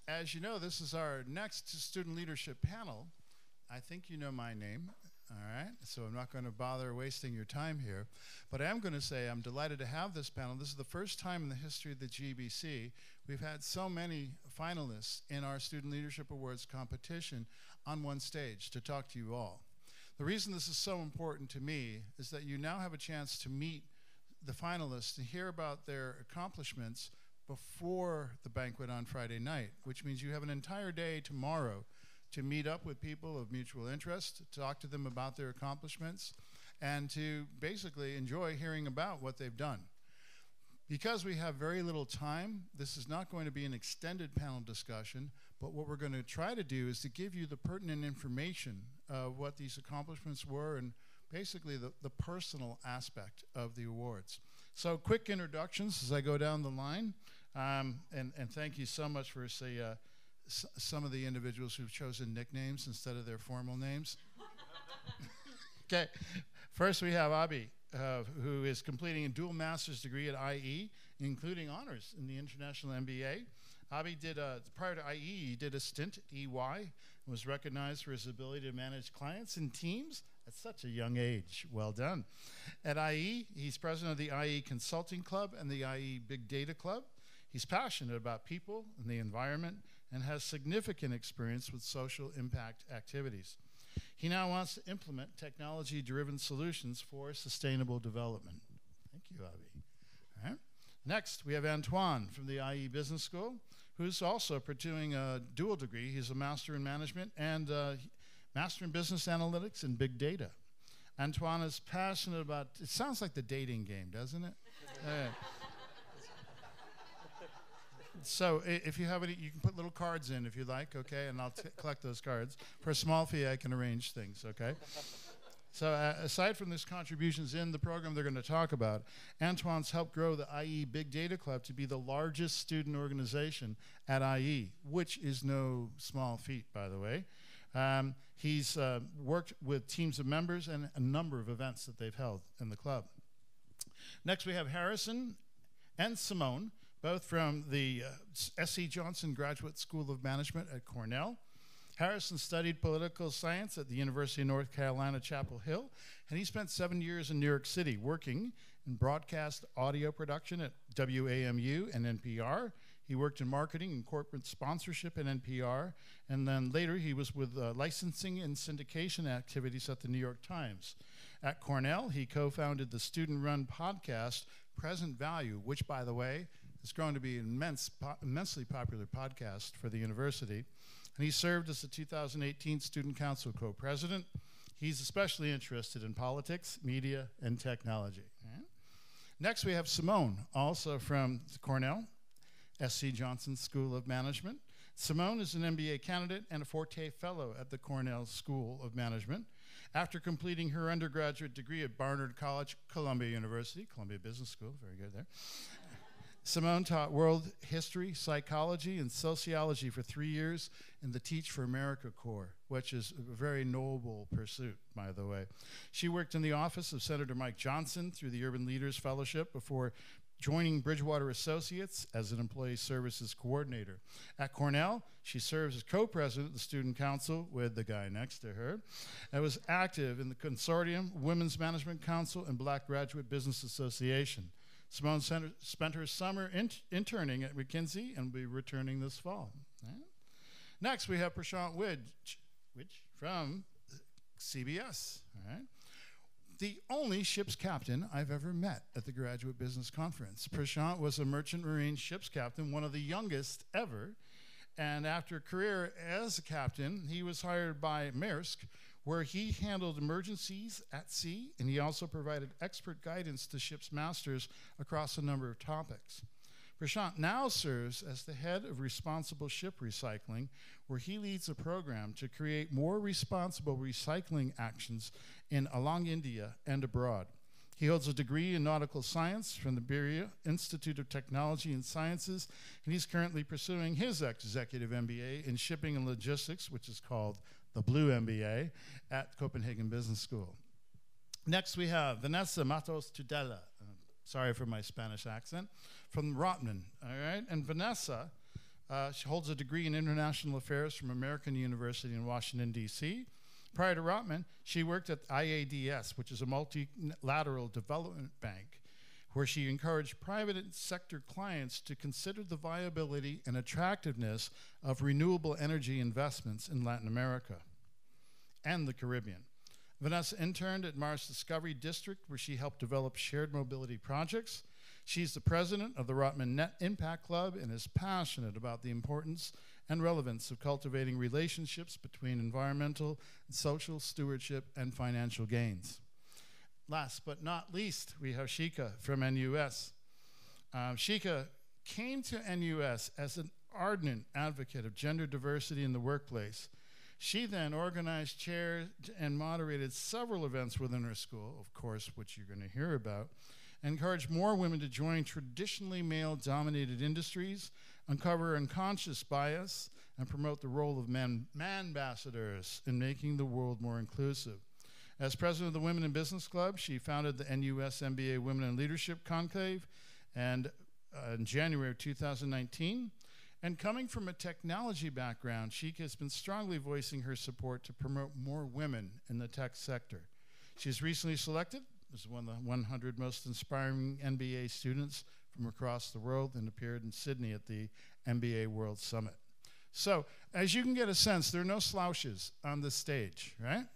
As you know, this is our next student leadership panel. I think you know my name, all right? So I'm not going to bother wasting your time here. But I am going to say I'm delighted to have this panel. This is the first time in the history of the GBC we've had so many finalists in our Student Leadership Awards competition on one stage to talk to you all. The reason this is so important to me is that you now have a chance to meet the finalists and hear about their accomplishments before the banquet on Friday night, which means you have an entire day tomorrow to meet up with people of mutual interest, to talk to them about their accomplishments, and to basically enjoy hearing about what they've done. Because we have very little time, this is not going to be an extended panel discussion, but what we're going to try to do is to give you the pertinent information of what these accomplishments were and basically the personal aspect of the awards. So quick introductions as I go down the line, and thank you so much for some of the individuals who've chosen nicknames instead of their formal names. Okay, first we have Abi, who is completing a dual master's degree at IE, including honors in the International MBA. Abi did, prior to IE, he did a stint at EY, and was recognized for his ability to manage clients and teams at such a young age. Well done. At IE, he's president of the IE Consulting Club and the IE Big Data Club. He's passionate about people and the environment and has significant experience with social impact activities. He now wants to implement technology-driven solutions for sustainable development. Thank you, Abi. All right. Next, we have Antoine from the IE Business School, who's also pursuing a dual degree. He's a master in management and master in business analytics and big data. Antoine is passionate about, it sounds like the dating game, doesn't it? So if you have any, you can put little cards in if you like, okay, and I'll collect those cards. For a small fee, I can arrange things, okay? So aside from these contributions in the program they're going to talk about, Antoine's helped grow the IE Big Data Club to be the largest student organization at IE, which is no small feat, by the way. He's worked with teams of members and a number of events that they've held in the club. Next, we have Harrison and Simone, both from the S.C. Johnson Graduate School of Management at Cornell. Harrison studied political science at the University of North Carolina, Chapel Hill, and he spent 7 years in New York City working in broadcast audio production at WAMU and NPR. He worked in marketing and corporate sponsorship at NPR, and then later he was with licensing and syndication activities at the New York Times. At Cornell, he co-founded the student-run podcast Present Value, which, by the way, is going to be an immensely popular podcast for the university. And he served as the 2018 Student Council co-president. He's especially interested in politics, media, and technology. Right. Next, we have Simone, also from Cornell, S.C. Johnson School of Management. Simone is an MBA candidate and a Forte Fellow at the Cornell School of Management. After completing her undergraduate degree at Barnard College, Columbia University, Columbia Business School, very good there. Simone taught world history, psychology, and sociology for 3 years in the Teach for America Corps, which is a very noble pursuit, by the way. She worked in the office of Senator Mike Johnson through the Urban Leaders Fellowship before joining Bridgewater Associates as an employee services coordinator. At Cornell, she serves as co-president of the Student Council with the guy next to her, and was active in the consortium, Women's Management Council, and Black Graduate Business Association. Simone spent her summer interning at McKinsey and will be returning this fall. Right? Next, we have Prashant Widge from CBS. All right? The only ship's captain I've ever met at the Graduate Business Conference. Prashant was a merchant marine ship's captain, one of the youngest ever. And after a career as a captain, he was hired by Maersk, where he handled emergencies at sea, and he also provided expert guidance to ship's masters across a number of topics. Prashant now serves as the head of responsible ship recycling, where he leads a program to create more responsible recycling actions along India and abroad. He holds a degree in nautical science from the Beria Institute of Technology and Sciences, and he's currently pursuing his executive MBA in shipping and logistics, which is called the Blue MBA, at Copenhagen Business School. Next, we have Vanessa Matos Tudela. Sorry for my Spanish accent, from Rotman, all right? And Vanessa, she holds a degree in international affairs from American University in Washington, D.C. Prior to Rotman, she worked at IADS, which is a multilateral development bank, where she encouraged private sector clients to consider the viability and attractiveness of renewable energy investments in Latin America and the Caribbean. Vanessa interned at Mars Discovery District, where she helped develop shared mobility projects. She's the president of the Rotman Net Impact Club and is passionate about the importance and relevance of cultivating relationships between environmental and social stewardship and financial gains. Last but not least, we have Shika from NUS. Shika came to NUS as an ardent advocate of gender diversity in the workplace. She then organized, chaired, and moderated several events within her school, of course, which you're going to hear about, encouraged more women to join traditionally male-dominated industries, uncover unconscious bias, and promote the role of man-ambassadors in making the world more inclusive. As president of the Women in Business Club, she founded the NUS MBA Women in Leadership Conclave in January of 2019. And coming from a technology background, Shika has been strongly voicing her support to promote more women in the tech sector. She's recently selected as one of the 100 most inspiring MBA students from across the world and appeared in Sydney at the MBA World Summit. So, as you can get a sense, there are no slouches on this stage, right?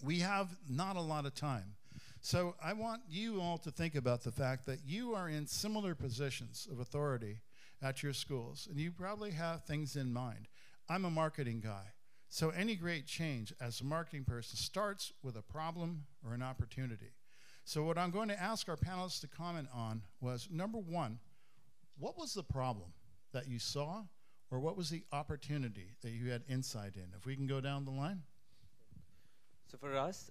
We have not a lot of time. So I want you all to think about the fact that you are in similar positions of authority at your schools, and you probably have things in mind. I'm a marketing guy, so any great change as a marketing person starts with a problem or an opportunity. So what I'm going to ask our panelists to comment on was, number one, what was the problem that you saw, or what was the opportunity that you had insight in? If we can go down the line. So for us,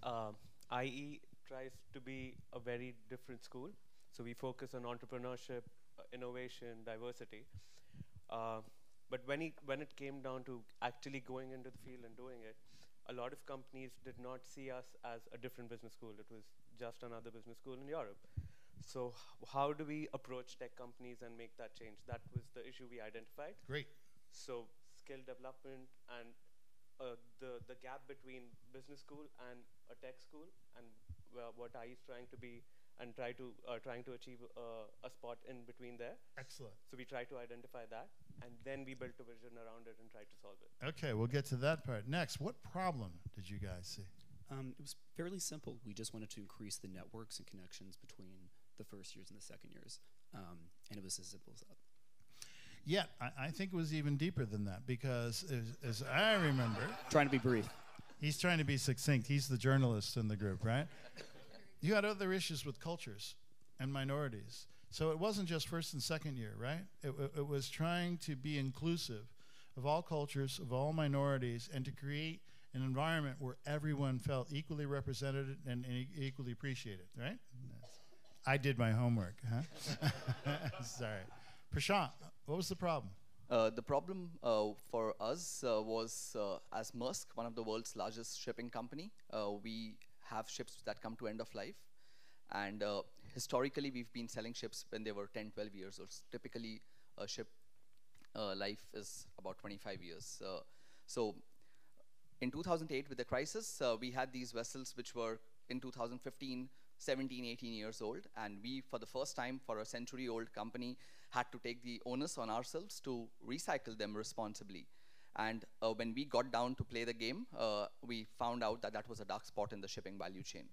IE tries to be a very different school. So we focus on entrepreneurship, innovation, diversity. But when it came down to actually going into the field and doing it, a lot of companies did not see us as a different business school. It was just another business school in Europe. So how do we approach tech companies and make that change? That was the issue we identified. Great. So skill development and the gap between business school and a tech school, and what I is trying to be and trying to achieve a spot in between there. Excellent. So we try to identify that, and then we built a vision around it and try to solve it. Okay, we'll get to that part next. What problem did you guys see? It was fairly simple. We just wanted to increase the networks and connections between the first years and the second years, and it was as simple as that. Yeah, I think it was even deeper than that, because as I remember... Trying to be brief. He's trying to be succinct. He's the journalist in the group, right? You had other issues with cultures and minorities. So it wasn't just first and second year, right? It was trying to be inclusive of all cultures, of all minorities, and to create an environment where everyone felt equally represented and equally appreciated, right? I did my homework, huh? Sorry. Prashant, what was the problem? The problem for us was as Maersk, one of the world's largest shipping company, we have ships that come to end of life. And historically, we've been selling ships when they were 10, 12 years old. Typically, a ship life is about 25 years. So in 2008, with the crisis, we had these vessels which were in 2015, 17, 18 years old. And we, for the first time, for a century-old company, had to take the onus on ourselves to recycle them responsibly. And when we got down to play the game, we found out that that was a dark spot in the shipping value chain.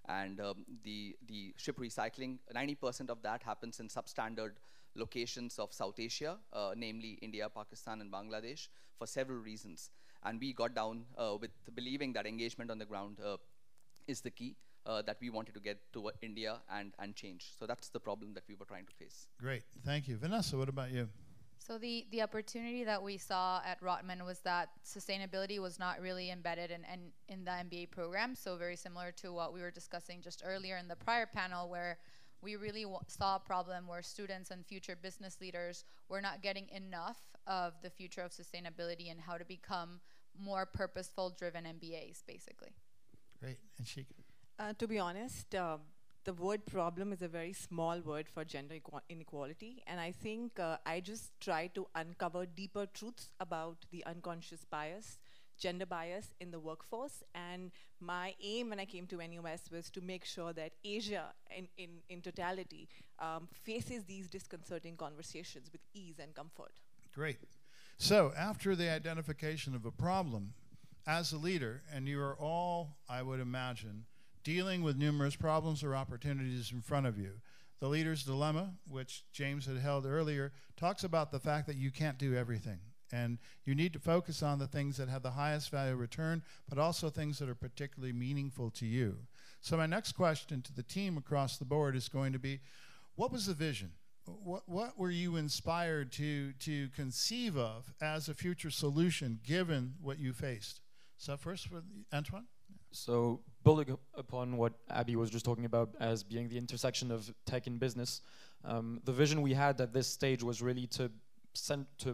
And the ship recycling, 90% of that happens in substandard locations of South Asia, namely India, Pakistan, and Bangladesh, for several reasons. And we got down with believing that engagement on the ground is the key, that we wanted to get to India and change. So that's the problem that we were trying to face. Great, thank you. Vanessa, what about you? So the opportunity that we saw at Rotman was that sustainability was not really embedded in the MBA program. So very similar to what we were discussing just earlier in the prior panel, where we really saw a problem where students and future business leaders were not getting enough of the future of sustainability and how to become more purposeful driven MBAs, basically. Great, and Shika. To be honest, the word problem is a very small word for gender inequality, and I think I just try to uncover deeper truths about the unconscious bias, gender bias in the workforce, and my aim when I came to NUS was to make sure that Asia in totality faces these disconcerting conversations with ease and comfort. Great. So after the identification of a problem, as a leader, and you are all, I would imagine, dealing with numerous problems or opportunities in front of you. The leader's dilemma, which James had held earlier, talks about the fact that you can't do everything. And you need to focus on the things that have the highest value return, but also things that are particularly meaningful to you. So my next question to the team across the board is going to be, what was the vision? What were you inspired to conceive of as a future solution given what you faced? So first with Antoine. So building upon what Abby was just talking about as being the intersection of tech and business, the vision we had at this stage was really to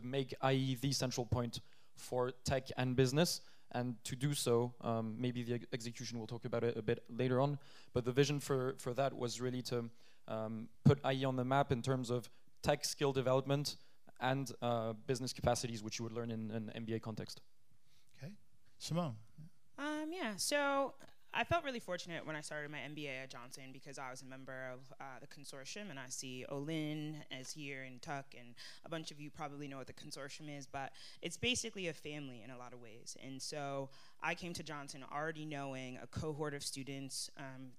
make IE the central point for tech and business, and to do so, maybe the execution, we'll talk about it a bit later on, but the vision for that was really to put IE on the map in terms of tech skill development and business capacities, which you would learn in an MBA context. Okay, Simone. Yeah, so I felt really fortunate when I started my MBA at Johnson because I was a member of the consortium, and I see Olin is here and Tuck, and a bunch of you probably know what the consortium is, but it's basically a family in a lot of ways. And so I came to Johnson already knowing a cohort of students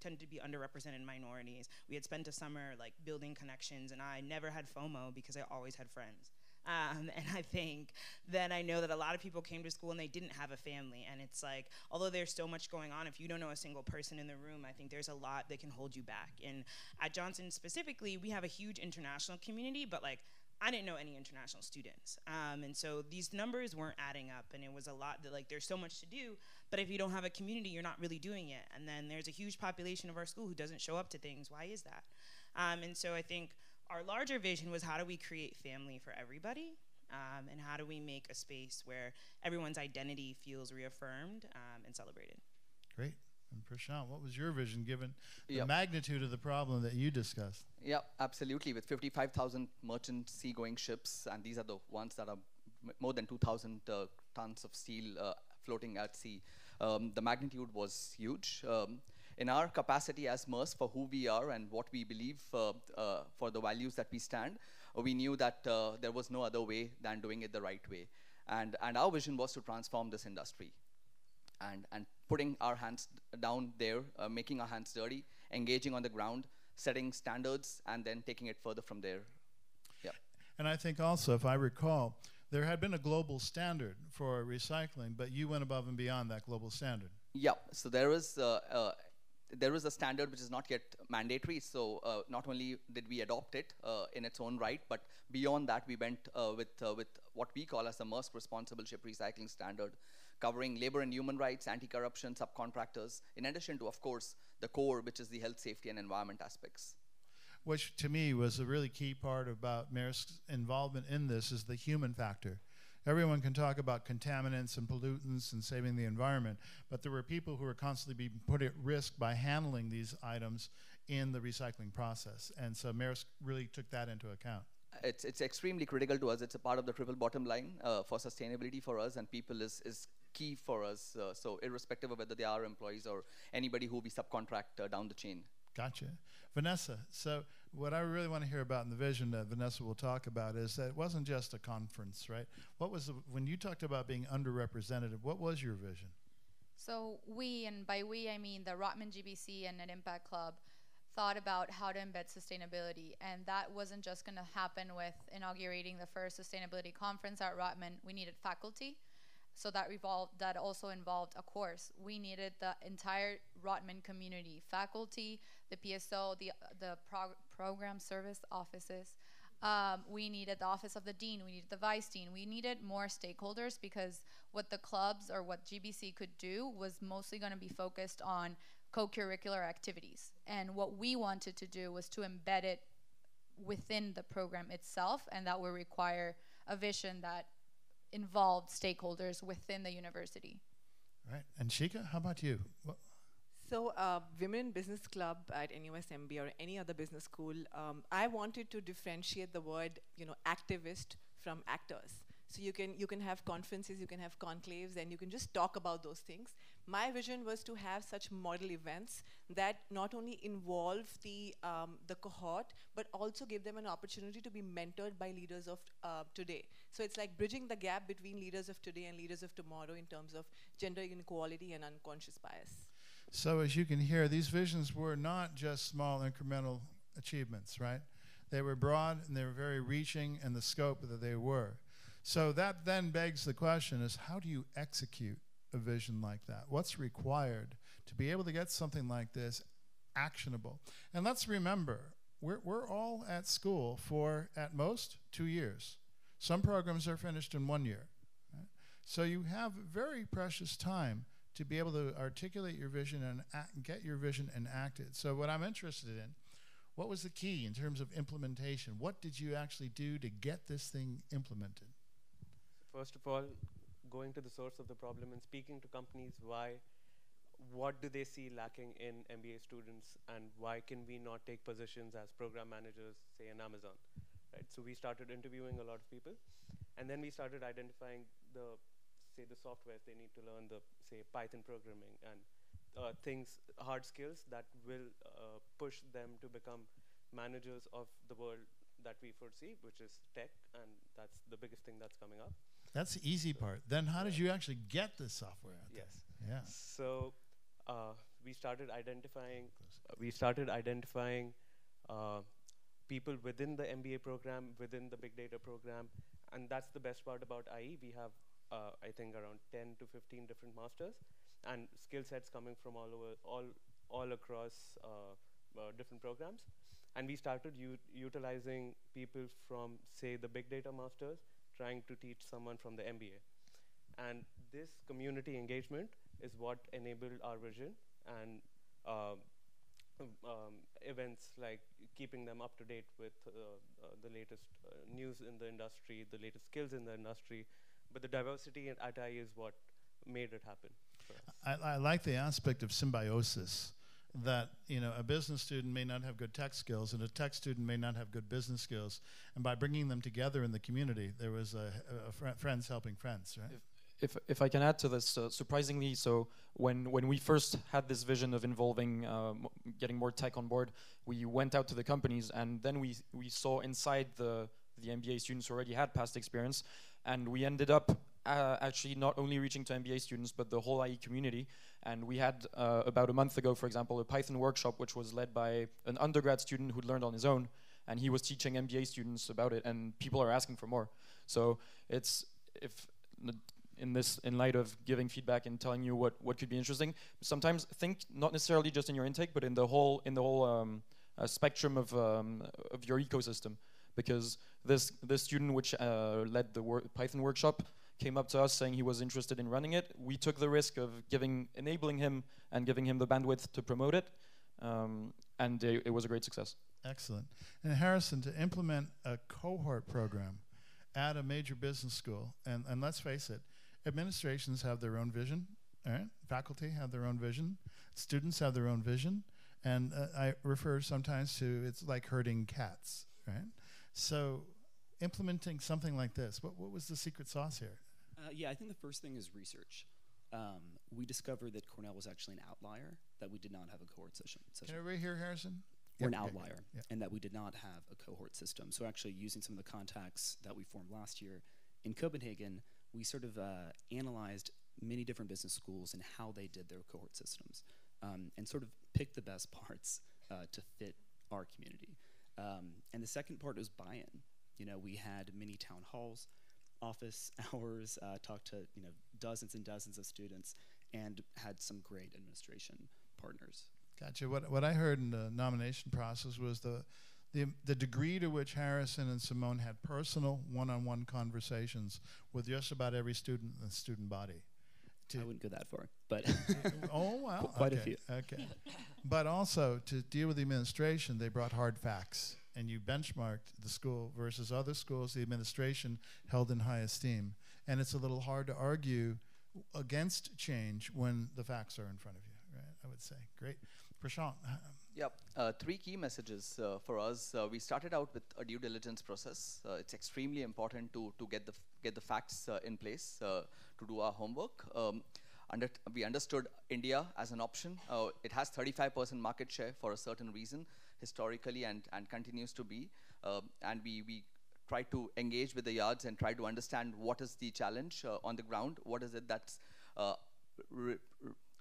tended to be underrepresented minorities. We had spent a summer like building connections, and I never had FOMO because I always had friends. And I think that I know that a lot of people came to school and they didn't have a family. And it's like, although there's so much going on, if you don't know a single person in the room, I think there's a lot that can hold you back. And at Johnson specifically, we have a huge international community, but like, I didn't know any international students. And so these numbers weren't adding up, and it was a lot that like, there's so much to do, but if you don't have a community, you're not really doing it. And then there's a huge population of our school who doesn't show up to things. Why is that? And so I think our larger vision was, how do we create family for everybody? And how do we make a space where everyone's identity feels reaffirmed and celebrated? Great. And Prashant, what was your vision given the Yep. magnitude of the problem that you discussed? Yeah, absolutely. With 55,000 merchant seagoing ships, and these are the ones that are more than 2,000 tons of steel floating at sea, the magnitude was huge. In our capacity as Maersk, for who we are and what we believe for the values that we stand, we knew that there was no other way than doing it the right way. And our vision was to transform this industry. And putting our hands down there, making our hands dirty, engaging on the ground, setting standards, and then taking it further from there. Yeah. And I think also, if I recall, there had been a global standard for recycling, but you went above and beyond that global standard. Yeah, so there is a standard which is not yet mandatory, so not only did we adopt it in its own right, but beyond that we went with what we call as the Maersk Responsible Ship Recycling Standard, covering labor and human rights, anti-corruption, subcontractors, in addition to, of course, the core, which is the health, safety, and environment aspects. which to me was a really key part about Maersk's involvement in this, is the human factor. Everyone can talk about contaminants and pollutants and saving the environment, but there were people who were constantly being put at risk by handling these items in the recycling process. And so Maersk really took that into account. It's extremely critical to us. It's a part of the triple bottom line for sustainability for us, and people is key for us. So irrespective of whether they are employees or anybody who we subcontract down the chain. Gotcha. Vanessa, so what I really want to hear about in the vision that Vanessa will talk about is that it wasn't just a conference, right? What was when you talked about being underrepresented, what was your vision? So we, and by we I mean the Rotman GBC and Net Impact Club, thought about how to embed sustainability, and that wasn't just going to happen with inaugurating the first sustainability conference at Rotman. We needed faculty, so that also involved a course. We needed the entire Rotman community, faculty, the PSO, the program service offices. We needed the office of the dean, we needed the vice dean, we needed more stakeholders, because what the clubs or what GBC could do was mostly going to be focused on co-curricular activities. And what we wanted to do was to embed it within the program itself, and that would require a vision that involved stakeholders within the university. Right. And Shika, how about you? So Women in Business Club at NUSMB or any other business school, I wanted to differentiate the word, activist from actors. So you can have conferences, you can have conclaves, and you can just talk about those things. My vision was to have such model events that not only involve the cohort, but also give them an opportunity to be mentored by leaders of today. So it's like bridging the gap between leaders of today and leaders of tomorrow in terms of gender inequality and unconscious bias. So as you can hear, these visions were not just small incremental achievements, right? They were broad and they were very reaching in the scope that they were. So that then begs the question is, how do you execute a vision like that? What's required to be able to get something like this actionable? And let's remember, we're all at school for, at most, 2 years. Some programs are finished in 1 year. Right? So you have very precious time to be able to articulate your vision and get your vision enacted. So what I'm interested in, what was the key in terms of implementation? What did you actually do to get this thing implemented? First of all, going to the source of the problem and speaking to companies, what do they see lacking in MBA students, and why can we not take positions as program managers, say in Amazon, right? So we started interviewing a lot of people, and then we started identifying the softwares they need to learn, say Python programming and hard skills that will push them to become managers of the world that we foresee, which is tech, and that's the biggest thing that's coming up. That's the easy part. Then how did you actually get this software out there? Yes. Yeah. So we started identifying people within the MBA program, within the big data program, and that's the best part about IE. We have I think around 10 to 15 different masters and skill sets coming from all across different programs. And we started utilizing people from, say, the big data masters, trying to teach someone from the MBA. And this community engagement is what enabled our vision, and events like keeping them up to date with the latest news in the industry, the latest skills in the industry. But the diversity at IE is what made it happen for us. I like the aspect of symbiosis, that a business student may not have good tech skills and a tech student may not have good business skills, and by bringing them together in the community, there was friends helping friends, right? If I can add to this, surprisingly, so when we first had this vision of involving getting more tech on board, we went out to the companies, and then we saw inside the MBA students who already had past experience, and we ended up actually not only reaching to MBA students, but the whole IE community. And we had, about a month ago, for example, a Python workshop, which was led by an undergrad student who'd learned on his own, and he was teaching MBA students about it, and people are asking for more. So it's, in light of giving feedback and telling you what could be interesting, sometimes think not necessarily just in your intake, but in the whole spectrum of your ecosystem. Because this student which led the Python workshop came up to us saying he was interested in running it. We took the risk of enabling him and giving him the bandwidth to promote it, and it was a great success. Excellent. And Harrison, to implement a cohort program at a major business school, and let's face it, administrations have their own vision, all right? Faculty have their own vision, students have their own vision, and I refer sometimes to it's like herding cats, right? So implementing something like this, what was the secret sauce here? Yeah, I think the first thing is research. We discovered that Cornell was actually an outlier, that we did not have a cohort system. Can everybody hear Harrison? We're an outlier, and that we did not have a cohort system. So actually using some of the contacts that we formed last year in Copenhagen, we sort of analyzed many different business schools and how they did their cohort systems, and sort of picked the best parts to fit our community. And the second part was buy-in. You know, we had many town halls, office hours, talked to dozens and dozens of students, and had some great administration partners. Gotcha. What I heard in the nomination process was the degree to which Harrison and Simone had personal one-on-one conversations with just about every student in the student body. I wouldn't go that far, but oh wow, quite okay, a few. Okay, but also to deal with the administration, they brought hard facts, and you benchmarked the school versus other schools the administration held in high esteem, and it's a little hard to argue against change when the facts are in front of you, right? I would say. Great. Prashant. Yep. Three key messages for us. We started out with a due diligence process. It's extremely important to get the facts in place to do our homework. We understood India as an option. It has 35% market share for a certain reason, historically, and continues to be. And we try to engage with the yards and try to understand what is the challenge on the ground. What is it that's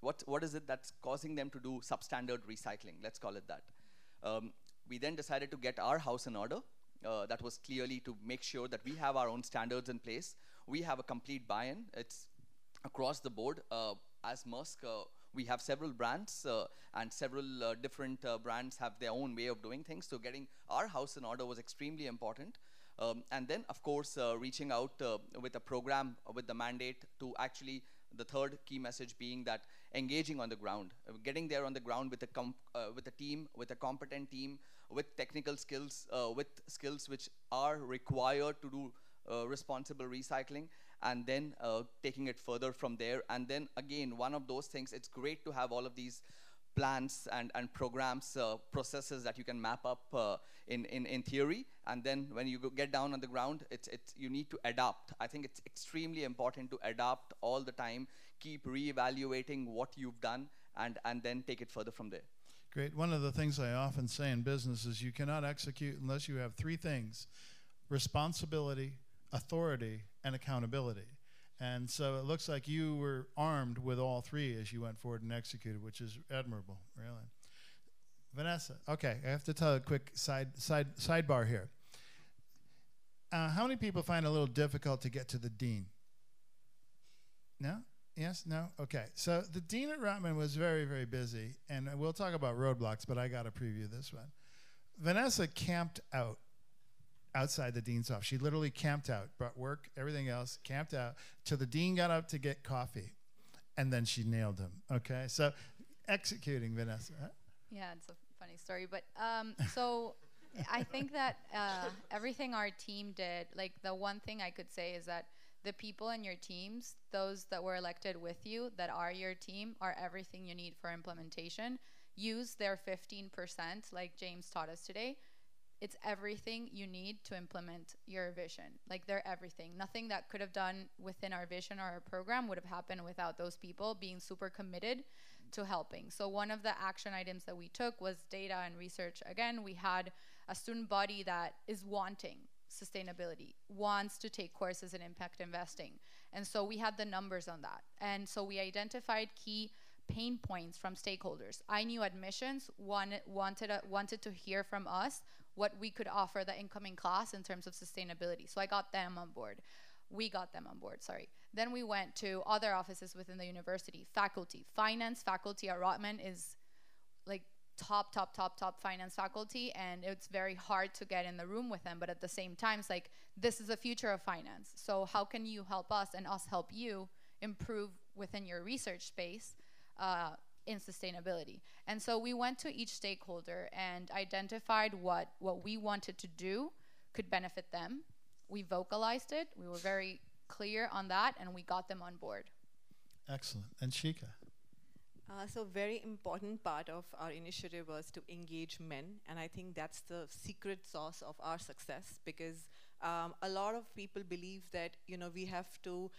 what is it that's causing them to do substandard recycling? Let's call it that. We then decided to get our house in order. That was clearly to make sure that we have our own standards in place. We have a complete buy-in. It's across the board. As Maersk, we have several brands, and several different brands have their own way of doing things. So getting our house in order was extremely important. And then, of course, reaching out with a program with the mandate to actually, the third key message being that engaging on the ground, getting there on the ground with a team, with a competent team, with technical skills, with skills which are required to do responsible recycling, and then taking it further from there. And then again, one of those things, it's great to have all of these plans and programs, processes that you can map up in theory, and then when you get down on the ground, you need to adapt. I think it's extremely important to adapt all the time, keep reevaluating what you've done, and then take it further from there. Great. One of the things I often say in business is you cannot execute unless you have three things: responsibility, authority, and accountability. And so it looks like you were armed with all three as you went forward and executed, which is admirable, really. Vanessa, okay, I have to tell a quick sidebar here. How many people find it a little difficult to get to the dean? No? Yes? No? Okay. So the dean at Rotman was very, very busy, and we'll talk about roadblocks, but I got to preview this one. Vanessa camped out outside the dean's office. She literally camped out, brought work, everything else, camped out, till the dean got up to get coffee, and then she nailed him, okay? So executing, Vanessa. Yeah, it's a funny story, but so I think that everything our team did, like the one thing I could say is that the people in your teams, those that were elected with you, that are your team, are everything you need for implementation. Use their 15%, like James taught us today. It's everything you need to implement your vision. Like, they're everything. Nothing that could have done within our vision or our program would have happened without those people being super committed to helping. So one of the action items that we took was data and research. Again, we had a student body that is wanting sustainability, wants to take courses in impact investing. And so we had the numbers on that. And so we identified key pain points from stakeholders. I knew admissions wanted to hear from us what we could offer the incoming class in terms of sustainability. So I got them on board. We got them on board, sorry. Then we went to other offices within the university, faculty. Finance faculty at Rotman is like top finance faculty, and it's very hard to get in the room with them, but at the same time, it's like, this is the future of finance. So how can you help us and us help you improve within your research space in sustainability. And so we went to each stakeholder and identified what we wanted to do could benefit them. We vocalized it, we were very clear on that, and we got them on board. Excellent. And Shika? So very important part of our initiative was to engage men, and I think that's the secret sauce of our success, because a lot of people believe that we have to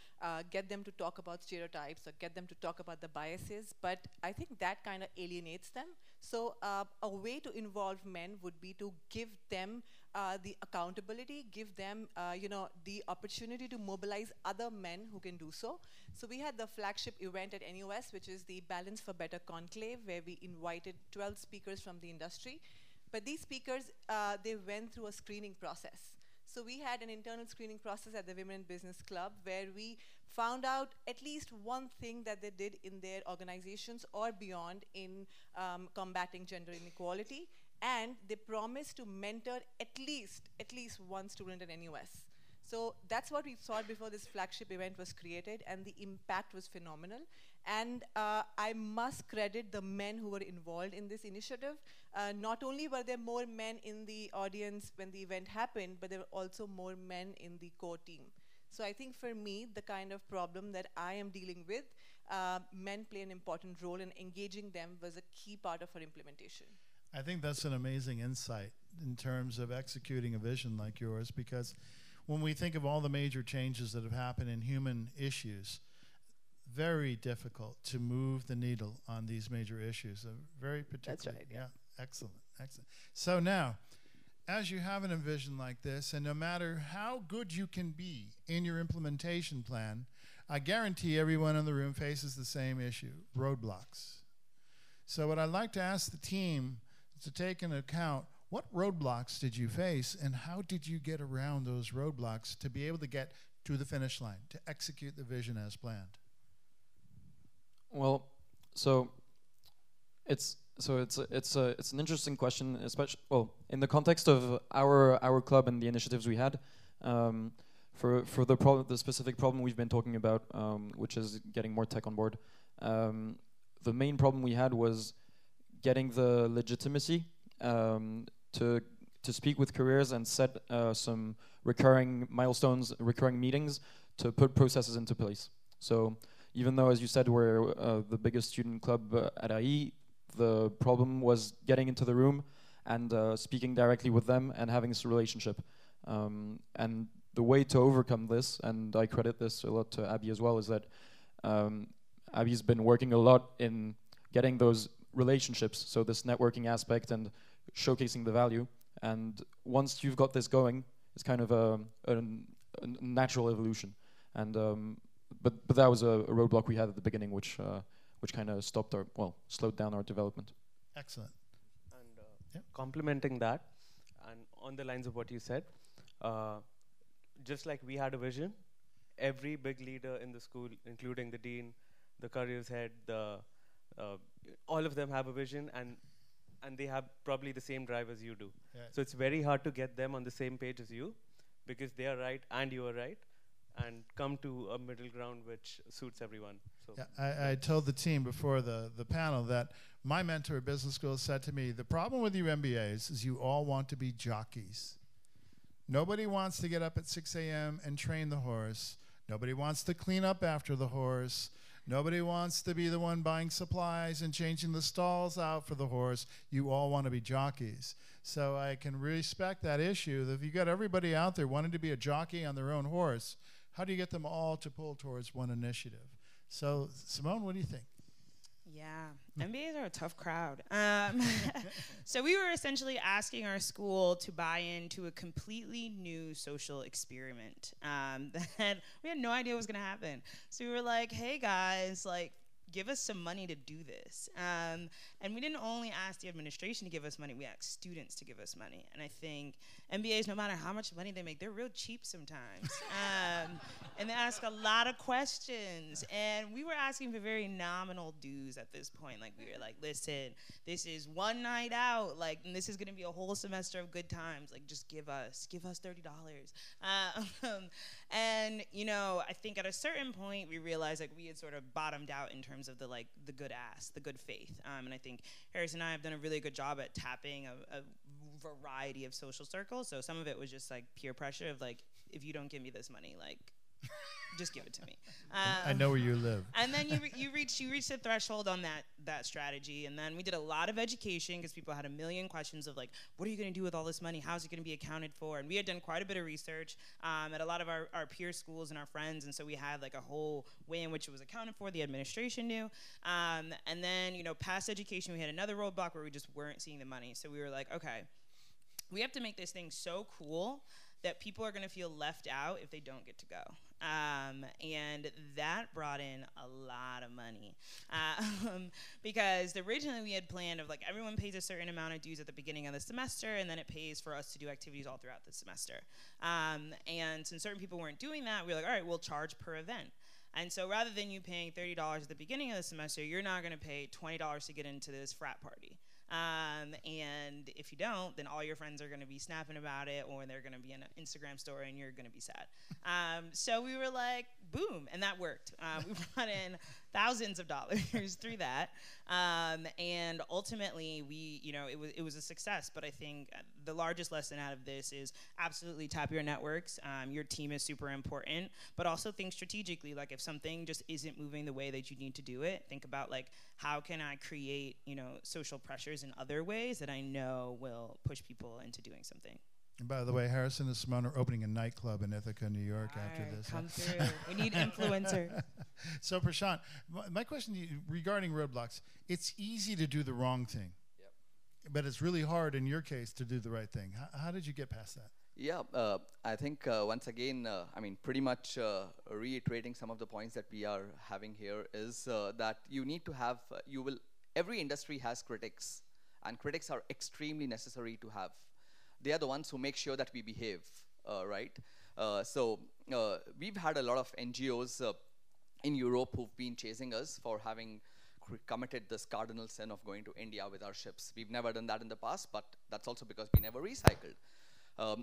get them to talk about stereotypes or get them to talk about the biases, but I think that kind of alienates them. So a way to involve men would be to give them the accountability, give them the opportunity to mobilize other men who can do so. So we had the flagship event at NUS, which is the Balance for Better Conclave, where we invited 12 speakers from the industry. But these speakers, they went through a screening process. So we had an internal screening process at the Women in Business Club where we found out at least one thing that they did in their organizations or beyond in combating gender inequality, and they promised to mentor at least one student at NUS. So that's what we thought before this flagship event was created, and the impact was phenomenal. And I must credit the men who were involved in this initiative. Not only were there more men in the audience when the event happened, but there were also more men in the core team. So I think for me, the kind of problem that I am dealing with, men play an important role, and engaging them was a key part of our implementation. I think that's an amazing insight in terms of executing a vision like yours, because when we think of all the major changes that have happened in human issues, very difficult to move the needle on these major issues. Very particular. That's right. Yeah, excellent, excellent. So now, as you have an vision like this, and no matter how good you can be in your implementation plan, I guarantee everyone in the room faces the same issue, roadblocks. So what I'd like to ask the team is to take into account, what roadblocks did you face, and how did you get around those roadblocks to be able to get to the finish line, to execute the vision as planned? Well, it's an interesting question, especially in the context of our club and the initiatives we had. For the specific problem we've been talking about, which is getting more tech on board. The main problem we had was getting the legitimacy to speak with careers and set some recurring milestones, recurring meetings to put processes into place. So even though, as you said, we're the biggest student club at IE, the problem was getting into the room and speaking directly with them and having this relationship. And the way to overcome this, and I credit this a lot to Abby as well, is that Abby's been working a lot in getting those relationships, so this networking aspect and showcasing the value. And once you've got this going, it's kind of a natural evolution. And but that was a roadblock we had at the beginning, which kind of slowed down our development. Excellent. And complementing that, and on the lines of what you said, just like we had a vision, every big leader in the school, including the dean, the careers head, all of them have a vision, and they have probably the same drive as you do. Yeah. So it's very hard to get them on the same page as you, because they are right and you are right, and come to a middle ground which suits everyone. So yeah, I told the team before the panel that my mentor at business school said to me, the problem with you MBAs is you all want to be jockeys. Nobody wants to get up at 6 a.m. and train the horse. Nobody wants to clean up after the horse. Nobody wants to be the one buying supplies and changing the stalls out for the horse. You all want to be jockeys. So I can respect that issue, that if you got everybody out there wanting to be a jockey on their own horse, how do you get them all to pull towards one initiative? So Simone, what do you think? Yeah, MBAs are a tough crowd. So we were essentially asking our school to buy into a completely new social experiment that we had no idea was going to happen. So we were like, hey guys, give us some money to do this. And we didn't only ask the administration to give us money, we asked students to give us money. And I think MBAs, no matter how much money they make, they're real cheap sometimes. And they ask a lot of questions. And we were asking for very nominal dues at this point. We were like, listen, this is one night out, and this is gonna be a whole semester of good times. Just give us $30. And you know, I think at a certain point we realized like we had sort of bottomed out in terms of the good ass, the good faith. And I think Harris and I have done a really good job at tapping a variety of social circles. So some of it was just like peer pressure of like, if you don't give me this money, like, just give it to me. I know where you live. And then you reach the threshold on that strategy. And then we did a lot of education because people had a million questions of like, what are you going to do with all this money? How's it going to be accounted for? And we had done quite a bit of research at a lot of our peer schools and our friends. And so we had like a whole way in which it was accounted for. The administration knew. And then, you know, past education, we had another roadblock where we just weren't seeing the money. So we were like, okay, we have to make this thing so cool that people are going to feel left out if they don't get to go. And that brought in a lot of money. Because originally we had planned of like everyone pays a certain amount of dues at the beginning of the semester, and then it pays for us to do activities all throughout the semester. And since certain people weren't doing that, we were like, all right, we'll charge per event. And so rather than you paying $30 at the beginning of the semester, you're now going to pay $20 to get into this frat party. And if you don't, then all your friends are going to be snapping about it, or they're going to be in an Instagram story and you're going to be sad. So we were like, boom, and that worked. We brought in thousands of dollars through that. And ultimately, it was a success. But I think the largest lesson out of this is absolutely tap your networks. Your team is super important, but also think strategically. Like if something just isn't moving the way that you need to do it, think about like, how can I create, social pressures in other ways that I know will push people into doing something. And by the way, Harrison and Simone are opening a nightclub in Ithaca, New York after this. Come through. We need influencers. So Prashant, my question to you regarding roadblocks, it's easy to do the wrong thing. Yep. But it's really hard in your case to do the right thing. How did you get past that? Yeah, I think once again, pretty much reiterating some of the points that we are having here is that you need to have, every industry has critics, and critics are extremely necessary to have. They are the ones who make sure that we behave, right? So we've had a lot of NGOs in Europe who've been chasing us for having committed this cardinal sin of going to India with our ships. We've never done that in the past, but that's also because we never recycled.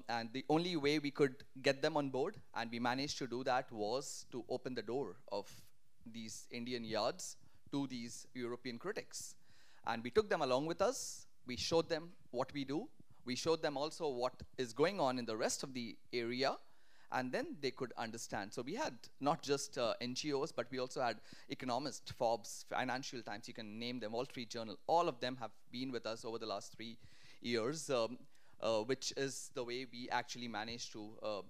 And the only way we could get them on board, and we managed to do that, was to open the door of these Indian yards to these European critics. And we took them along with us. We showed them what we do. We showed them also what is going on in the rest of the area, and then they could understand. So we had not just NGOs, but we also had economists, Forbes, Financial Times, you can name them, Wall Street Journal. All of them have been with us over the last 3 years, which is the way we actually managed to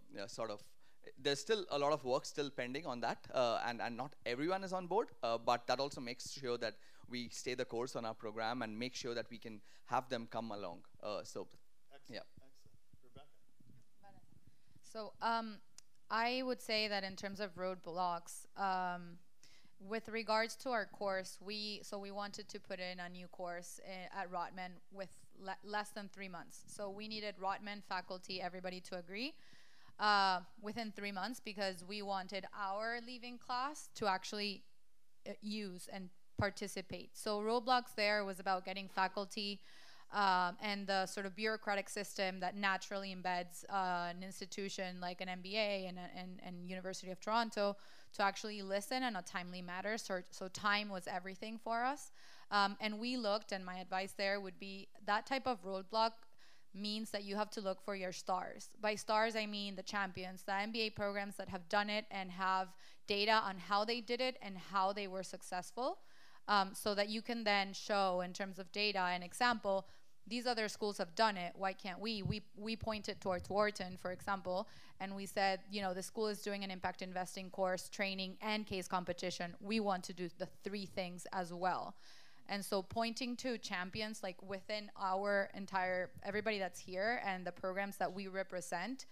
there's still a lot of work still pending on that, and not everyone is on board, but that also makes sure that we stay the course on our program and make sure that we can have them come along. Excellent. Yeah. Excellent. Rebecca? So I would say that in terms of roadblocks, with regards to our course, we wanted to put in a new course at Rotman with less than 3 months. So we needed Rotman faculty, everybody to agree within 3 months, because we wanted our leaving class to actually use and participate. So roadblocks there was about getting faculty and the sort of bureaucratic system that naturally embeds an institution like an MBA and University of Toronto to actually listen in a timely manner. So time was everything for us. And we looked, and my advice there would be that type of roadblock means that you have to look for your stars. By stars, I mean the champions, the MBA programs that have done it and have data on how they did it and how they were successful, so that you can then show in terms of data and example, these other schools have done it, why can't we? We pointed towards Wharton, for example, and we said, the school is doing an impact investing course, training, and case competition. We want to do the 3 things as well. And so pointing to champions like within our entire, everybody that's here and the programs that we represent,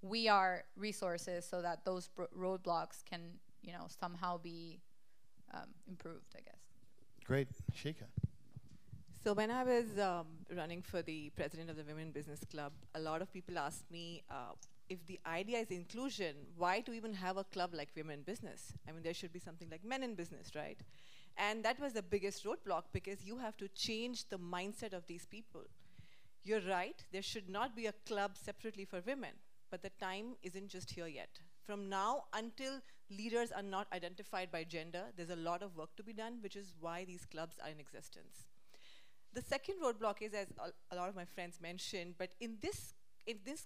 we are resources so that those roadblocks can, somehow be improved, I guess. Great. Sheikha. So when I was running for the president of the Women Business Club, a lot of people asked me, if the idea is inclusion, why to even have a club like Women Business? I mean, there should be something like Men in Business, right? And that was the biggest roadblock, because you have to change the mindset of these people. You're right, there should not be a club separately for women, but the time isn't just here yet. From now until leaders are not identified by gender, there's a lot of work to be done, which is why these clubs are in existence. The second roadblock is, as a lot of my friends mentioned, but in this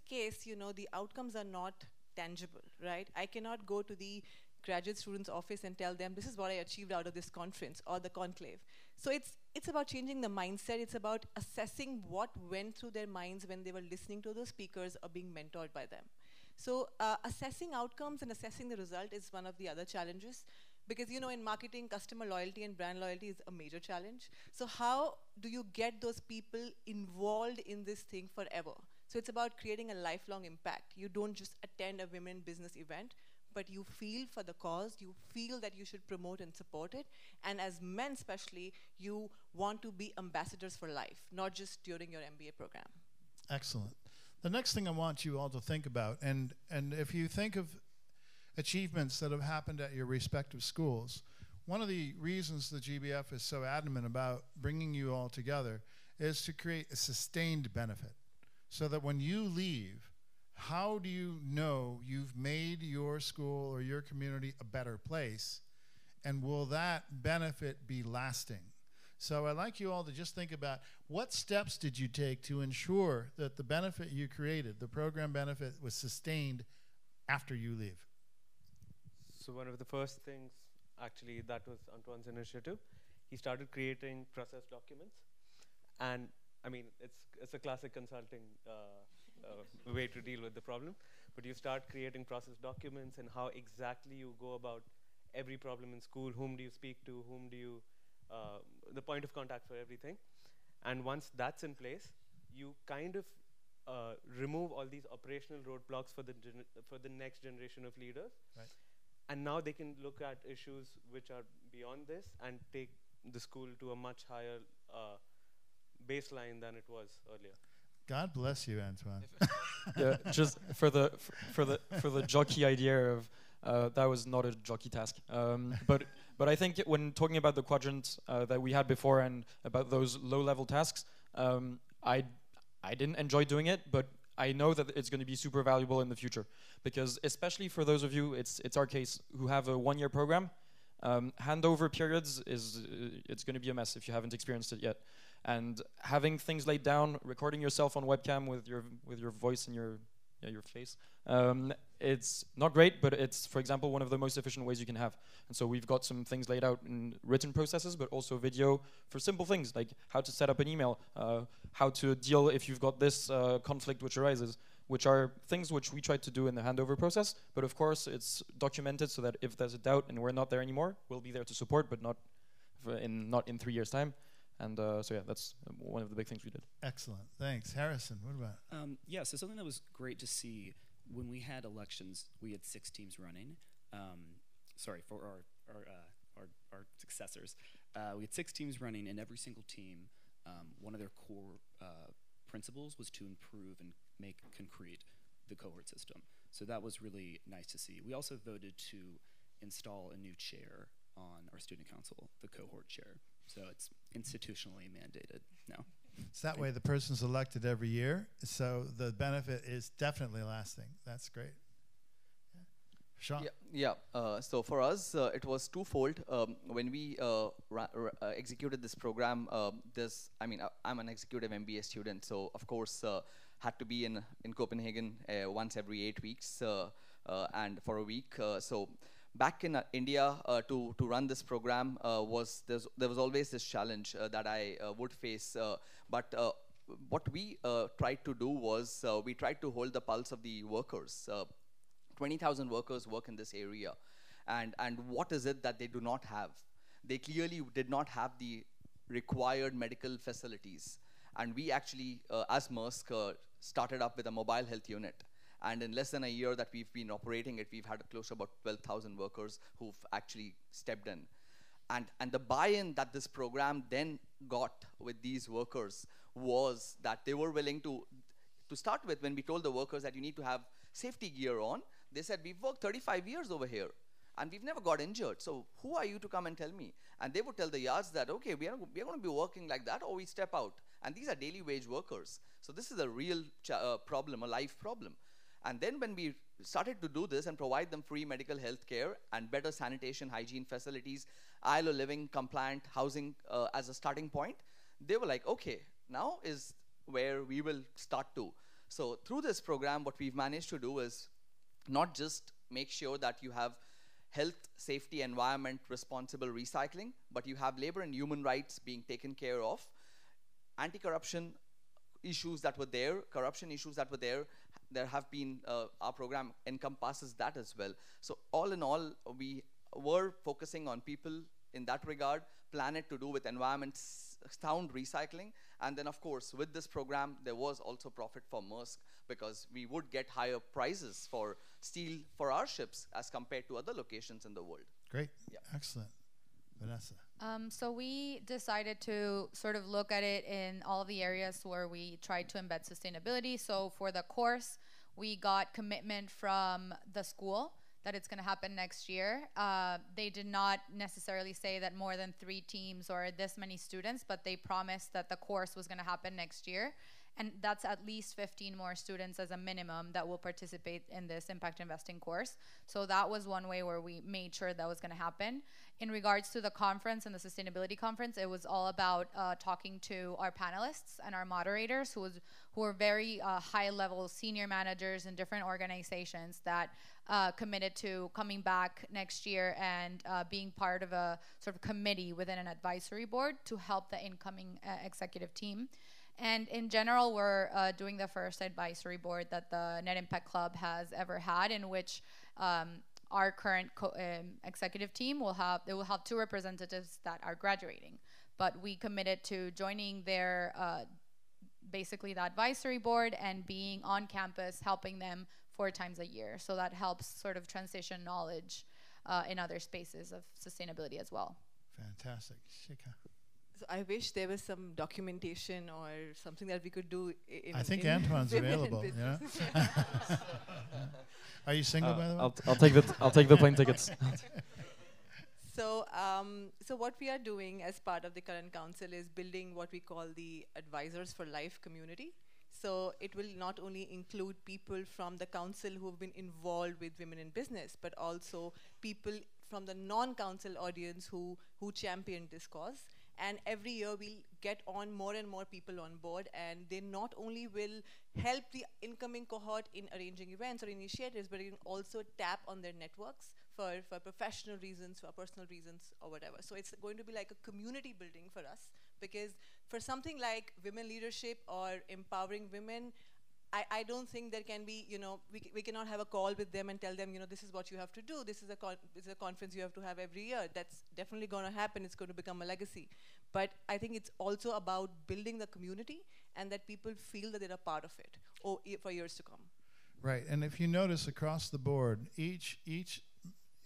case, you know, the outcomes are not tangible, right? I cannot go to the graduate student's office and tell them, this is what I achieved out of this conference or the conclave. So it's about changing the mindset. It's about assessing what went through their minds when they were listening to those speakers or being mentored by them. So assessing outcomes and assessing the result is one of the other challenges. Because, you know, in marketing, customer loyalty and brand loyalty is a major challenge. So how do you get those people involved in this thing forever? So it's about creating a lifelong impact. You don't just attend a women business event, but you feel for the cause, you feel that you should promote and support it. And as men especially, you want to be ambassadors for life, not just during your MBA program. Excellent. The next thing I want you all to think about, and if you think of achievements that have happened at your respective schools, one of the reasons the GBF is so adamant about bringing you all together is to create a sustained benefit, so that when you leave, how do you know you've made your school or your community a better place, and will that benefit be lasting? So I'd like you all to just think about, what steps did you take to ensure that the benefit you created, the program benefit, was sustained after you leave? So one of the first things, actually, that was Antoine's initiative. He started creating process documents. And I mean, it's a classic consulting way to deal with the problem. But you start creating process documents and how exactly you go about every problem in school, whom do you speak to, whom do you, the point of contact for everything. And once that's in place, you kind of remove all these operational roadblocks for the next generation of leaders. Right. And now they can look at issues which are beyond this and take the school to a much higher baseline than it was earlier. God bless you, Antoine. Yeah, just for the jockey idea of that was not a jockey task. But I think when talking about the quadrants that we had before and about those low-level tasks, I didn't enjoy doing it, but I know that it's going to be super valuable in the future, because especially for those of you, it's our case, who have a one-year program, handover periods it's going to be a mess if you haven't experienced it yet. And having things laid down, recording yourself on webcam with your voice and your face, it's not great, but it's, for example, one of the most efficient ways you can have. And so we've got some things laid out in written processes, but also video for simple things like how to set up an email, how to deal if you've got this conflict which arises, which are things which we try to do in the handover process. But of course, it's documented so that if there's a doubt and we're not there anymore, we'll be there to support, but not in 3 years' time. And so yeah, that's one of the big things we did. Excellent, thanks. Harrison, what about? Yeah, so something that was great to see, when we had elections, we had 6 teams running. Sorry, for our successors. We had 6 teams running, and every single team, one of their core principles was to improve and make concrete the cohort system. So that was really nice to see. We also voted to install a new chair on our student council, the cohort chair. So it's institutionally mandated now. So that way the person's elected every year, so the benefit is definitely lasting. That's great. Yeah. Sean? Yeah. So for us, it was twofold. When we executed this program, I'm an executive MBA student, so of course had to be in Copenhagen once every 8 weeks and for a week. So back in India, to run this program, there was always this challenge that I would face. But what we tried to do was we tried to hold the pulse of the workers. 20,000 workers work in this area. And what is it that they do not have? They clearly did not have the required medical facilities. And we actually, as Maersk, started up with a mobile health unit. And in less than a year that we've been operating it, we've had close to about 12,000 workers who've actually stepped in. And the buy-in that this program then got with these workers was that they were willing to start with, when we told the workers that you need to have safety gear on, they said, we've worked 35 years over here and we've never got injured. So who are you to come and tell me? And they would tell the yards that, okay, we are going to be working like that, or we step out. And these are daily wage workers. So this is a real problem, a life problem. And then when we started to do this and provide them free medical health care and better sanitation, hygiene facilities, ILO living compliant housing as a starting point, they were like, okay, now is where we will start to. So through this program, what we've managed to do is not just make sure that you have health, safety, environment, responsible recycling, but you have labor and human rights being taken care of, anti-corruption issues that were there, corruption issues that were there have been, our program encompasses that as well. So all in all, we were focusing on people in that regard, planet to do with environment sound recycling, and then of course with this program there was also profit for Maersk because we would get higher prices for steel for our ships as compared to other locations in the world. Great, excellent. Vanessa. So we decided to sort of look at it in all of the areas where we tried to embed sustainability. So for the course, we got commitment from the school that it's going to happen next year. They did not necessarily say that more than 3 teams or this many students, but they promised that the course was going to happen next year. And that's at least 15 more students as a minimum that will participate in this impact investing course. So that was one way where we made sure that was going to happen. In regards to the conference and the sustainability conference, it was all about talking to our panelists and our moderators who were very high-level senior managers in different organizations that committed to coming back next year and being part of a sort of committee within an advisory board to help the incoming executive team. And in general, we're doing the first advisory board that the Net Impact Club has ever had, in which our current executive team will have 2 representatives that are graduating. But we committed to joining their basically the advisory board and being on campus, helping them 4 times a year. So that helps sort of transition knowledge in other spaces of sustainability as well. Fantastic. Shika. So I wish there was some documentation or something that we could do I think Antoine's available. Yeah. Are you single, by the way? I'll take the plane tickets. So, so what we are doing as part of the current council is building what we call the Advisors for Life community. So it will not only include people from the council who have been involved with women in business, but also people from the non-council audience who champion this cause. And every year we'll get on more and more people on board, and they not only will help the incoming cohort in arranging events or initiatives, but you can also tap on their networks for professional reasons, for personal reasons, or whatever. So it's going to be like a community building for us, because for something like women leadership or empowering women, I don't think there can be, we cannot have a call with them and tell them, this is what you have to do. This is a conference you have to have every year. That's definitely going to happen. It's going to become a legacy. But I think it's also about building the community and that people feel that they're a part of it for years to come. Right. And if you notice across the board, each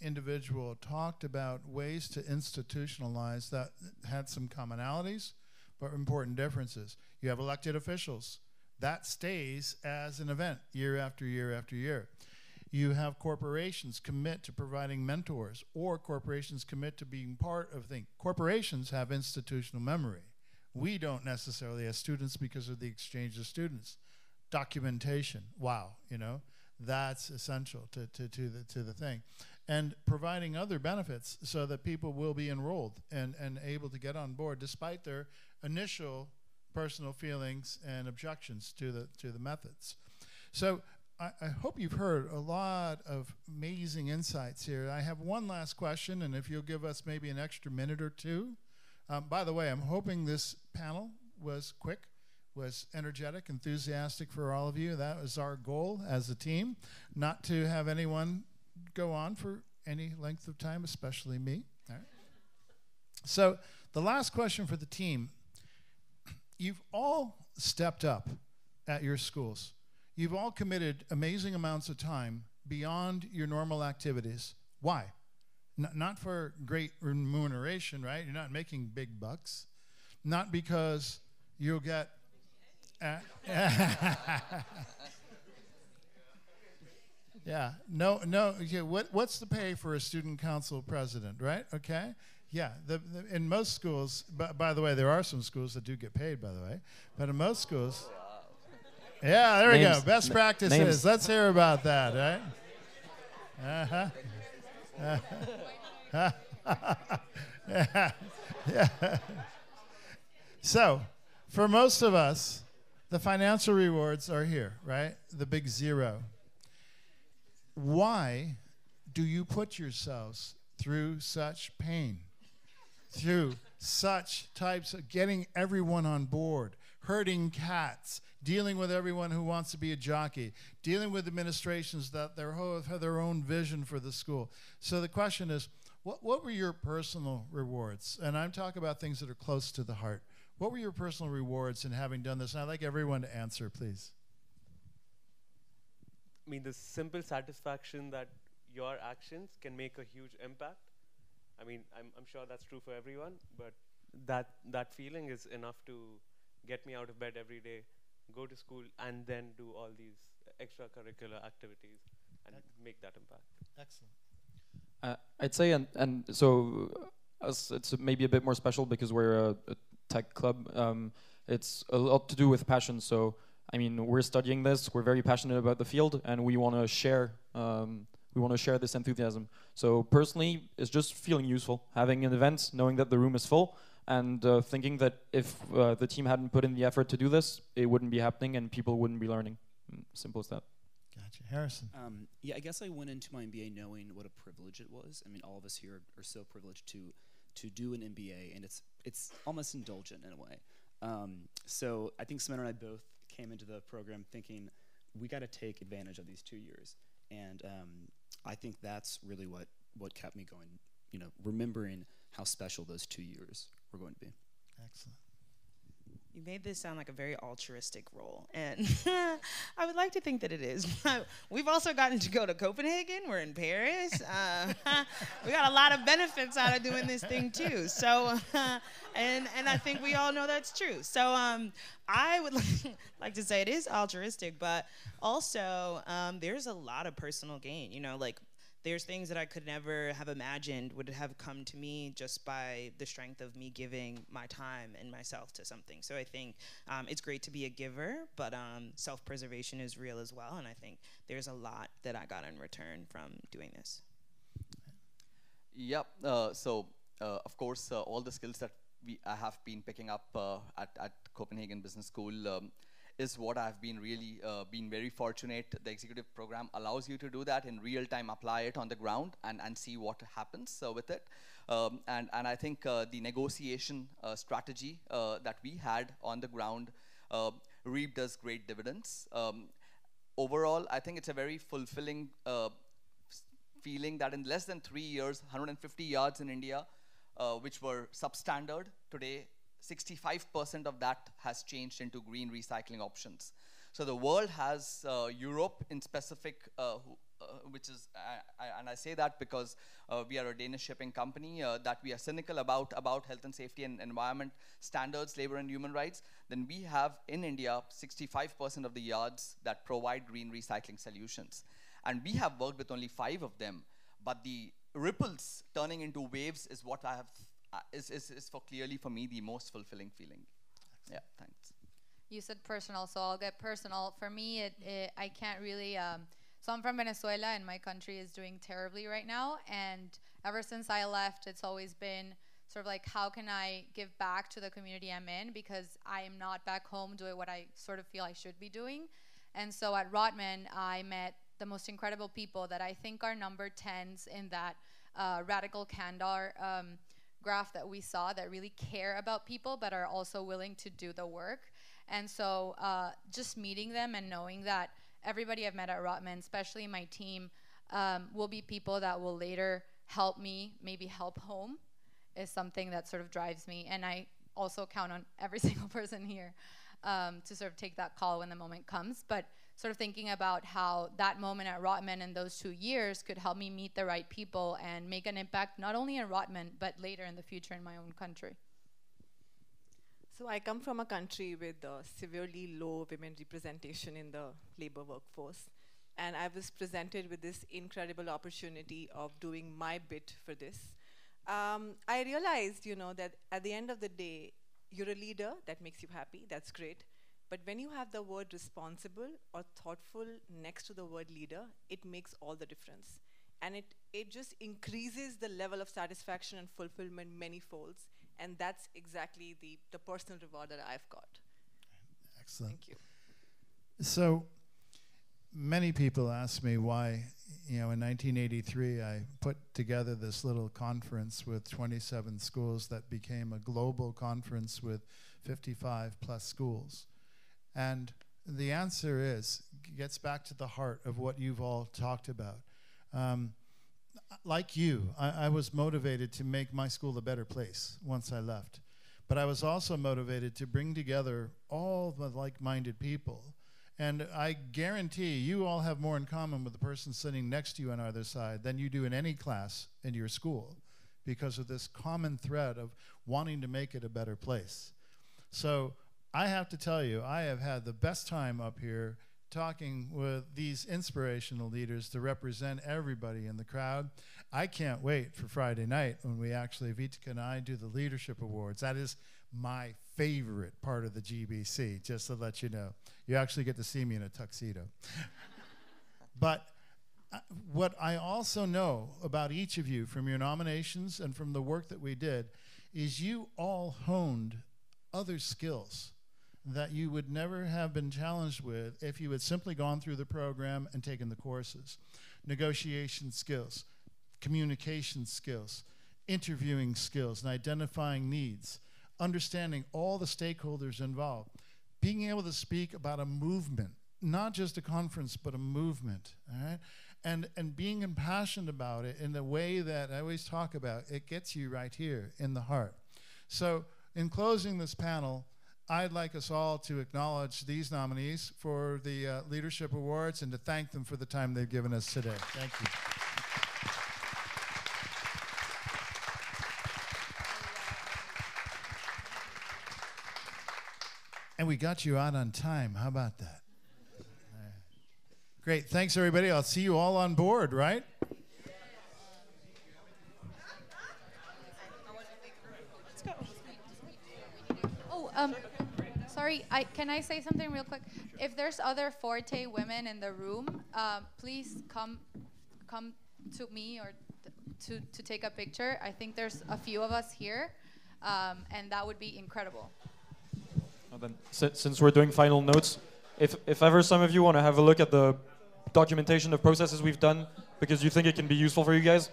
individual talked about ways to institutionalize that had some commonalities, but important differences. You have elected officials. That stays as an event year after year after year. You have corporations commit to providing mentors, or corporations commit to being part of things. Corporations have institutional memory. We don't necessarily as students because of the exchange of students. Documentation, wow, that's essential to the thing. And providing other benefits so that people will be enrolled and able to get on board despite their initial personal feelings and objections to the methods. So I hope you've heard a lot of amazing insights here. I have one last question, and if you'll give us maybe an extra minute or 2. By the way, I'm hoping this panel was quick, was energetic, enthusiastic for all of you. That was our goal as a team, not to have anyone go on for any length of time, especially me. All right. So the last question for the team. You've all stepped up at your schools. You've all committed amazing amounts of time beyond your normal activities. Why? Not for great remuneration, right? You're not making big bucks. Not because you'll get... yeah, no. Okay, what's the pay for a student council president, right? Okay. Yeah, in most schools, by the way, there are some schools that do get paid, by the way, but in most schools, Yeah, there we go. Names. Best practices. Names. Let's hear about that, right? Yeah. So, for most of us, the financial rewards are here, right? The big zero. Why do you put yourselves through such pain, through such types of getting everyone on board, herding cats, dealing with everyone who wants to be a jockey, dealing with administrations that have their own vision for the school? So the question is, what were your personal rewards? And I'm talking about things that are close to the heart. What were your personal rewards in having done this? And I'd like everyone to answer, please. I mean, the simple satisfaction that your actions can make a huge impact. I mean, I'm sure that's true for everyone, but that feeling is enough to get me out of bed every day, go to school, and then do all these extracurricular activities and make that impact. Excellent. I'd say, and so us, it's maybe a bit more special because we're a tech club. It's a lot to do with passion. So, I mean, we're studying this. We're very passionate about the field, and we want to share. We want to share this enthusiasm. So personally, it's just feeling useful, having an event, knowing that the room is full, and thinking that if the team hadn't put in the effort to do this, it wouldn't be happening, and people wouldn't be learning. Simple as that. Gotcha. Harrison. Yeah, I guess I went into my MBA knowing what a privilege it was. I mean, all of us here are so privileged to do an MBA, and it's almost indulgent in a way. So I think Samantha and I both came into the program thinking we got to take advantage of these 2 years, and I think that's really what kept me going. You know, remembering how special those 2 years were going to be. Excellent. You made this sound like a very altruistic role, and I would like to think that it is. We've also gotten to go to Copenhagen. We're in Paris. We got a lot of benefits out of doing this thing too. So, and I think we all know that's true. So, I would like to say it is altruistic, but also there's a lot of personal gain. You know, like, there's things that I could never have imagined would have come to me just by the strength of me giving my time and myself to something. So I think it's great to be a giver, but self-preservation is real as well, and I think there's a lot that I got in return from doing this. Yep. Of course, all the skills that I have been picking up at Copenhagen Business School is what I've been really been very fortunate. The executive program allows you to do that in real time, apply it on the ground, and see what happens with it. And I think the negotiation strategy that we had on the ground reaped us great dividends. Overall, I think it's a very fulfilling feeling that in less than 3 years, 150 yards in India, which were substandard, today 65% of that has changed into green recycling options. So the world has Europe in specific, which is, and I say that because we are a Danish shipping company, that we are cynical about health and safety and environment standards, labor and human rights. Then we have in India 65% of the yards that provide green recycling solutions. And we have worked with only 5 of them, but the ripples turning into waves is what I have is clearly for me the most fulfilling feeling. Yeah, thanks. You said personal, so I'll get personal. For me, I can't really. So I'm from Venezuela, and my country is doing terribly right now. And ever since I left, it's always been sort of like, how can I give back to the community I'm in, because I am not back home doing what I sort of feel I should be doing. And so at Rotman, I met the most incredible people that I think are number 10s in that radical candor graph that we saw, that really care about people but are also willing to do the work. And so just meeting them and knowing that everybody I've met at Rotman, especially my team, will be people that will later help me, maybe help home, is something that sort of drives me. And I also count on every single person here to sort of take that call when the moment comes. But sort of thinking about how that moment at Rotman in those 2 years could help me meet the right people and make an impact not only in Rotman, but later in the future in my own country. So I come from a country with severely low women representation in the labor workforce. And I was presented with this incredible opportunity of doing my bit for this. I realized, that at the end of the day, you're a leader, that makes you happy, that's great. But when you have the word responsible or thoughtful next to the word leader, it makes all the difference. And it just increases the level of satisfaction and fulfillment many folds. And that's exactly the personal reward that I've got. Excellent. Thank you. So many people ask me why, in 1983, I put together this little conference with 27 schools that became a global conference with 55 plus schools. And the answer gets back to the heart of what you've all talked about. Like you, I was motivated to make my school a better place once I left. But I was also motivated to bring together all the like-minded people. And I guarantee you all have more in common with the person sitting next to you on either side than you do in any class in your school, because of this common thread of wanting to make it a better place. So I have to tell you, I have had the best time up here talking with these inspirational leaders to represent everybody in the crowd. I can't wait for Friday night when we actually, Vitika and I, do the Leadership Awards. That is my favorite part of the GBC, just to let you know. You actually get to see me in a tuxedo. But what I also know about each of you from your nominations and from the work that we did is you all honed other skills that you would never have been challenged with if you had simply gone through the program and taken the courses. Negotiation skills, communication skills, interviewing skills, and identifying needs, understanding all the stakeholders involved, being able to speak about a movement, not just a conference, but a movement, all right? And being impassioned about it in the way that I always talk about, it gets you right here in the heart. So in closing this panel, I'd like us all to acknowledge these nominees for the Leadership Awards and to thank them for the time they've given us today. Thank you. And we got you out on time. How about that? Great. Thanks, everybody. I'll see you all on board, right? Oh, sorry, can I say something real quick? If there's other Forte women in the room, please come to me or to take a picture. I think there's a few of us here, and that would be incredible. Well then, since we're doing final notes, if ever some of you want to have a look at the documentation of processes we've done because you think it can be useful for you guys,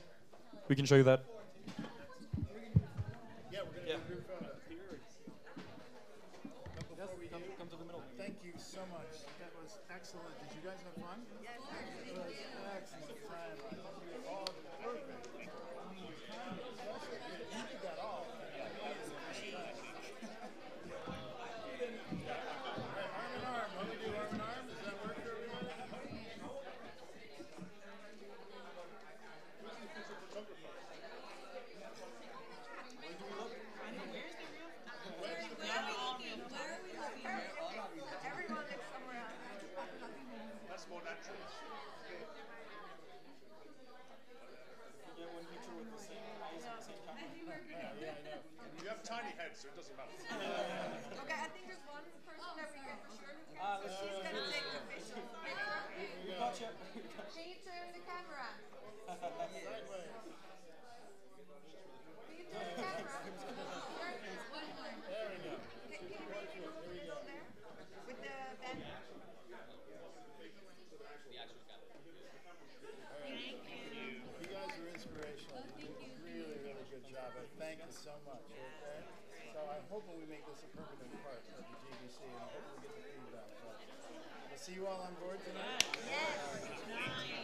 we can show you that. Thank you so much. That was excellent. Did you guys have fun? Yes. It was excellent time. I thought you were all perfect. You did that all. Arm in arm. What do we do? Arm in arm? Does that work for everybody? That's more natural. Yeah, I know. You have tiny heads, so it doesn't matter. Okay, I think there's one person that we can for sure look at. So she's going to take the official picture. Can you turn the camera? Can you turn the camera? One more. There we go. Can you make it there? With the band? You guys are inspirational. You did a really, really good job. Thank you so much. Okay? So I hope we make this a permanent part of the GBC, and I hope we get the feedback. We'll see you all on board tonight. Yes.